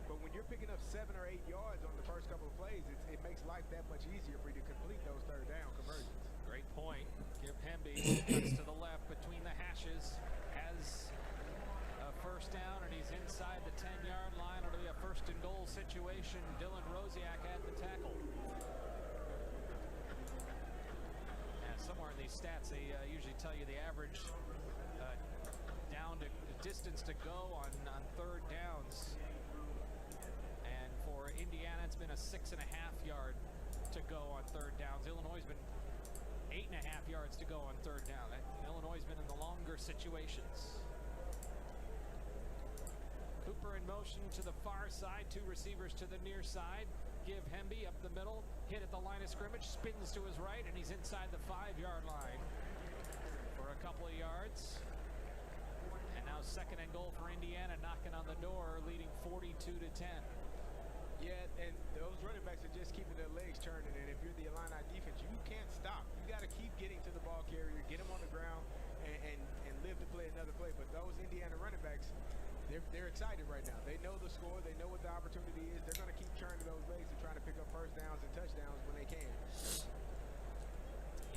But when you're picking up 7 or 8 yards on the first couple of plays, it makes life that much easier for you to complete those 3rd down conversions. Great point. Give Hemby cuts to the left between the hashes. Has a 1st down, and he's inside the 10-yard line. It'll be a 1st and goal situation. Dylan Rosiak had the tackle. And somewhere in these stats, they usually tell you the average down to distance to go on 3rd downs. And for Indiana, it's been a 6.5-yard to go on 3rd downs. Illinois has been 8.5 yards to go on 3rd down. Illinois has been in the longer situations. Cooper in motion to the far side, 2 receivers to the near side. Give Hemby up the middle, hit at the line of scrimmage, spins to his right, and he's inside the 5-yard line for a couple of yards. And now 2nd and goal for Indiana, knocking on the door, leading 42-10. Yeah, and those running backs are just keeping their legs turning, and if you're the Illini defense, you can't stop. You got to keep getting to the ball carrier, get him on the ground, and live to play another play. But those Indiana running backs, they're excited right now. They know the score. They know what the opportunity is. They're going to keep churning those legs and trying to pick up 1st downs and touchdowns when they can.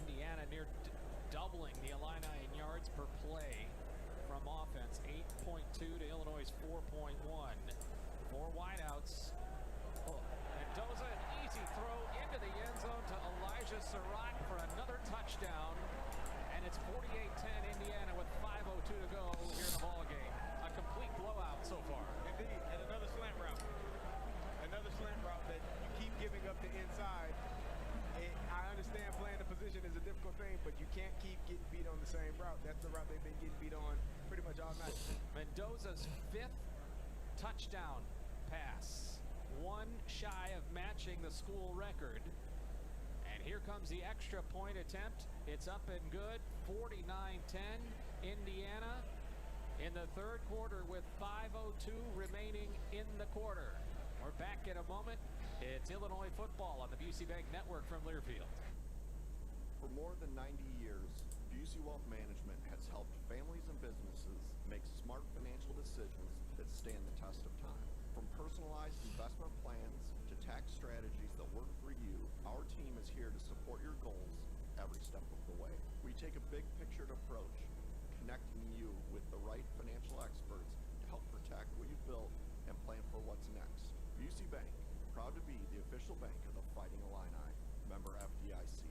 Indiana near doubling the Illini in yards per play from offense, 8.2 to Illinois' 4.1. 4 wideouts. Mendoza, an easy throw into the end zone to Elijah Surratt for another touchdown. And it's 48-10 Indiana with 5:02 to go here in the ball game. A complete blowout so far. Indeed, and another slant route. Another slant route that you keep giving up the inside. And I understand playing the position is a difficult thing, but you can't keep getting beat on the same route. That's the route they've been getting beat on pretty much all night. Mendoza's 5th touchdown pass. 1 shy of matching the school record. And here comes the extra point attempt. It's up and good. 49-10 Indiana in the 3rd quarter with 5:02 remaining in the quarter. We're back in a moment. It's Illinois football on the Busey Bank Network from Learfield. For more than 90 years, Busey Wealth Management has helped families and businesses make smart financial decisions that stand the test of time. From personalized investment plans to tax strategies that work for you, our team is here to support your goals every step of the way. We take a big pictured approach, connecting you with the right financial experts to help protect what you built and plan for what's next. Busey Bank, proud to be the official bank of the Fighting Illini. Member FDIC.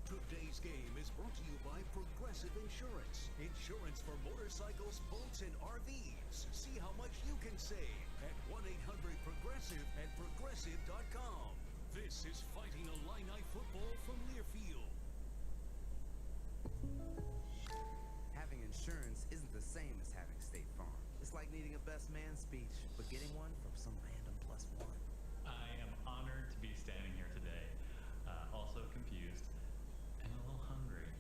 Today's game is brought to you by Progressive Insurance. Insurance for motorcycles, boats, and RVs. See how much you can save at 1-800-PROGRESSIVE and Progressive.com. This is Fighting Illini football from Learfield. Having insurance isn't the same as having State Farm. It's like needing a best man speech, but getting one from some random +1. I am honored to be standing here today, also confused and a little hungry.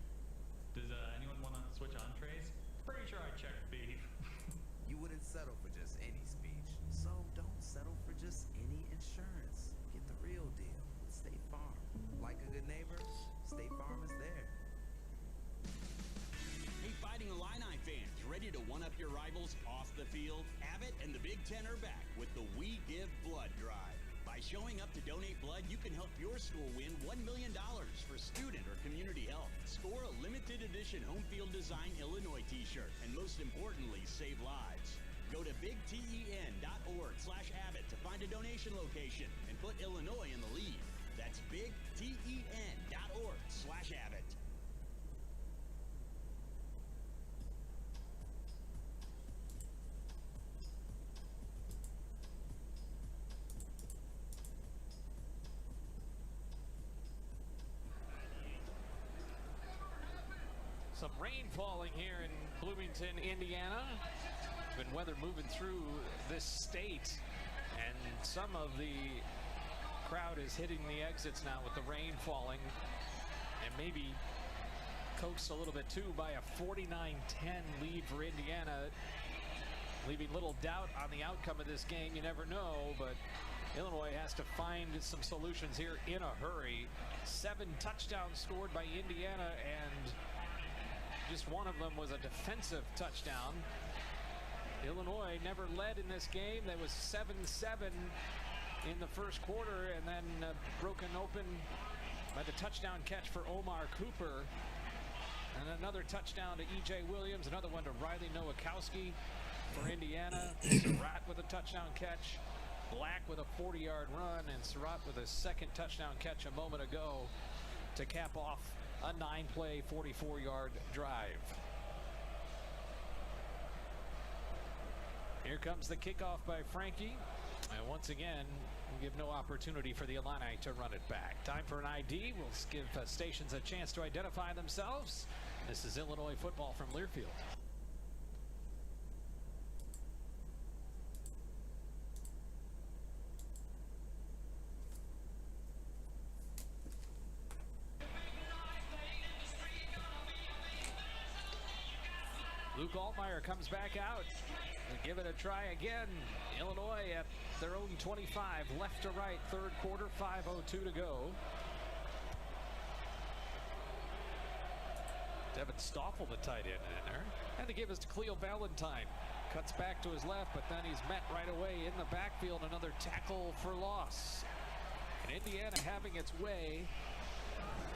Does anyone want to switch entrees? Pretty sure I checked beef. You wouldn't settle for just any speech, so don't settle for just any insurance. Get the real deal with State Farm. Like a good neighbor, State Farm is there. Hey, Fighting Illini fans, ready to one-up your rivals off the field? Abbott and the Big Ten are back with the We Give Blood Drive. By showing up to donate blood, you can help your school win $1 million for student or community health. Score a limited edition home field design Illinois t-shirt, and most importantly, save lives. Go to bigten.org/Abbott to find a donation location and put Illinois in the lead. That's bigten.org/Abbott. Some rain falling here in Bloomington, Indiana. Been weather moving through this state, and some of the crowd is hitting the exits now with the rain falling, and maybe coaxed a little bit too by a 49-10 lead for Indiana, leaving little doubt on the outcome of this game. You never know, but Illinois has to find some solutions here in a hurry. 7 touchdowns scored by Indiana, and just one of them was a defensive touchdown. Illinois never led in this game. That was 7-7 in the first quarter, and then broken open by the touchdown catch for Omar Cooper. And another touchdown to E.J. Williams, another one to Riley Nowakowski for Indiana. Surratt with a touchdown catch, Black with a 40-yard run, and Surratt with a second touchdown catch a moment ago to cap off a 9-play, 44-yard drive. Here comes the kickoff by Frankie. And once again, we'll give no opportunity for the Illini to run it back. Time for an ID. We'll give stations a chance to identify themselves. This is Illinois football from Learfield. Luke Altmaier comes back out. We'll give it a try again. Illinois at their own 25, left to right, third quarter, 5:02 to go. Devin Stoffel, the tight end, in there. And to give us to Cleo Valentine. Cuts back to his left, but then he's met right away in the backfield. Another tackle for loss. And Indiana having its way,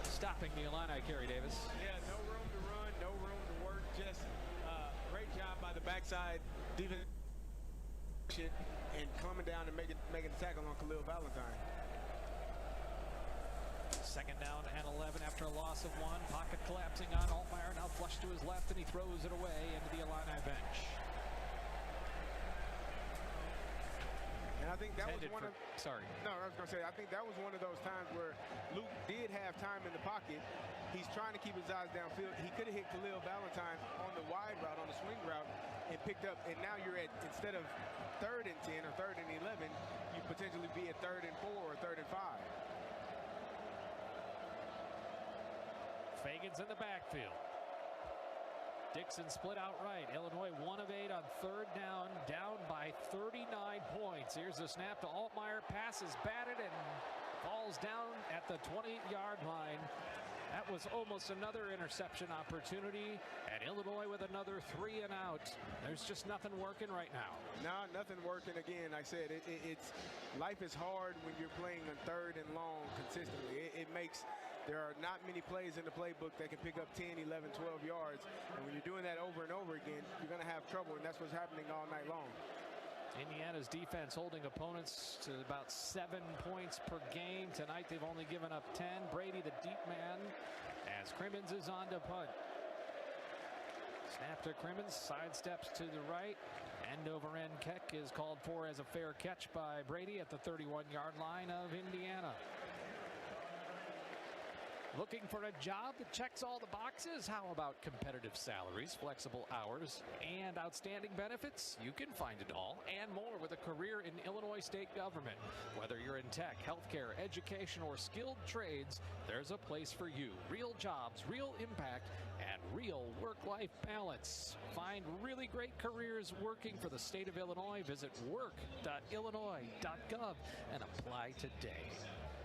stopping the Illini, Kerry Davis. Yeah, no room to run, no room to work. Just great job by the backside defense and coming down and making a tackle on Khalil Valentine. Second down and 11 after a loss of 1. Pocket collapsing on Altmaier, now flush to his left, and he throws it away into the Illini bench. And I think that was one of... Sorry. No, I was going to say, I think that was one of those times where Luke did have time in the pocket. He's trying to keep his eyes downfield. He could have hit Khalil Valentine on the wide route, on the swing route, and picked up. And now you're at, instead of 3rd and 10 or 3rd and 11, you potentially be at 3rd and 4 or 3rd and 5. Fagan's in the backfield. Dixon split out right. Illinois 1 of 8 on 3rd down, down by 39 points. Here's the snap to Altmaier. Pass is batted and falls down at the 20-yard line. That was almost another interception opportunity, and Illinois with another 3 and out. There's just nothing working right now. No, nothing working. Again, like I said, it's life is hard when you're playing on 3rd and long consistently. It makes... There are not many plays in the playbook that can pick up 10, 11, 12 yards. And when you're doing that over and over again, you're going to have trouble, and that's what's happening all night long. Indiana's defense holding opponents to about 7 points per game. Tonight they've only given up 10. Brady, the deep man, as Crimmins is on to punt. Snap to Crimmins, sidesteps to the right. End over end kick is called for as a fair catch by Brady at the 31-yard line of Indiana. Looking for a job that checks all the boxes? How about competitive salaries, flexible hours, and outstanding benefits? You can find it all and more with a career in Illinois state government. Whether you're in tech, healthcare, education, or skilled trades, there's a place for you. Real jobs, real impact, and real work-life balance. Find really great careers working for the state of Illinois. Visit work.illinois.gov and apply today.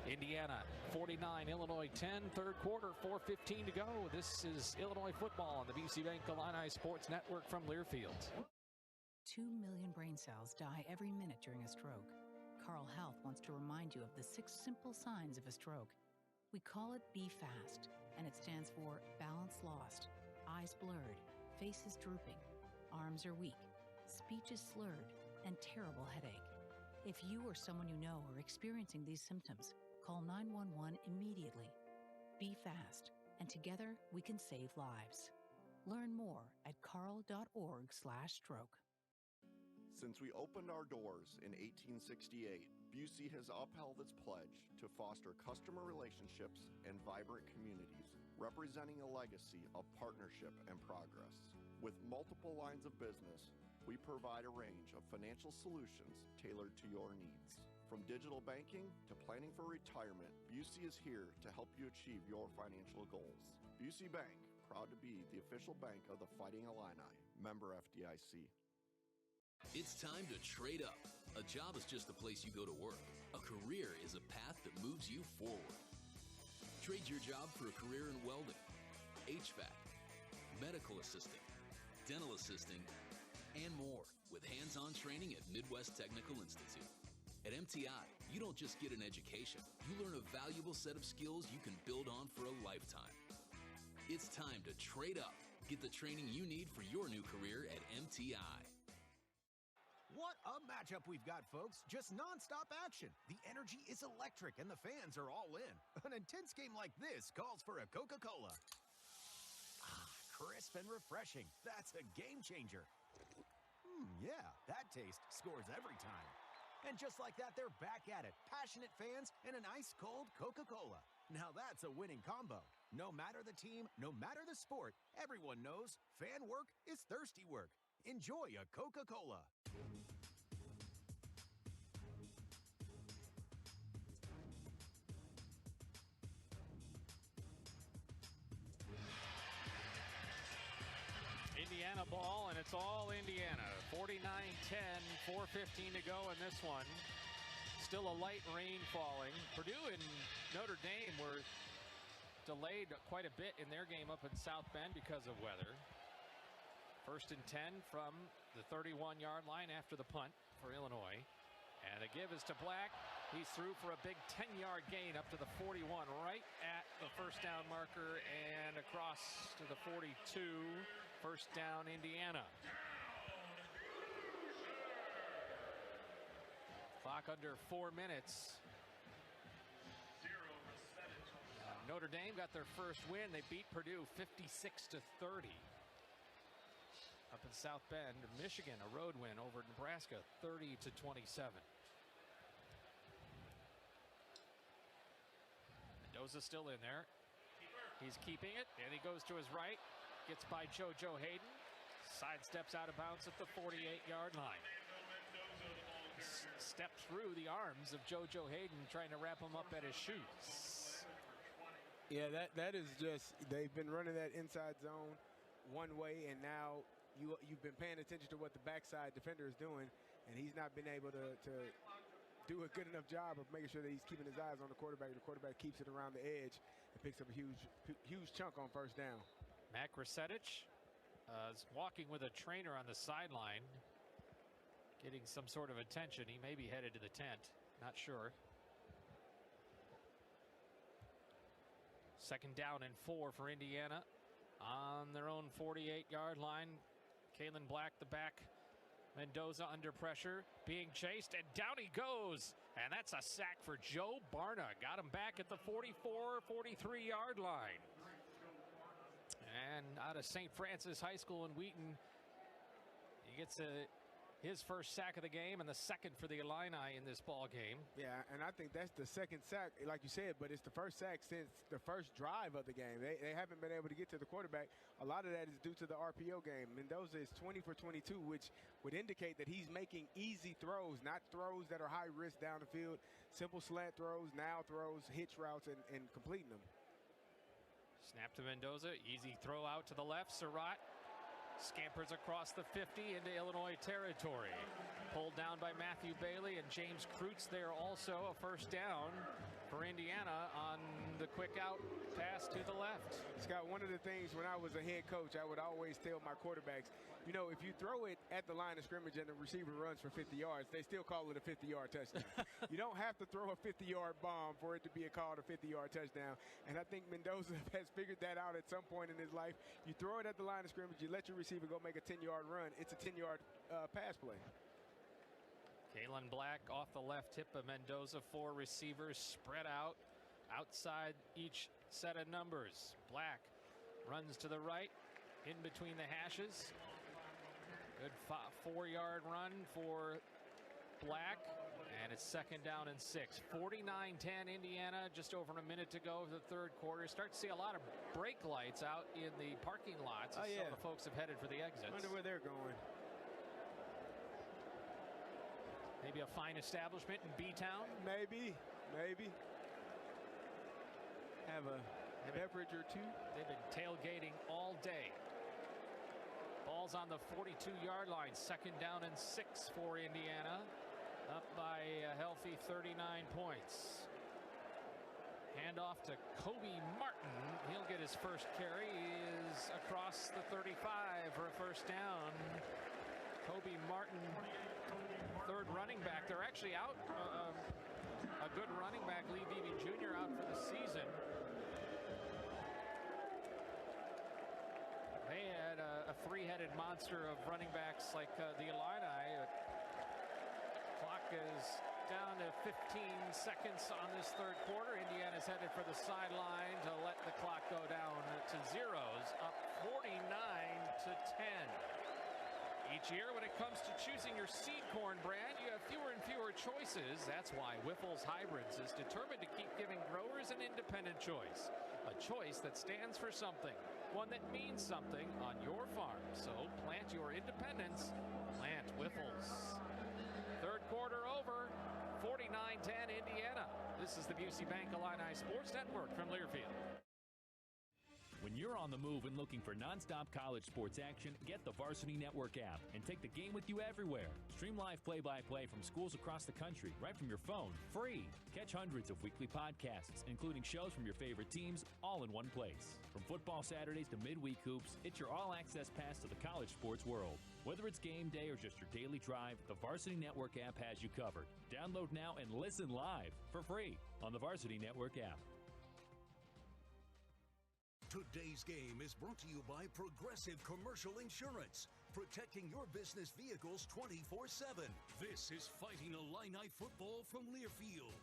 Indiana 49, Illinois 10, third quarter, 4:15 to go. This is Illinois football on the BC Bank Illini Sports Network from Learfield. 2 million brain cells die every minute during a stroke. Carle Health wants to remind you of the 6 simple signs of a stroke. We call it Be Fast, and it stands for balance lost, eyes blurred, faces drooping, arms are weak, speech is slurred, and terrible headache. If you or someone you know are experiencing these symptoms, call 911 immediately. Be fast, and together we can save lives. Learn more at carle.org/stroke. Since we opened our doors in 1868, Busey has upheld its pledge to foster customer relationships and vibrant communities, representing a legacy of partnership and progress. With multiple lines of business, we provide a range of financial solutions tailored to your needs. From digital banking to planning for retirement, Busey is here to help you achieve your financial goals. Busey Bank, proud to be the official bank of the Fighting Illini, member FDIC. It's time to trade up. A job is just a place you go to work. A career is a path that moves you forward. Trade your job for a career in welding, HVAC, medical assisting, dental assisting, and more with hands-on training at Midwest Technical Institute. At MTI, you don't just get an education. You learn a valuable set of skills you can build on for a lifetime. It's time to trade up. Get the training you need for your new career at MTI. What a matchup we've got, folks. Just nonstop action. The energy is electric and the fans are all in. An intense game like this calls for a Coca-Cola. Ah, crisp and refreshing. That's a game changer. Yeah, that taste scores every time. And just like that, they're back at it. Passionate fans and an ice-cold Coca-Cola. Now that's a winning combo. No matter the team, no matter the sport, everyone knows fan work is thirsty work. Enjoy a Coca-Cola. Indiana ball, and it's all Indiana. 49-10, 4:15 to go in this one. Still a light rain falling. Purdue and Notre Dame were delayed quite a bit in their game up in South Bend because of weather. 1st and 10 from the 31-yard line after the punt for Illinois. And the give is to Black. He's through for a big 10-yard gain up to the 41, right at the first down marker and across to the 42. First down, Indiana. Clock under 4 minutes. Notre Dame got their first win. They beat Purdue 56-30. Up in South Bend, Michigan, a road win over Nebraska, 30-27. Mendoza's still in there. He's keeping it, and he goes to his right. Gets by JoJo Hayden. Sidesteps out of bounds at the 48-yard line. Stepped through the arms of JoJo Hayden, trying to wrap him up at his shoes. Yeah, that is just, they've been running that inside zone one way, and now you've been paying attention to what the backside defender is doing, and he's not been able to do a good enough job of making sure that he's keeping his eyes on the quarterback. The quarterback keeps it around the edge and picks up a huge chunk on first down. Mac Resetich is walking with a trainer on the sideline, getting some sort of attention. He may be headed to the tent, not sure. 2nd down and 4 for Indiana on their own 48-yard line. Kalen Black, the back. Mendoza under pressure, being chased, and down he goes. And that's a sack for Joe Barna. Got him back at the 44, 43-yard line. And out of St. Francis High School in Wheaton, he gets a his first sack of the game and the second for the Illini in this ball game. Yeah, and I think that's the second sack, like you said, but it's the first sack since the first drive of the game. They haven't been able to get to the quarterback. A lot of that is due to the RPO game. Mendoza is 20 for 22, which would indicate that he's making easy throws, not throws that are high risk down the field. Simple slant throws, now throws, hitch routes, and completing them. Snap to Mendoza, easy throw out to the left. Surratt scampers across the 50 into Illinois territory. Pulled down by Matthew Bailey and James Kreutz there also. A first down for Indiana on the quick out pass to the left. Scott, one of the things when I was a head coach, I would always tell my quarterbacks, you know, if you throw it at the line of scrimmage and the receiver runs for 50 yards, they still call it a 50-yard touchdown. You don't have to throw a 50-yard bomb for it to be called a 50-yard touchdown. And I think Mendoza has figured that out at some point in his life. You throw it at the line of scrimmage, you let your receiver go make a 10-yard run. It's a 10-yard pass play. Kalen Black off the left hip of Mendoza. 4 receivers spread out outside each set of numbers. Black runs to the right in between the hashes. Good 4-yard run for Black, and it's second down and 6. 49-10 Indiana, just over a minute to go of the third quarter. Start to see a lot of brake lights out in the parking lots as some of the folks have headed for the exits. I wonder where they're going. Maybe a fine establishment in B-Town? Maybe. Have a beverage or two. They've been tailgating all day. Ball's on the 42-yard line. Second down and 6 for Indiana. Up by a healthy 39 points. Hand off to Kobe Martin. He'll get his first carry. He is across the 35 for a first down. Kobe Martin, third running back. They're actually out. A good running back, Lee Beebe Jr., out for the season. They had a three-headed monster of running backs like the Illini. Clock is down to 15 seconds on this third quarter. Indiana's headed for the sideline to let the clock go down to zeros, up 49-10. Each year, when it comes to choosing your seed corn brand, you have fewer and fewer choices. That's why Whiffles Hybrids is determined to keep giving growers an independent choice. A choice that stands for something, one that means something on your farm. So plant your independence, plant Whiffles. Third quarter over, 49-10 Indiana. This is the Busey Bank Illini Sports Network from Learfield. When you're on the move and looking for nonstop college sports action, get the Varsity Network app and take the game with you everywhere. Stream live play-by-play from schools across the country right from your phone, free. Catch hundreds of weekly podcasts, including shows from your favorite teams, all in one place. From football Saturdays to midweek hoops, it's your all-access pass to the college sports world. Whether it's game day or just your daily drive, the Varsity Network app has you covered. Download now and listen live for free on the Varsity Network app. Today's game is brought to you by Progressive Commercial Insurance, protecting your business vehicles 24/7. This is Fighting Illini Football from Learfield.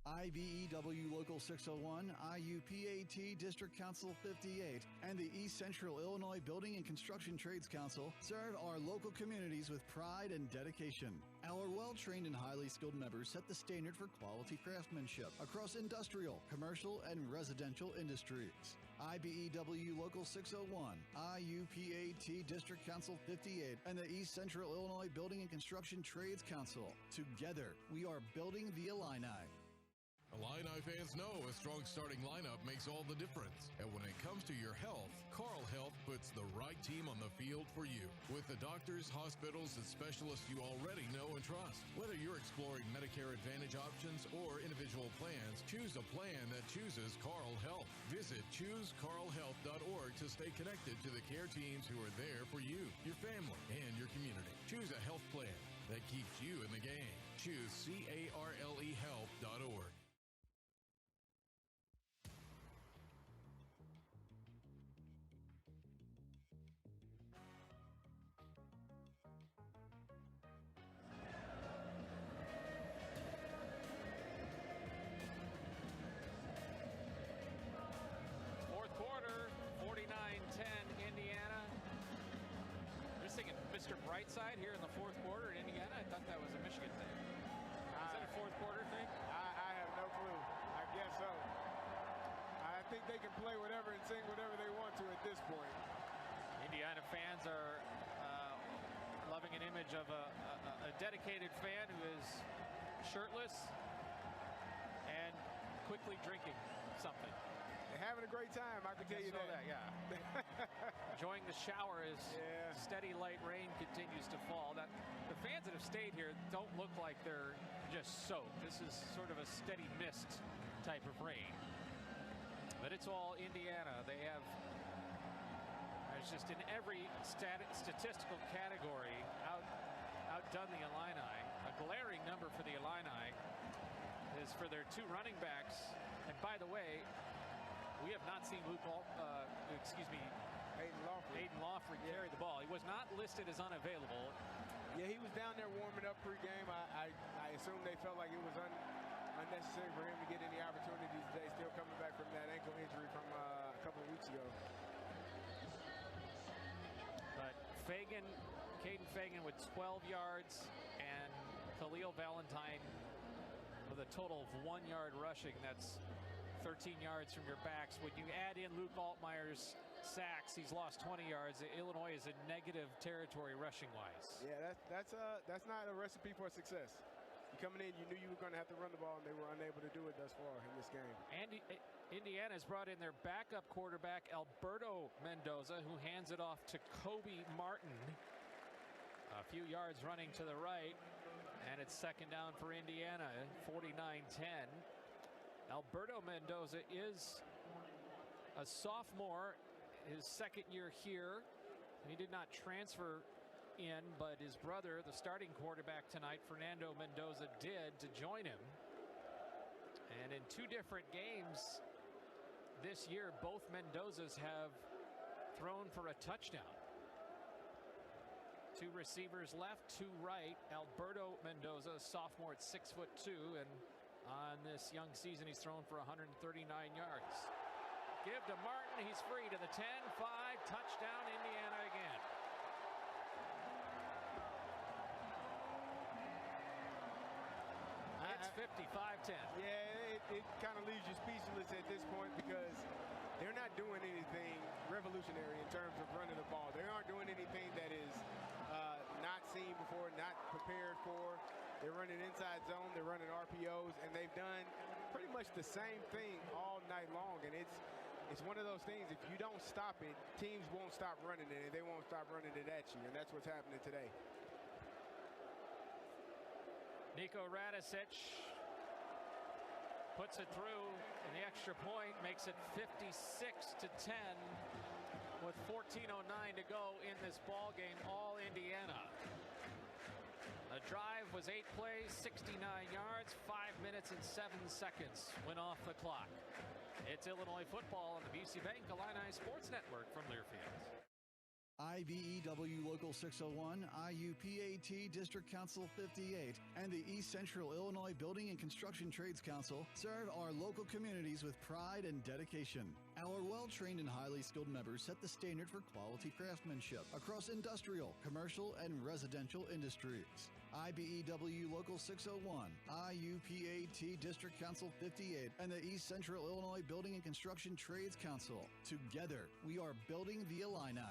IBEW Local 601, IUPAT District Council 58, and the East Central Illinois Building and Construction Trades Council serve our local communities with pride and dedication. Our well-trained and highly skilled members set the standard for quality craftsmanship across industrial, commercial, and residential industries. IBEW Local 601, IUPAT District Council 58, and the East Central Illinois Building and Construction Trades Council. Together, we are building the Illini. Illini fans know a strong starting lineup makes all the difference. And when it comes to your health, Carl Health puts the right team on the field for you. With the doctors, hospitals, and specialists you already know and trust. Whether you're exploring Medicare Advantage options or individual plans, choose a plan that chooses Carl Health. Visit ChooseCarlHealth.org to stay connected to the care teams who are there for you, your family, and your community. Choose a health plan that keeps you in the game. Choose CarleHealth.org. think they can play whatever and sing whatever they want to at this point. Indiana fans are loving an image of a dedicated fan who is shirtless and quickly drinking something. They're having a great time, I can tell you that. Yeah. Enjoying the shower as steady light rain continues to fall. The fans that have stayed here don't look like they're just soaked. This is sort of a steady mist type of rain. But it's all Indiana. They have, it's just in every statistical category, outdone the Illini. A glaring number for the Illini is for their two running backs. And by the way, we have not seen Aiden Lawford carry the ball. He was not listed as unavailable. Yeah, he was down there warming up pregame. I assume they felt like it was unnecessary for him to get any opportunities today. Still coming back from that ankle injury from a couple of weeks ago. But Caden Fagan with 12 yards and Khalil Valentine with a total of 1 yard rushing. That's 13 yards from your backs. When you add in Luke Altmaier's sacks, he's lost 20 yards. Illinois is in negative territory rushing-wise. Yeah, that's not a recipe for success. You coming in, you knew you were going to have to run the ball, and they were unable to do it thus far in this game. And Indiana has brought in their backup quarterback, Alberto Mendoza, who hands it off to Kobe Martin. A few yards running to the right, and it's second down for Indiana, 49-10. Alberto Mendoza is a sophomore, his second year here. He did not transfer in, but his brother, the starting quarterback tonight, Fernando Mendoza, did to join him. And in two different games this year, both Mendozas have thrown for a touchdown. Two receivers left, two right. Alberto Mendoza, sophomore at 6'2", and on this young season, he's thrown for 139 yards. Give to Martin. He's free to the 10, 5, touchdown, Indiana again. It's 55-10. Yeah, it kind of leaves you speechless at this point because they're not doing anything revolutionary in terms of running the ball. They aren't doing anything that is not seen before, not prepared for. They're running inside zone, they're running RPOs, and they've done pretty much the same thing all night long. And it's one of those things, if you don't stop it, teams won't stop running it, and they won't stop running it at you, and that's what's happening today. Nico Radicic puts it through, and the extra point makes it 56-10 with 14:09 to go in this ball game, all Indiana. The drive was 8 plays, 69 yards, 5 minutes and 7 seconds went off the clock. It's Illinois football on the BC Bank Illini Sports Network from Learfield. IBEW Local 601, IUPAT District Council 58, and the East Central Illinois Building and Construction Trades Council serve our local communities with pride and dedication. Our well-trained and highly skilled members set the standard for quality craftsmanship across industrial, commercial, and residential industries. IBEW Local 601, IUPAT District Council 58, and the East Central Illinois Building and Construction Trades Council. Together, we are building the Illini.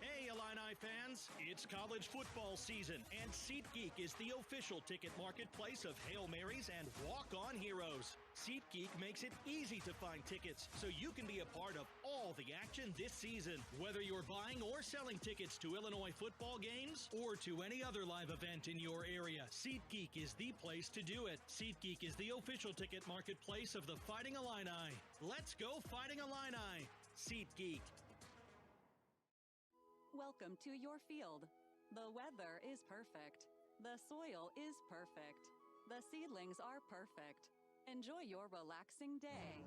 Hey, Illini fans, it's college football season, and SeatGeek is the official ticket marketplace of Hail Marys and walk-on heroes. SeatGeek makes it easy to find tickets so you can be a part of all the action this season. Whether you're buying or selling tickets to Illinois football games or to any other live event in your area, SeatGeek is the place to do it. SeatGeek is the official ticket marketplace of the Fighting Illini. Let's go Fighting Illini! SeatGeek. Welcome to your field. The weather is perfect. The soil is perfect. The seedlings are perfect. Enjoy your relaxing day.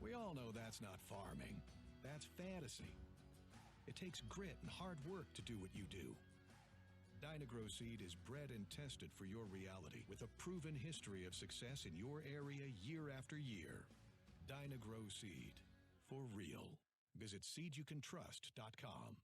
We all know that's not farming. That's fantasy. It takes grit and hard work to do what you do. Dynagrow Seed is bred and tested for your reality with a proven history of success in your area year after year. Dynagrow Seed. For real. Visit seedyoucantrust.com.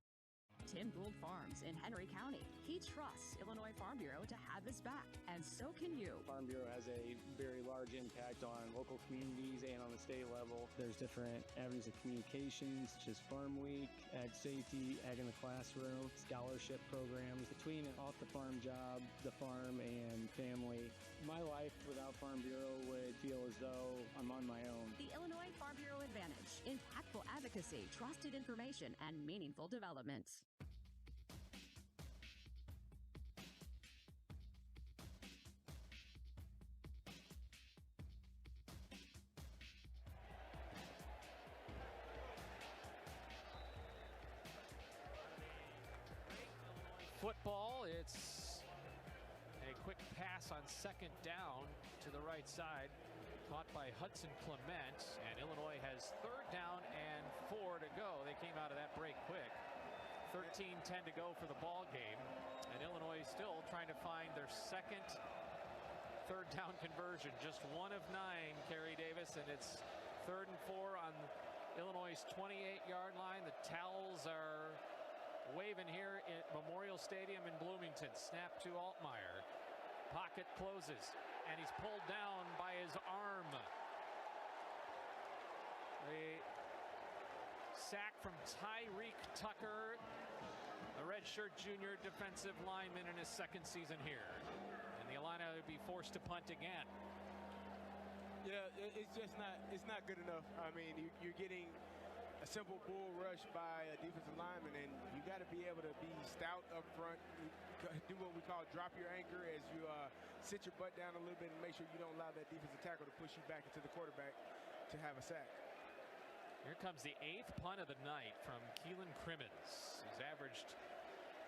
Tim Gould Farms in Henry County. He trusts Illinois Farm Bureau to have his back, and so can you. Farm Bureau has a very large impact on local communities and on the state level. There's different avenues of communications, such as Farm Week, Ag Safety, Ag in the Classroom, scholarship programs. Between an off-the-farm job, the farm, and family, my life without Farm Bureau would feel as though I'm on my own. The Illinois Farm Bureau Advantage. Impactful advocacy, trusted information, and meaningful development. Football, it's a quick pass on second down to the right side, caught by Hudson Clement, and Illinois has third down and 4 to go. They came out of that break quick. 13-10 to go for the ball game, and Illinois still trying to find their second third down conversion. Just 1 of 9, Kerry Davis, and it's 3rd and 4 on Illinois' 28-yard line. The towels are waving here at Memorial Stadium in Bloomington. Snap to Altmaier. Pocket closes, and he's pulled down by his arm. A sack from Tyreek Tucker, the redshirt junior defensive lineman in his second season here. And the Illini would be forced to punt again. Yeah, it's just not good enough. I mean, you're getting a simple bull rush by a defensive lineman, and you got to be able to be stout up front, do what we call drop your anchor as you sit your butt down a little bit and make sure you don't allow that defensive tackle to push you back into the quarterback to have a sack. Here comes the 8th punt of the night from Keelan Crimmins. He's averaged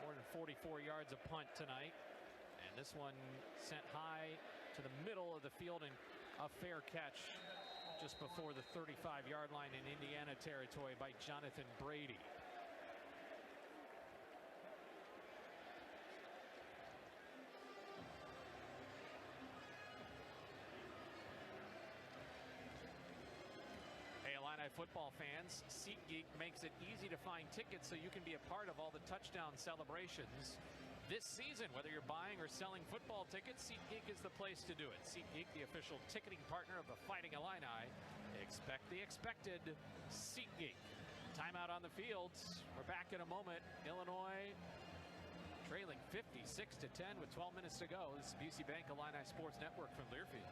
more than 44 yards a punt tonight, and this one sent high to the middle of the field and a fair catch just before the 35-yard line in Indiana territory by Jonathan Brady. Hey, Illini football fans, SeatGeek makes it easy to find tickets so you can be a part of all the touchdown celebrations this season. Whether you're buying or selling football tickets, SeatGeek is the place to do it. SeatGeek, the official ticketing partner of the Fighting Illini. Expect the expected. SeatGeek. Timeout on the field. We're back in a moment. Illinois trailing 56-10 with 12 minutes to go. This is BC Bank Illini Sports Network from Learfield.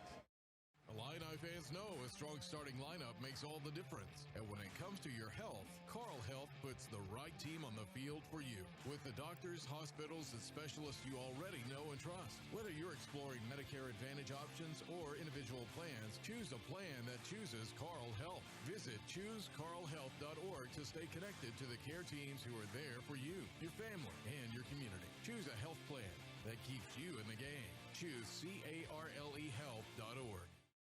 Illini fans know a strong starting lineup makes all the difference. And when it comes to your health, Carl Health puts the right team on the field for you. With the doctors, hospitals, and specialists you already know and trust. Whether you're exploring Medicare Advantage options or individual plans, choose a plan that chooses Carl Health. Visit choosecarlhealth.org to stay connected to the care teams who are there for you, your family, and your community. Choose a health plan that keeps you in the game. Choose CARLEhealth.org.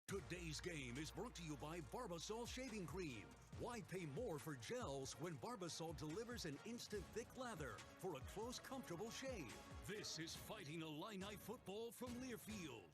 Today's game is brought to you by Barbasol Shaving Cream. Why pay more for gels when Barbasol delivers an instant thick lather for a close, comfortable shave? This is Fighting Illini Football from Learfield.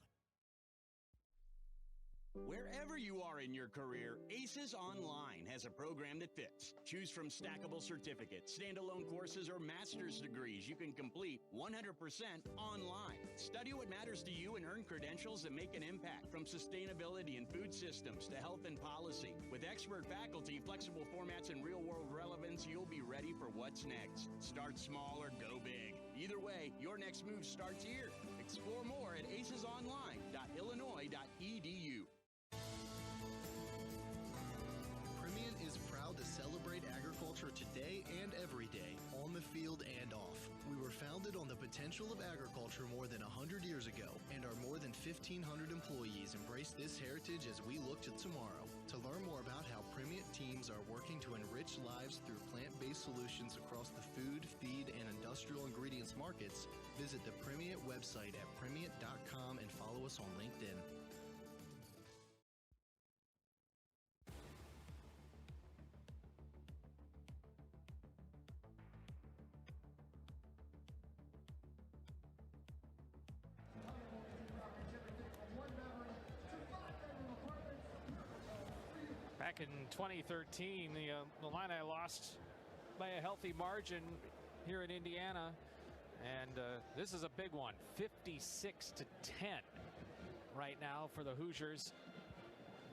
Wherever you are in your career, Aces Online has a program that fits. Choose from stackable certificates, standalone courses, or master's degrees you can complete 100% online. Study what matters to you and earn credentials that make an impact, from sustainability and food systems to health and policy. With expert faculty, flexible formats, and real-world relevance, you'll be ready for what's next. Start small or go big. Either way, your next move starts here. Explore more at acesonline.illinois.edu. Primient is proud to celebrate agriculture today and every day, on the field and off. We were founded on the potential of agriculture more than 100 years ago, and our more than 1,500 employees embrace this heritage as we look to tomorrow. To learn more about how Primient teams are working to enrich lives through plant-based solutions across the food, feed, and industrial ingredients markets, visit the Primient website at primient.com and follow us on LinkedIn. Back in 2013, the Illini lost by a healthy margin here in Indiana. And this is a big one, 56-10 right now for the Hoosiers.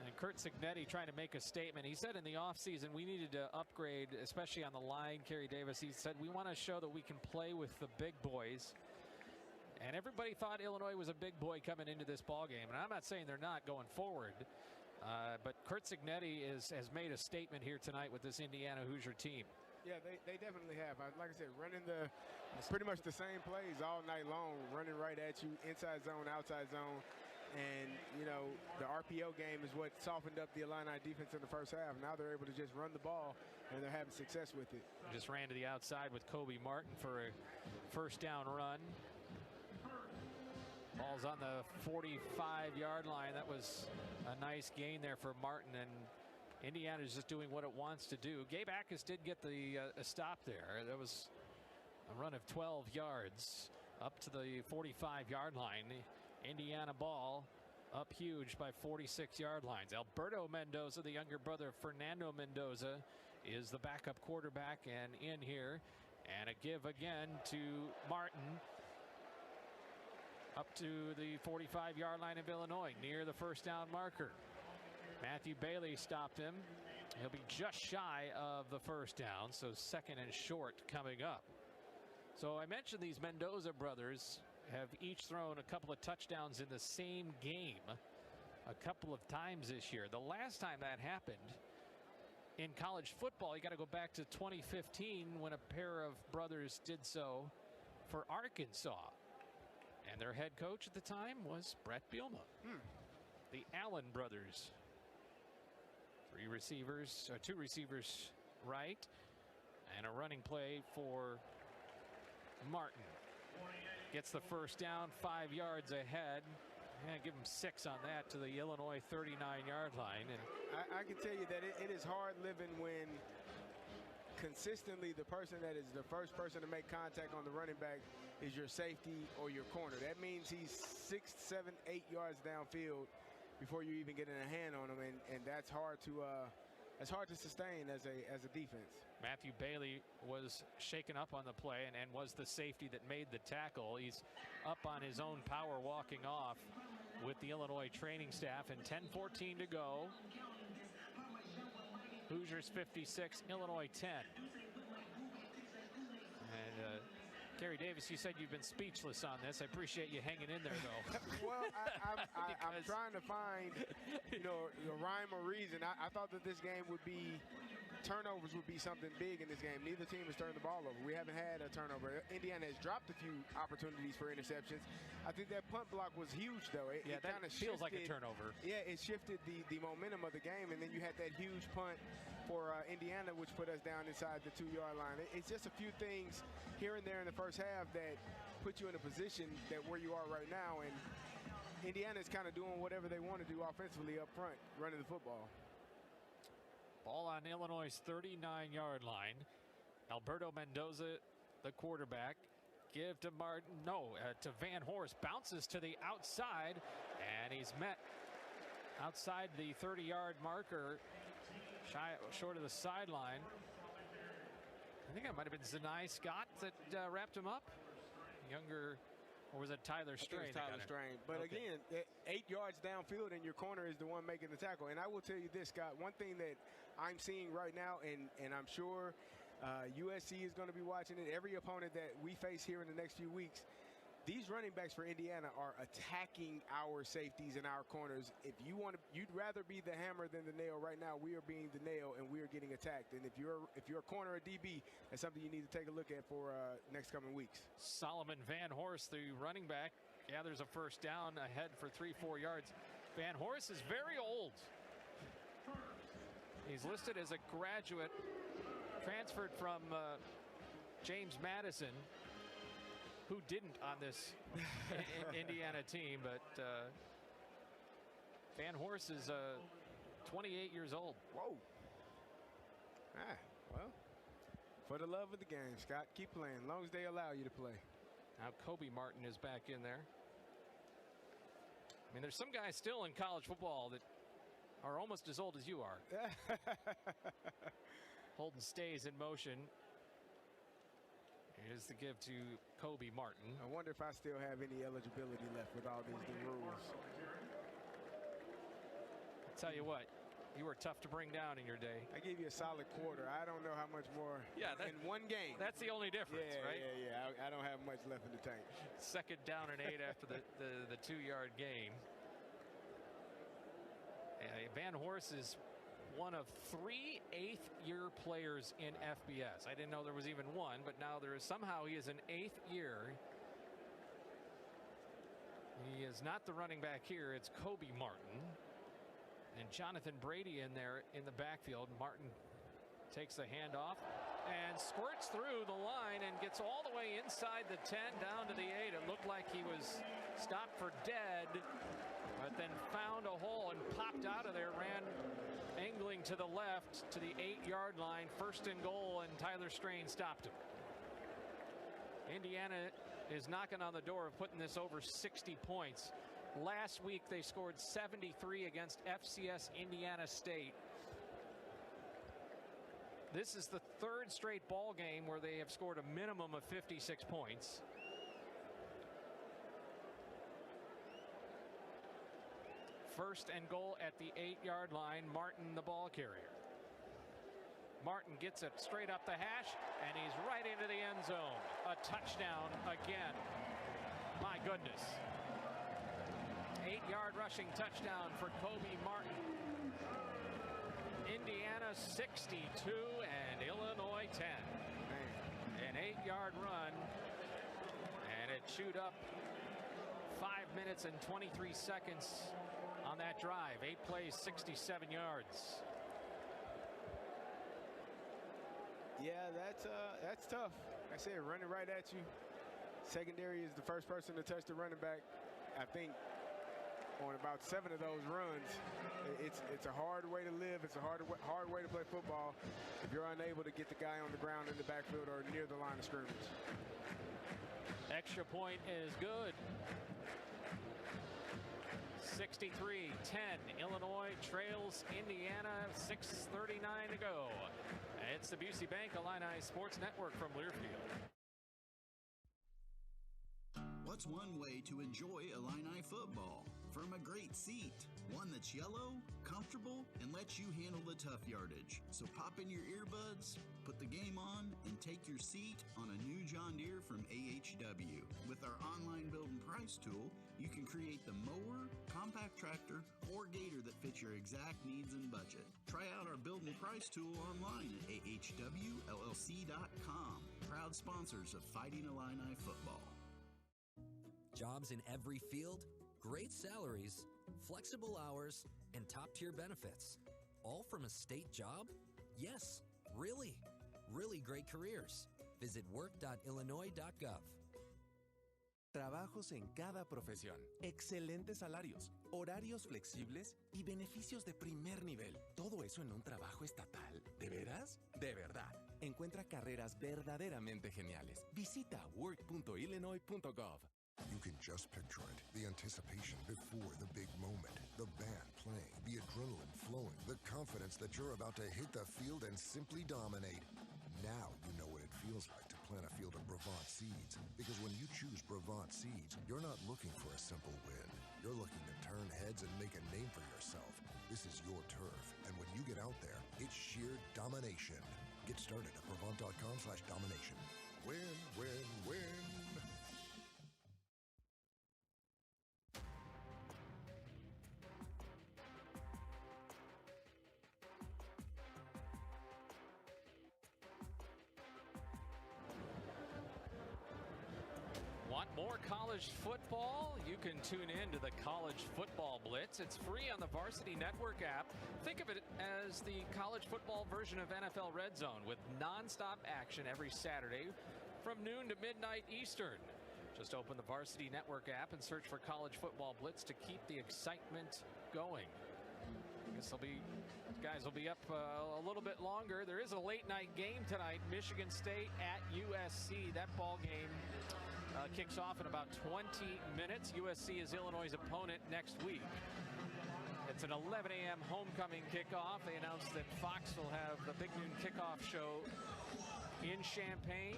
And Curt Cignetti trying to make a statement. He said in the offseason we needed to upgrade, especially on the line, Kerry Davis. He said we want to show that we can play with the big boys. And everybody thought Illinois was a big boy coming into this ballgame. And I'm not saying they're not going forward. But Curt Cignetti has made a statement here tonight with this Indiana Hoosier team. Yeah, they definitely have. Like I said, running pretty much the same plays all night long, running right at you, inside zone, outside zone. And, you know, the RPO game is what softened up the Illini defense in the first half. Now they're able to just run the ball, and they're having success with it. Just ran to the outside with Kobe Martin for a first down run. Ball's on the 45-yard line. That was a nice gain there for Martin, and Indiana's just doing what it wants to do. Gabe Ackus did get a stop there. That was a run of 12 yards up to the 45-yard line. Indiana ball up huge by 46-yard lines. Alberto Mendoza, the younger brother of Fernando Mendoza, is the backup quarterback and in here. And a give again to Martin up to the 45-yard line of Illinois near the first down marker. Matthew Bailey stopped him. He'll be just shy of the first down, so second and short coming up. So I mentioned these Mendoza brothers have each thrown a couple of touchdowns in the same game a couple of times this year. The last time that happened in college football, you got to go back to 2015 when a pair of brothers did so for Arkansas. And their head coach at the time was Brett Bielema. The Allen brothers. Two receivers right, and a running play for Martin. Gets the first down, 5 yards ahead. And give him 6 on that to the Illinois 39-yard line. And I can tell you that it is hard living when consistently the person that is the first person to make contact on the running back is your safety or your corner. That means he's 6, 7, 8 yards downfield before you even get in a hand on him, and that's hard to sustain as a defense. Matthew Bailey was shaken up on the play and was the safety that made the tackle. He's up on his own power walking off with the Illinois training staff, and 10-14 to go. Hoosiers 56, Illinois 10. And Kerry Davis, you said you've been speechless on this. I appreciate you hanging in there, though. Well, I'm trying to find, the rhyme or reason. I thought that this game would be, turnovers would be something big in this game. Neither team has turned the ball over. We haven't had a turnover. Indiana has dropped a few opportunities for interceptions. I think that punt block was huge, though. It that kind of feels like a turnover. Yeah, it shifted the momentum of the game, and then you had that huge punt for Indiana, which put us down inside the 2-yard line. It's just a few things here and there in the first half that put you in a position that where you are right now, and Indiana's kind of doing whatever they want to do offensively up front, running the football. Ball on Illinois' 39-yard line. Alberto Mendoza, the quarterback. Give to to Van Horst. Bounces to the outside, and he's met outside the 30-yard marker, short of the sideline. I think it might have been Zanai Scott that wrapped him up. Younger, or was it Tyler Strain? Tyler Strain. But again, 8 yards downfield, and your corner is the one making the tackle. And I will tell you this, Scott, one thing that I'm seeing right now, and I'm sure USC is going to be watching it, every opponent that we face here in the next few weeks, these running backs for Indiana are attacking our safeties and our corners. If you'd rather be the hammer than the nail. Right now, we are being the nail, and we are getting attacked. And if you're a corner or DB, that's something you need to take a look at for next coming weeks. Solomon Van Horst, the running back, gathers a first down ahead for 3-4 yards. Van Horst is very old. He's listed as a graduate, transferred from James Madison, who didn't on this Indiana team, but Van Horst is 28 years old. Whoa. Well, for the love of the game, Scott, keep playing, as long as they allow you to play. Now Kobe Martin is back in there. I mean, there's some guys still in college football that are almost as old as you are. Holden stays in motion. Here's the give to Kobe Martin. I wonder if I still have any eligibility left with all these new rules. I'll tell you what, you were tough to bring down in your day. I gave you a solid quarter. I don't know how much more in one game. That's the only difference, right? Yeah. I don't have much left in the tank. Second down and 8 after the 2-yard game. Van Horst is one of 3 8th-year players in FBS. I didn't know there was even one, but now there is. Somehow he is an 8th year. He is not the running back here. It's Kobe Martin. And Jonathan Brady in there in the backfield. Martin takes the handoff and squirts through the line and gets all the way inside the 10 down to the 8. It looked like he was stopped for dead, but then found a hole and popped out of there, ran angling to the left to the 8-yard line, 1st and goal, and Tyler Strain stopped him. Indiana is knocking on the door of putting this over 60 points. Last week they scored 73 against FCS Indiana State. This is the 3rd straight ball game where they have scored a minimum of 56 points. First and goal at the 8-yard line. Martin, the ball carrier. Martin gets it straight up the hash, and he's right into the end zone. A touchdown again. My goodness. 8-yard rushing touchdown for Kobe Martin. Indiana 62 and Illinois 10. An 8-yard run, and it chewed up 5 minutes and 23 seconds on that drive. 8 plays, 67 yards. Yeah, that's tough. Like I said, running right at you. Secondary is the first person to touch the running back. I think on about 7 of those runs, it's a hard way to live. It's a hard way to play football if you're unable to get the guy on the ground in the backfield or near the line of scrimmage. Extra point is good. 63-10. Illinois trails Indiana. 6:39 to go. It's the Busey Bank Illini Sports Network from Learfield. What's one way to enjoy Illini football? From a great seat, one that's yellow, comfortable, and lets you handle the tough yardage. So pop in your earbuds, put the game on, and take your seat on a new John Deere from AHW. With our online build and price tool, you can create the mower, compact tractor, or gator that fits your exact needs and budget. Try out our build and price tool online at ahwllc.com. Proud sponsors of Fighting Illini football. Jobs in every field, great salaries, flexible hours, and top-tier benefits. All from a state job? Yes, really. Really great careers. Visit work.illinois.gov. Trabajos en cada profesión, excelentes salarios, horarios flexibles y beneficios de primer nivel. ¿Todo eso en un trabajo estatal? ¿De veras? De verdad. Encuentra carreras verdaderamente geniales. Visita work.illinois.gov. You can just picture it. The anticipation before the big moment. The band playing, the adrenaline flowing, the confidence that you're about to hit the field and simply dominate. Now you know what it feels like to plant a field of Brevant seeds. Because when you choose Brevant seeds, you're not looking for a simple win. You're looking to turn heads and make a name for yourself. This is your turf, and when you get out there, it's sheer domination. Get started at Brevant.com/domination. Win, win, win. Want more college football? You can tune in to the College Football Blitz. It's free on the Varsity Network app. Think of it as the college football version of NFL Red Zone with nonstop action every Saturday from noon to midnight Eastern. Just open the Varsity Network app and search for College Football Blitz to keep the excitement going. I guess guys will be up a little bit longer. There is a late night game tonight, Michigan State at USC. That ball game kicks off in about 20 minutes. USC is Illinois' opponent next week. It's an 11 a.m. homecoming kickoff. They announced that Fox will have the Big Noon Kickoff show in Champaign.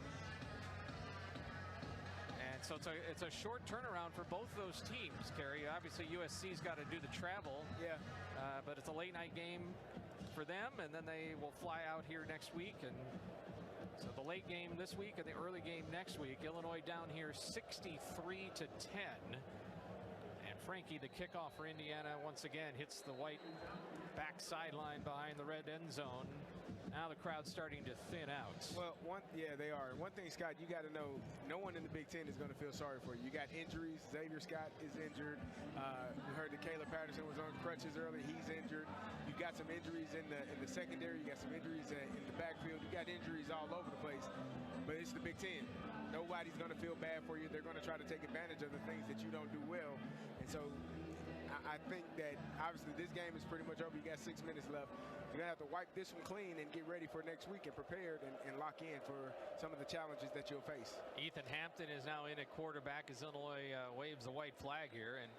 So it's a short turnaround for both those teams, Kerry. Obviously, USC's got to do the travel. Yeah. But it's a late night game for them, and then they will fly out here next week. And so the late game this week and the early game next week. Illinois down here 63-10. And Frankie, the kickoff for Indiana, once again hits the white back sideline behind the red end zone. Now the crowd's starting to thin out. Well, they are. One thing, Scott, you got to know, no one in the Big Ten is going to feel sorry for you. You got injuries. Xavier Scott is injured. We heard that Caleb Patterson was on crutches early. He's injured. You got some injuries in the secondary. You got some injuries in the backfield. You got injuries all over the place. But it's the Big Ten. Nobody's going to feel bad for you. They're going to try to take advantage of the things that you don't do well. And so I think that obviously this game is pretty much over. You got 6 minutes left. You're going to have to wipe this one clean and get ready for next week and prepared and lock in for some of the challenges that you'll face. Ethan Hampton is now in at quarterback as Illinois waves the white flag here. And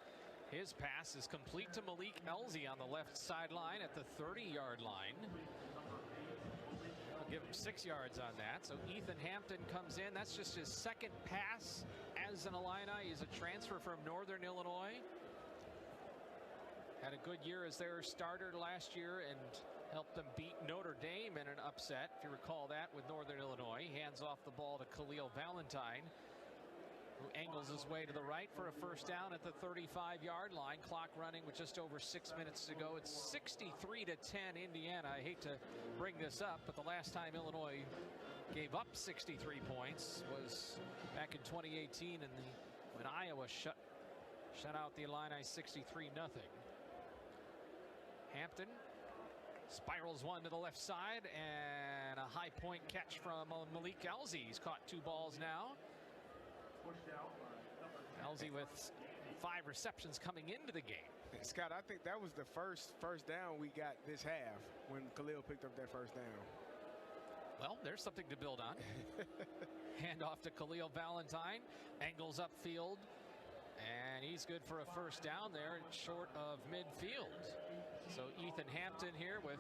his pass is complete to Malik Elzy on the left sideline at the 30-yard line. I'll give him 6 yards on that. So Ethan Hampton comes in. That's just his second pass as an Illini. He's a transfer from Northern Illinois. Had a good year as their starter last year and helped them beat Notre Dame in an upset, if you recall that, with Northern Illinois. Hands off the ball to Khalil Valentine, who angles his way to the right for a first down at the 35-yard line. Clock running with just over 6 minutes to go. It's 63-10 Indiana. I hate to bring this up, but the last time Illinois gave up 63 points was back in 2018 when Iowa shut out the Illini 63-0. Hampton spirals one to the left side, and a high point catch from Malik Elzy. He's caught 2 balls now. Elzy with 5 receptions coming into the game. Scott, I think that was the first down we got this half when Khalil picked up that first down. Well, there's something to build on. Hand off to Khalil Valentine, angles upfield, and he's good for a first down there, short of midfield. So Ethan Hampton here with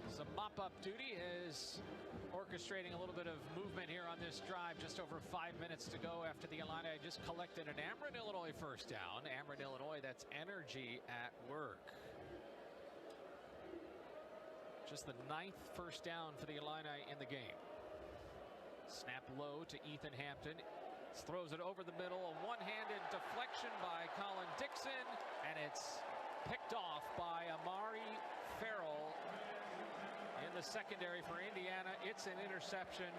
some mop-up duty is orchestrating a little bit of movement here on this drive. Just over 5 minutes to go after the Illini just collected an Ameren, Illinois first down. Ameren, Illinois, that's energy at work. Just the 9th first down for the Illini in the game. Snap low to Ethan Hampton. Throws it over the middle. A one-handed deflection by Colin Dixon, and it's picked off by Amari Farrell in the secondary for Indiana. It's an interception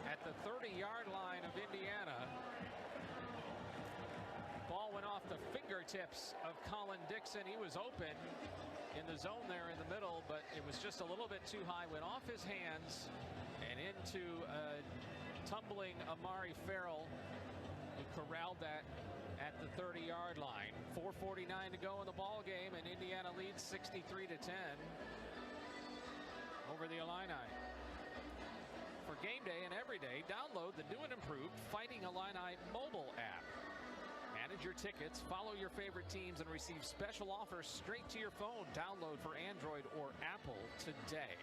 at the 30-yard line of Indiana. Ball went off the fingertips of Colin Dixon. He was open in the zone there in the middle, but it was just a little bit too high. Went off his hands and into tumbling Amari Farrell, who corralled that at the 30-yard line. 4:49 to go in the ball game, and Indiana leads 63-10 over the Illini. For game day and every day, download the new and improved Fighting Illini mobile app. Manage your tickets, follow your favorite teams, and receive special offers straight to your phone. Download for Android or Apple today.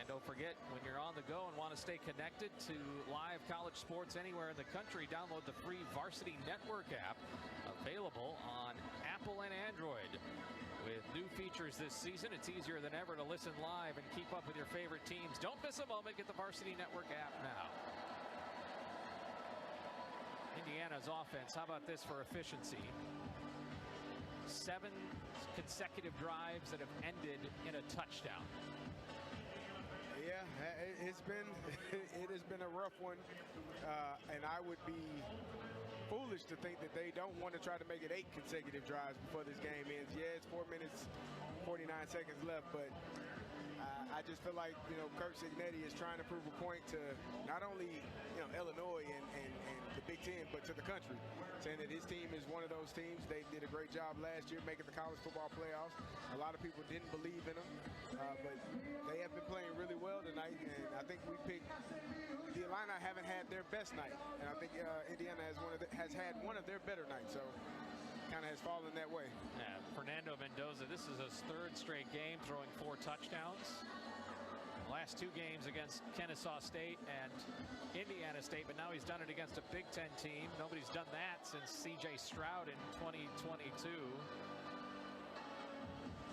Don't forget, when you're on the go and want to stay connected to live college sports anywhere in the country, download the free Varsity Network app, available on Apple and Android. With new features this season, it's easier than ever to listen live and keep up with your favorite teams. Don't miss a moment. Get the Varsity Network app now. Indiana's offense, how about this for efficiency? 7 consecutive drives that have ended in a touchdown. Yeah, it has been a rough one, and I would be foolish to think that they don't want to try to make it 8 consecutive drives before this game ends. Yeah, it's 4 minutes, 49 seconds left, but I just feel like, Kirk Cignetti is trying to prove a point to not only, Illinois and the Big Ten, but to the country, saying that his team is one of those teams. They did a great job last year making the college football playoffs. A lot of people didn't believe in them, but they have been playing really well tonight, and I think the Illini haven't had their best night, and I think Indiana has had one of their better nights, so kind of has fallen that way. Yeah, Fernando Mendoza, this is his 3rd straight game throwing 4 touchdowns. Last 2 games against Kennesaw State and Indiana State, but now he's done it against a Big Ten team. Nobody's done that since C.J. Stroud in 2022.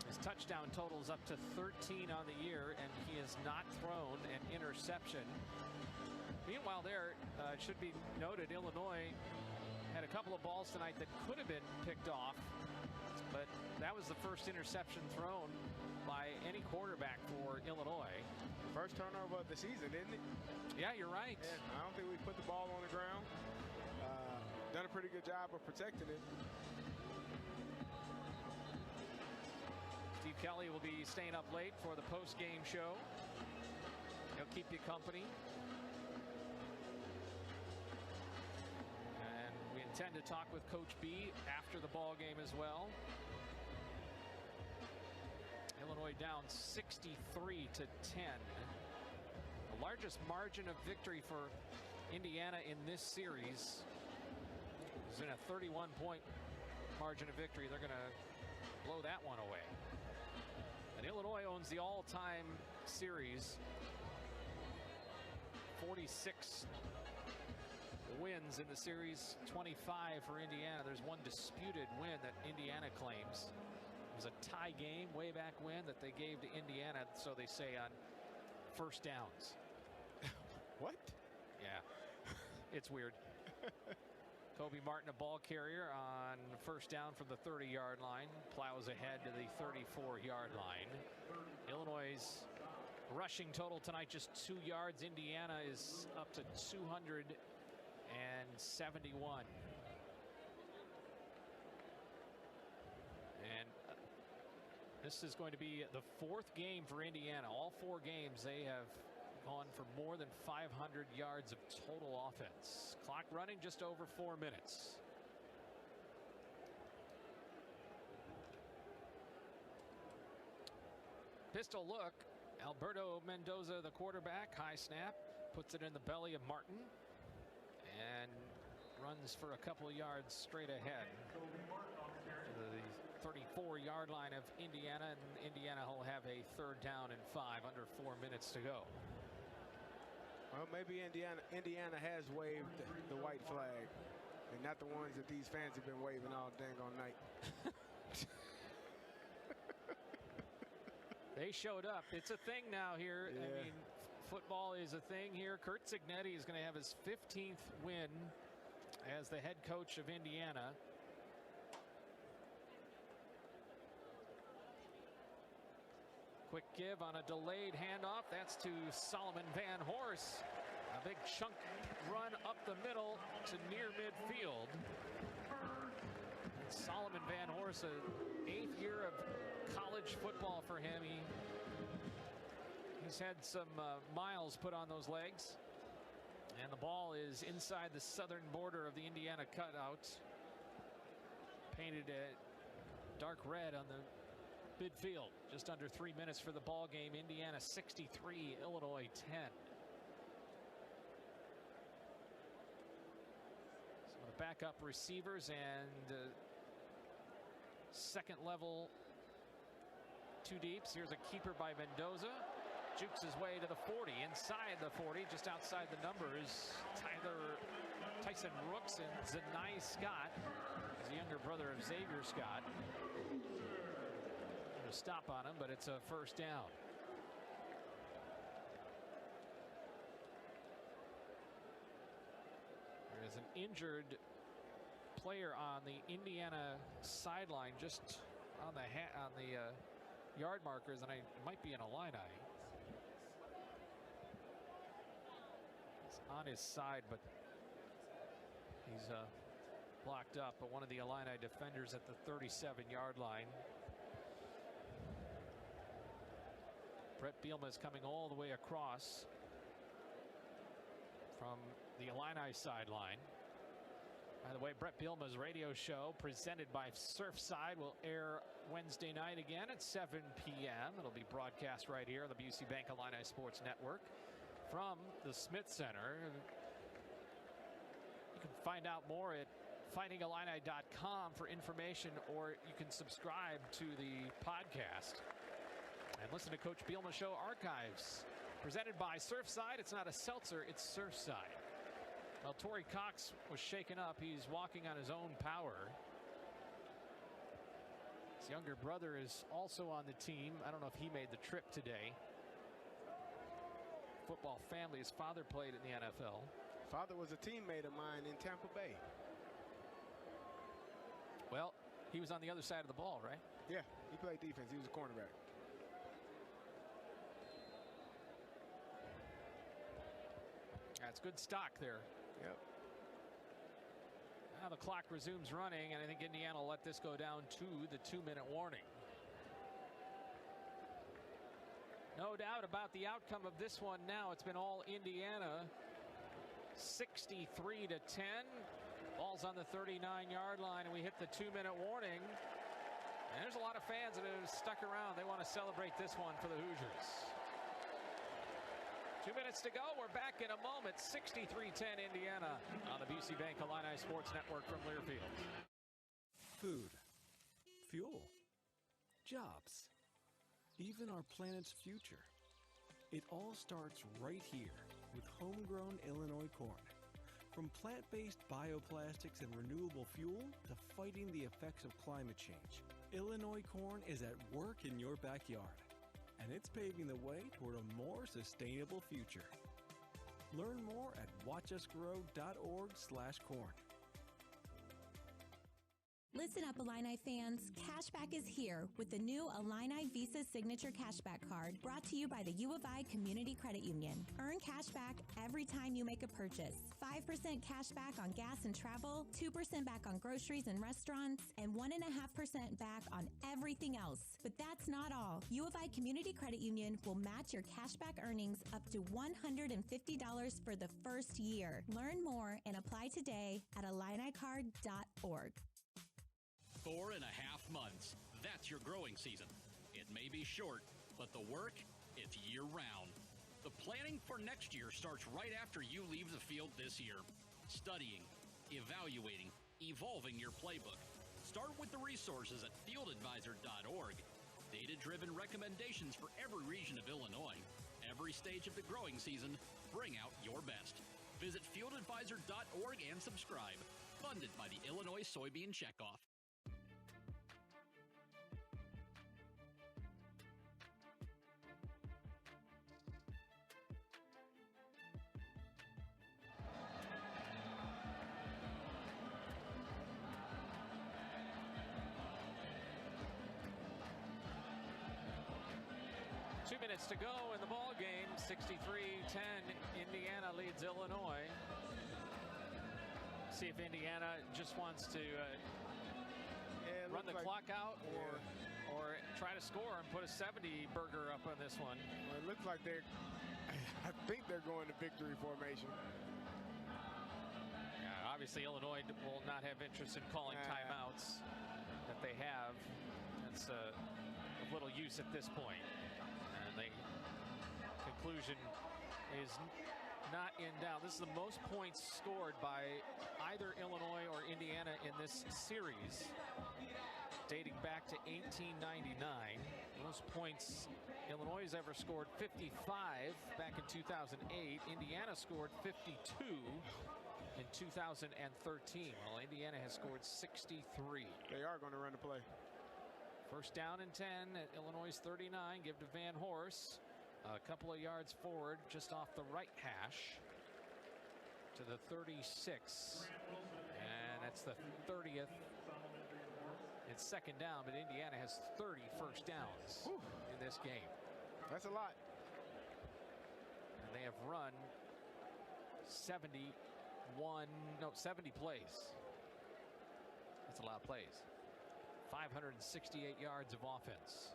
His touchdown totals up to 13 on the year, and he has not thrown an interception. Meanwhile, it should be noted, Illinois had a couple of balls tonight that could have been picked off, but that was the first interception thrown by any quarterback for Illinois. First turnover of the season, isn't it? Yeah, you're right. Yeah, I don't think we put the ball on the ground. Done a pretty good job of protecting it. Steve Kelly will be staying up late for the post-game show. He'll keep you company. And we intend to talk with Coach B after the ball game as well. Illinois down 63-10. The largest margin of victory for Indiana in this series is in a 31-point margin of victory. They're going to blow that one away. And Illinois owns the all-time series. 46 wins in the series, 25 for Indiana. There's one disputed win that Indiana claims. It was a tie game way back when that they gave to Indiana, so they say, on first downs. What? Yeah, it's weird. Kobe Martin, a ball carrier on first down from the 30-yard line, plows ahead to the 34-yard line. Illinois' rushing total tonight just 2 yards. Indiana is up to 271. And this is going to be the 4th game for Indiana. All 4 games they have gone for more than 500 yards of total offense. Clock running just over 4 minutes. Pistol look. Alberto Mendoza, the quarterback, high snap, puts it in the belly of Martin and runs for a couple of yards straight ahead to the 34-yard line of Indiana, and Indiana will have a 3rd down and 5, under 4 minutes to go. Well, maybe Indiana has waved the white flag, and not the ones that these fans have been waving all dang all night. They showed up. It's a thing now here. Yeah. I mean, football is a thing here. Curt Cignetti is going to have his 15th win as the head coach of Indiana. Quick give on a delayed handoff. That's to Solomon Van Horst. A big chunk run up the middle to near midfield. Solomon Van Horst, an 8th year of college football for him. He's had some miles put on those legs. And the ball is inside the southern border of the Indiana cutout. Painted dark red on the midfield. Just under 3 minutes for the ball game. Indiana 63, Illinois 10. Some of the backup receivers and second level 2 deeps. Here's a keeper by Mendoza. Jukes his way to the 40. Inside the 40, just outside the numbers, Tyson Rooks and Zanai Scott. He's the younger brother of Xavier Scott. Going to stop on him, but it's a 1st down. There is an injured player on the Indiana sideline, just on the yard markers, and it might be an Illini. He's on his side, but he's blocked up. But one of the Illini defenders at the 37-yard line. Brett Bielema is coming all the way across from the Illini sideline. By the way, Brett Bielema's radio show, presented by Surfside, will air Wednesday night again at 7 p.m. It'll be broadcast right here on the BC Bank Illini Sports Network from the Smith Center. You can find out more at fightingillini.com for information, or you can subscribe to the podcast and listen to Coach Bielema's show archives Presented by Surfside. It's not a seltzer, it's Surfside. Well, Torrey Cox was shaken up. He's walking on his own power. His younger brother is also on the team. I don't know if he made the trip today. Football family. His father played in the NFL. Father was a teammate of mine in Tampa Bay. Well, he was on the other side of the ball, right? Yeah, he played defense. He was a cornerback. That's good stock there. Yep. Now the clock resumes running, and I think Indiana will let this go down to the 2-minute warning. No doubt about the outcome of this one now. It's been all Indiana, 63-10. Ball's on the 39-yard line, and we hit the 2-minute warning. And there's a lot of fans that have stuck around. They want to celebrate this one for the Hoosiers. 2 minutes to go. We're back in a moment. 63-10 Indiana on the BC Bank Illini Sports Network from Learfield. Food, fuel, jobs, even our planet's future. It all starts right here with homegrown Illinois corn. From plant-based bioplastics and renewable fuel to fighting the effects of climate change, Illinois corn is at work in your backyard. And it's paving the way toward a more sustainable future. Learn more at watchusgrow.org/corn. Listen up, Illini fans. Cashback is here with the new Illini Visa Signature Cashback Card brought to you by the U of I Community Credit Union. Earn cashback every time you make a purchase. 5% cashback on gas and travel, 2% back on groceries and restaurants, and 1.5% back on everything else. But that's not all. U of I Community Credit Union will match your cashback earnings up to $150 for the first year. Learn more and apply today at IlliniCard.org. 4.5 months. That's your growing season. It may be short, but the work, it's year-round. The planning for next year starts right after you leave the field this year. Studying, evaluating, evolving your playbook. Start with the resources at fieldadvisor.org. Data-driven recommendations for every region of Illinois. Every stage of the growing season, bring out your best. Visit fieldadvisor.org and subscribe. Funded by the Illinois Soybean Checkoff. To go in the ball game. 63-10 Indiana leads Illinois. See if Indiana just wants to run the clock out or try to score and put a 70 burger up on this one. Well, it looks like I think they're going to victory formation. Obviously Illinois will not have interest in calling timeouts that they have. That's of little use at this point. The conclusion is not in doubt. This is the most points scored by either Illinois or Indiana in this series, dating back to 1899. Most points Illinois has ever scored, 55 back in 2008. Indiana scored 52 in 2013. Well, Indiana has scored 63. They are going to run the play. First down and 10 at Illinois' 39. Give to Van Horst. A couple of yards forward, just off the right hash to the 36. And that's the 30th. It's second down, but Indiana has 30 first downs in this game. That's a lot. And they have run 70 plays. That's a lot of plays. 568 yards of offense.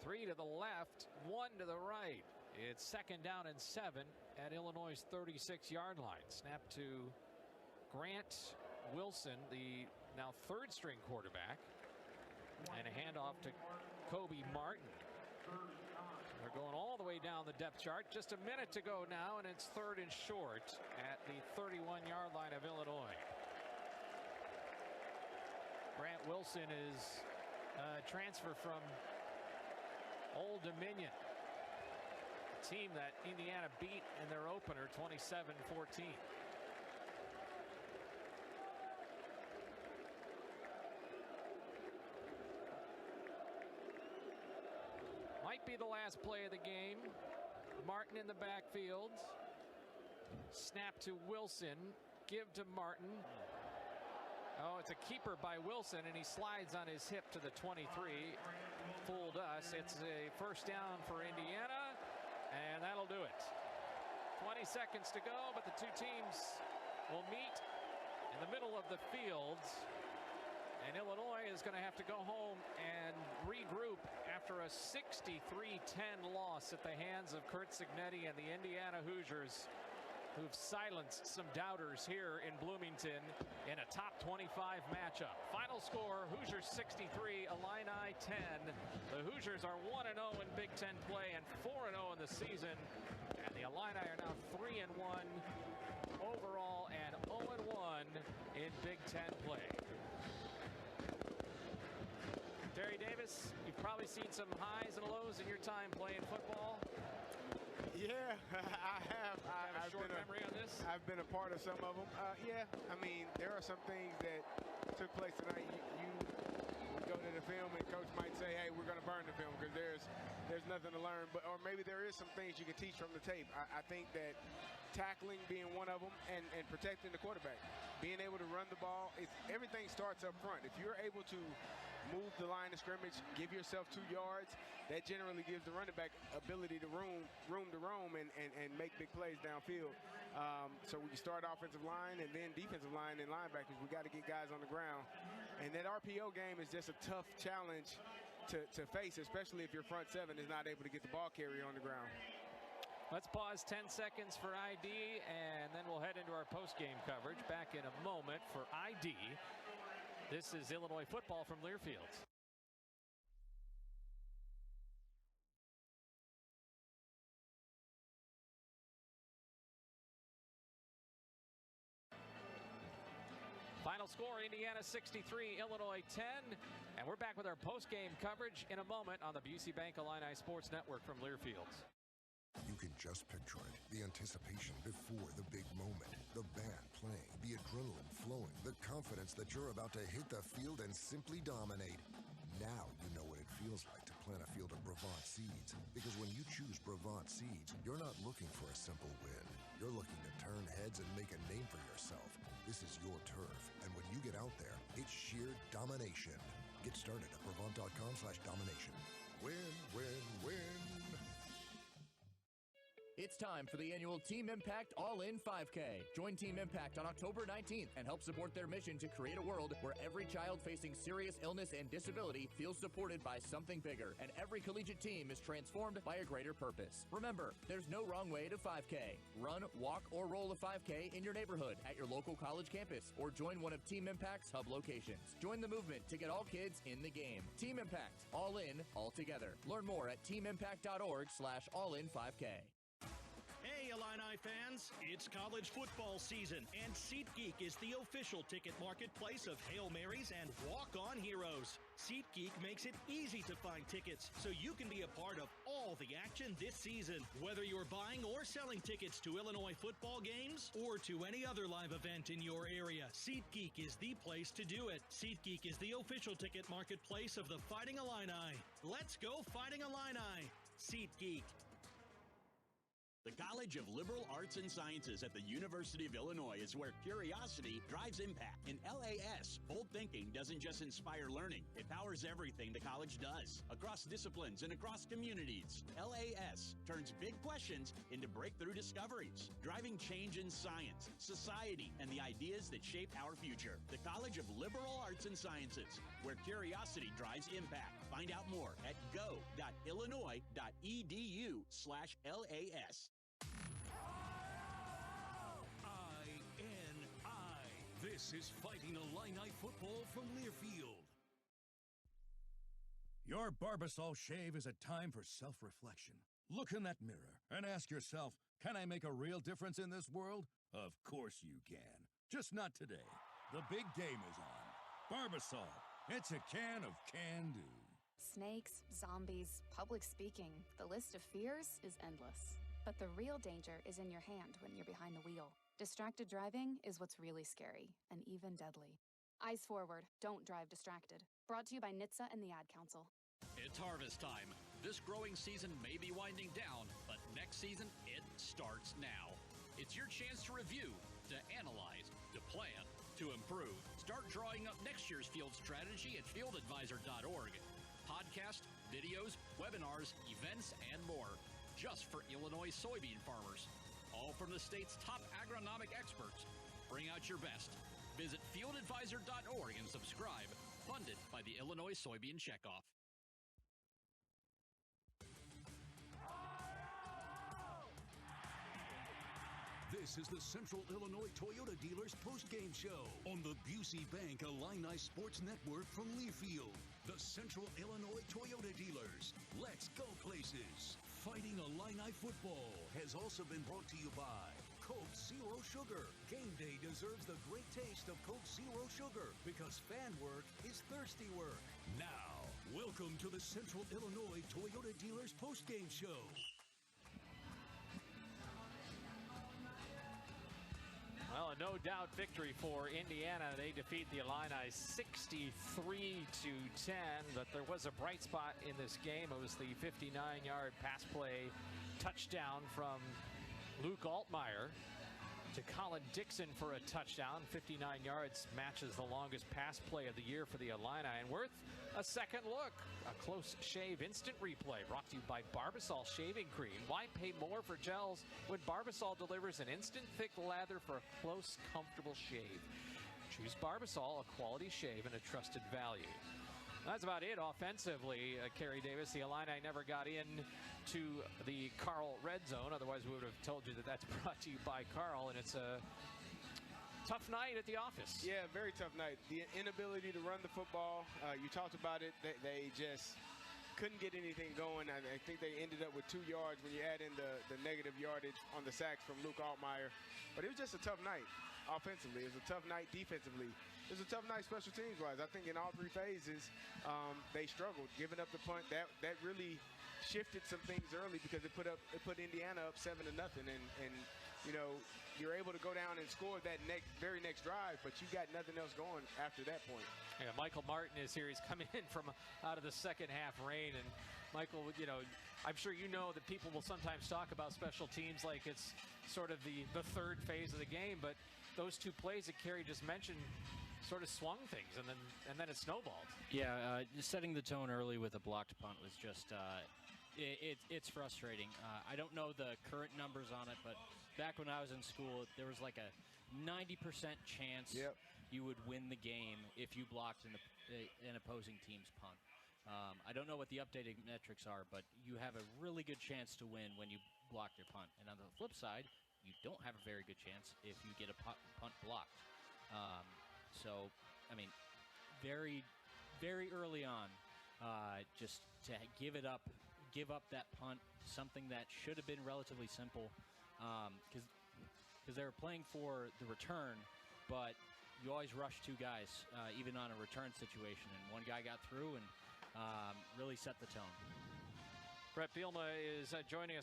Three to the left, one to the right. It's second down and 7 at Illinois' 36-yard line. Snap to Grant Wilson, the now third-string quarterback. And a handoff to Kobe Martin. They're going all the way down the depth chart. Just a minute to go now, and it's third and short at the 31-yard line of Illinois. Grant Wilson is transfer from Old Dominion, a team that Indiana beat in their opener 27-14. Might be the last play of the game. Martin in the backfield. Snap to Wilson. Give to Martin. Oh, it's a keeper by Wilson, and he slides on his hip to the 23. Fooled us. It's a first down for Indiana, and that'll do it. 20 seconds to go, but the two teams will meet in the middle of the field. And Illinois is going to have to go home and regroup after a 63-10 loss at the hands of Curt Cignetti and the Indiana Hoosiers, who've silenced some doubters here in Bloomington in a top 25 matchup. Final score, Hoosiers 63, Illini 10. The Hoosiers are 1-0 in Big Ten play and 4-0 in the season. And the Illini are now 3-1 overall and 0-1 in Big Ten play. Terry Davis, you've probably seen some highs and lows in your time playing football. Yeah, I have. I've short memory on this. I've been a part of some of them. Yeah, I mean, there are some things that took place tonight. You would go to the film and coach might say, hey, we're going to burn the film because there's nothing to learn. But or maybe there is some things you can teach from the tape. I think that tackling being one of them and protecting the quarterback, being able to run the ball, everything starts up front. If you're able to move the line of scrimmage, give yourself 2 yards, that generally gives the running back ability to room to roam and make big plays downfield. So we start offensive line and then defensive line and linebackers. We got to get guys on the ground. And that RPO game is just a tough challenge to face, especially if your front seven is not able to get the ball carrier on the ground. Let's pause 10 seconds for ID, and then we'll head into our post-game coverage. Back in a moment for ID. This is Illinois football from Learfield. Final score, Indiana 63, Illinois 10. And we're back with our post-game coverage in a moment on the Busey Bank Illini Sports Network from Learfield. You can just picture it. The anticipation before the big moment. The band playing, the adrenaline flowing, the confidence that you're about to hit the field and simply dominate. Now you know what it feels like to plant a field of Brevant seeds. Because when you choose Brevant seeds, you're not looking for a simple win. You're looking to turn heads and make a name for yourself. This is your turf, and when you get out there, it's sheer domination. Get started at Brevant.com/domination. Win, win, win. It's time for the annual Team Impact All-In 5K. Join Team Impact on October 19th and help support their mission to create a world where every child facing serious illness and disability feels supported by something bigger, and every collegiate team is transformed by a greater purpose. Remember, there's no wrong way to 5K. Run, walk, or roll a 5K in your neighborhood, at your local college campus, or join one of Team Impact's hub locations. Join the movement to get all kids in the game. Team Impact, all in, all together. Learn more at teamimpact.org/allin5K. Hey, Illini fans, it's college football season, and SeatGeek is the official ticket marketplace of Hail Marys and walk-on heroes. SeatGeek makes it easy to find tickets so you can be a part of all the action this season. Whether you're buying or selling tickets to Illinois football games or to any other live event in your area, SeatGeek is the place to do it. SeatGeek is the official ticket marketplace of the Fighting Illini. Let's go Fighting Illini! SeatGeek. The College of Liberal Arts and Sciences at the University of Illinois is where curiosity drives impact. In LAS, bold thinking doesn't just inspire learning, it powers everything the college does, across disciplines and across communities. LAS turns big questions into breakthrough discoveries, driving change in science, society, and the ideas that shape our future. The College of Liberal Arts and Sciences, where curiosity drives impact. Find out more at go.illinois.edu/LAS. This is Fighting Illini football from Learfield. Your Barbasol shave is a time for self-reflection. Look in that mirror and ask yourself, can I make a real difference in this world? Of course you can. Just not today. The big game is on. Barbasol. It's a can of can-do. Snakes, zombies, public speaking. The list of fears is endless. But the real danger is in your hand when you're behind the wheel. Distracted driving is what's really scary and even deadly. Eyes forward, don't drive distracted. Brought to you by NHTSA and the Ad Council. It's harvest time. This growing season may be winding down, but next season, it starts now. It's your chance to review, to analyze, to plan, to improve. Start drawing up next year's field strategy at fieldadvisor.org. Podcast, videos, webinars, events, and more. Just for Illinois soybean farmers. All from the state's top agronomic experts. Bring out your best. Visit fieldadvisor.org and subscribe. Funded by the Illinois Soybean Checkoff. This is the Central Illinois Toyota Dealers postgame show on the Busey Bank Illini Sports Network from Learfield. The Central Illinois Toyota Dealers. Let's go places. Fighting Illini football has also been brought to you by Coke Zero Sugar. Game day deserves the great taste of Coke Zero Sugar because fan work is thirsty work. Now, welcome to the Central Illinois Toyota Dealers postgame show. Well, a no-doubt victory for Indiana. They defeat the Illini 63-10, but there was a bright spot in this game. It was the 59-yard pass play touchdown from Luke Altmaier to Colin Dixon for a touchdown. 59 yards matches the longest pass play of the year for the Illini, and worth a second look. A close shave instant replay brought to you by Barbasol Shaving Cream. Why pay more for gels when Barbasol delivers an instant thick lather for a close, comfortable shave? Choose Barbasol, a quality shave and a trusted value. That's about it offensively. Kerry Davis, the Illini never got in to the Carl red zone. Otherwise, we would have told you that that's brought to you by Carl, and it's a tough night at the office. Yeah, very tough night. The inability to run the football, you talked about it. They just couldn't get anything going. I think they ended up with 2 yards when you add in the negative yardage on the sacks from Luke Altmaier. But it was just a tough night offensively. It was a tough night defensively. It was a tough night special teams-wise. I think in all three phases, they struggled. Giving up the punt, that really shifted some things early because it put Indiana up 7-0, and you know, you're able to go down and score that very next drive, but you got nothing else going after that point. Yeah, Michael Martin is here. He's coming in from out of the second half rain, and Michael, you know, I'm sure you know that people will sometimes talk about special teams like it's sort of the third phase of the game, but those two plays that Kerry just mentioned sort of swung things, and then it snowballed. Yeah, setting the tone early with a blocked punt was just it's frustrating. I don't know the current numbers on it, but back when I was in school, there was like a 90% chance you would win the game if you blocked an opposing team's punt. I don't know what the updated metrics are, but you have a really good chance to win when you block your punt. And on the flip side, you don't have a very good chance if you get a punt blocked. So, I mean, very, very early on, just to give up that punt, something that should have been relatively simple, because they were playing for the return, but you always rush two guys, even on a return situation, and one guy got through and really set the tone. Brett Bielema is joining us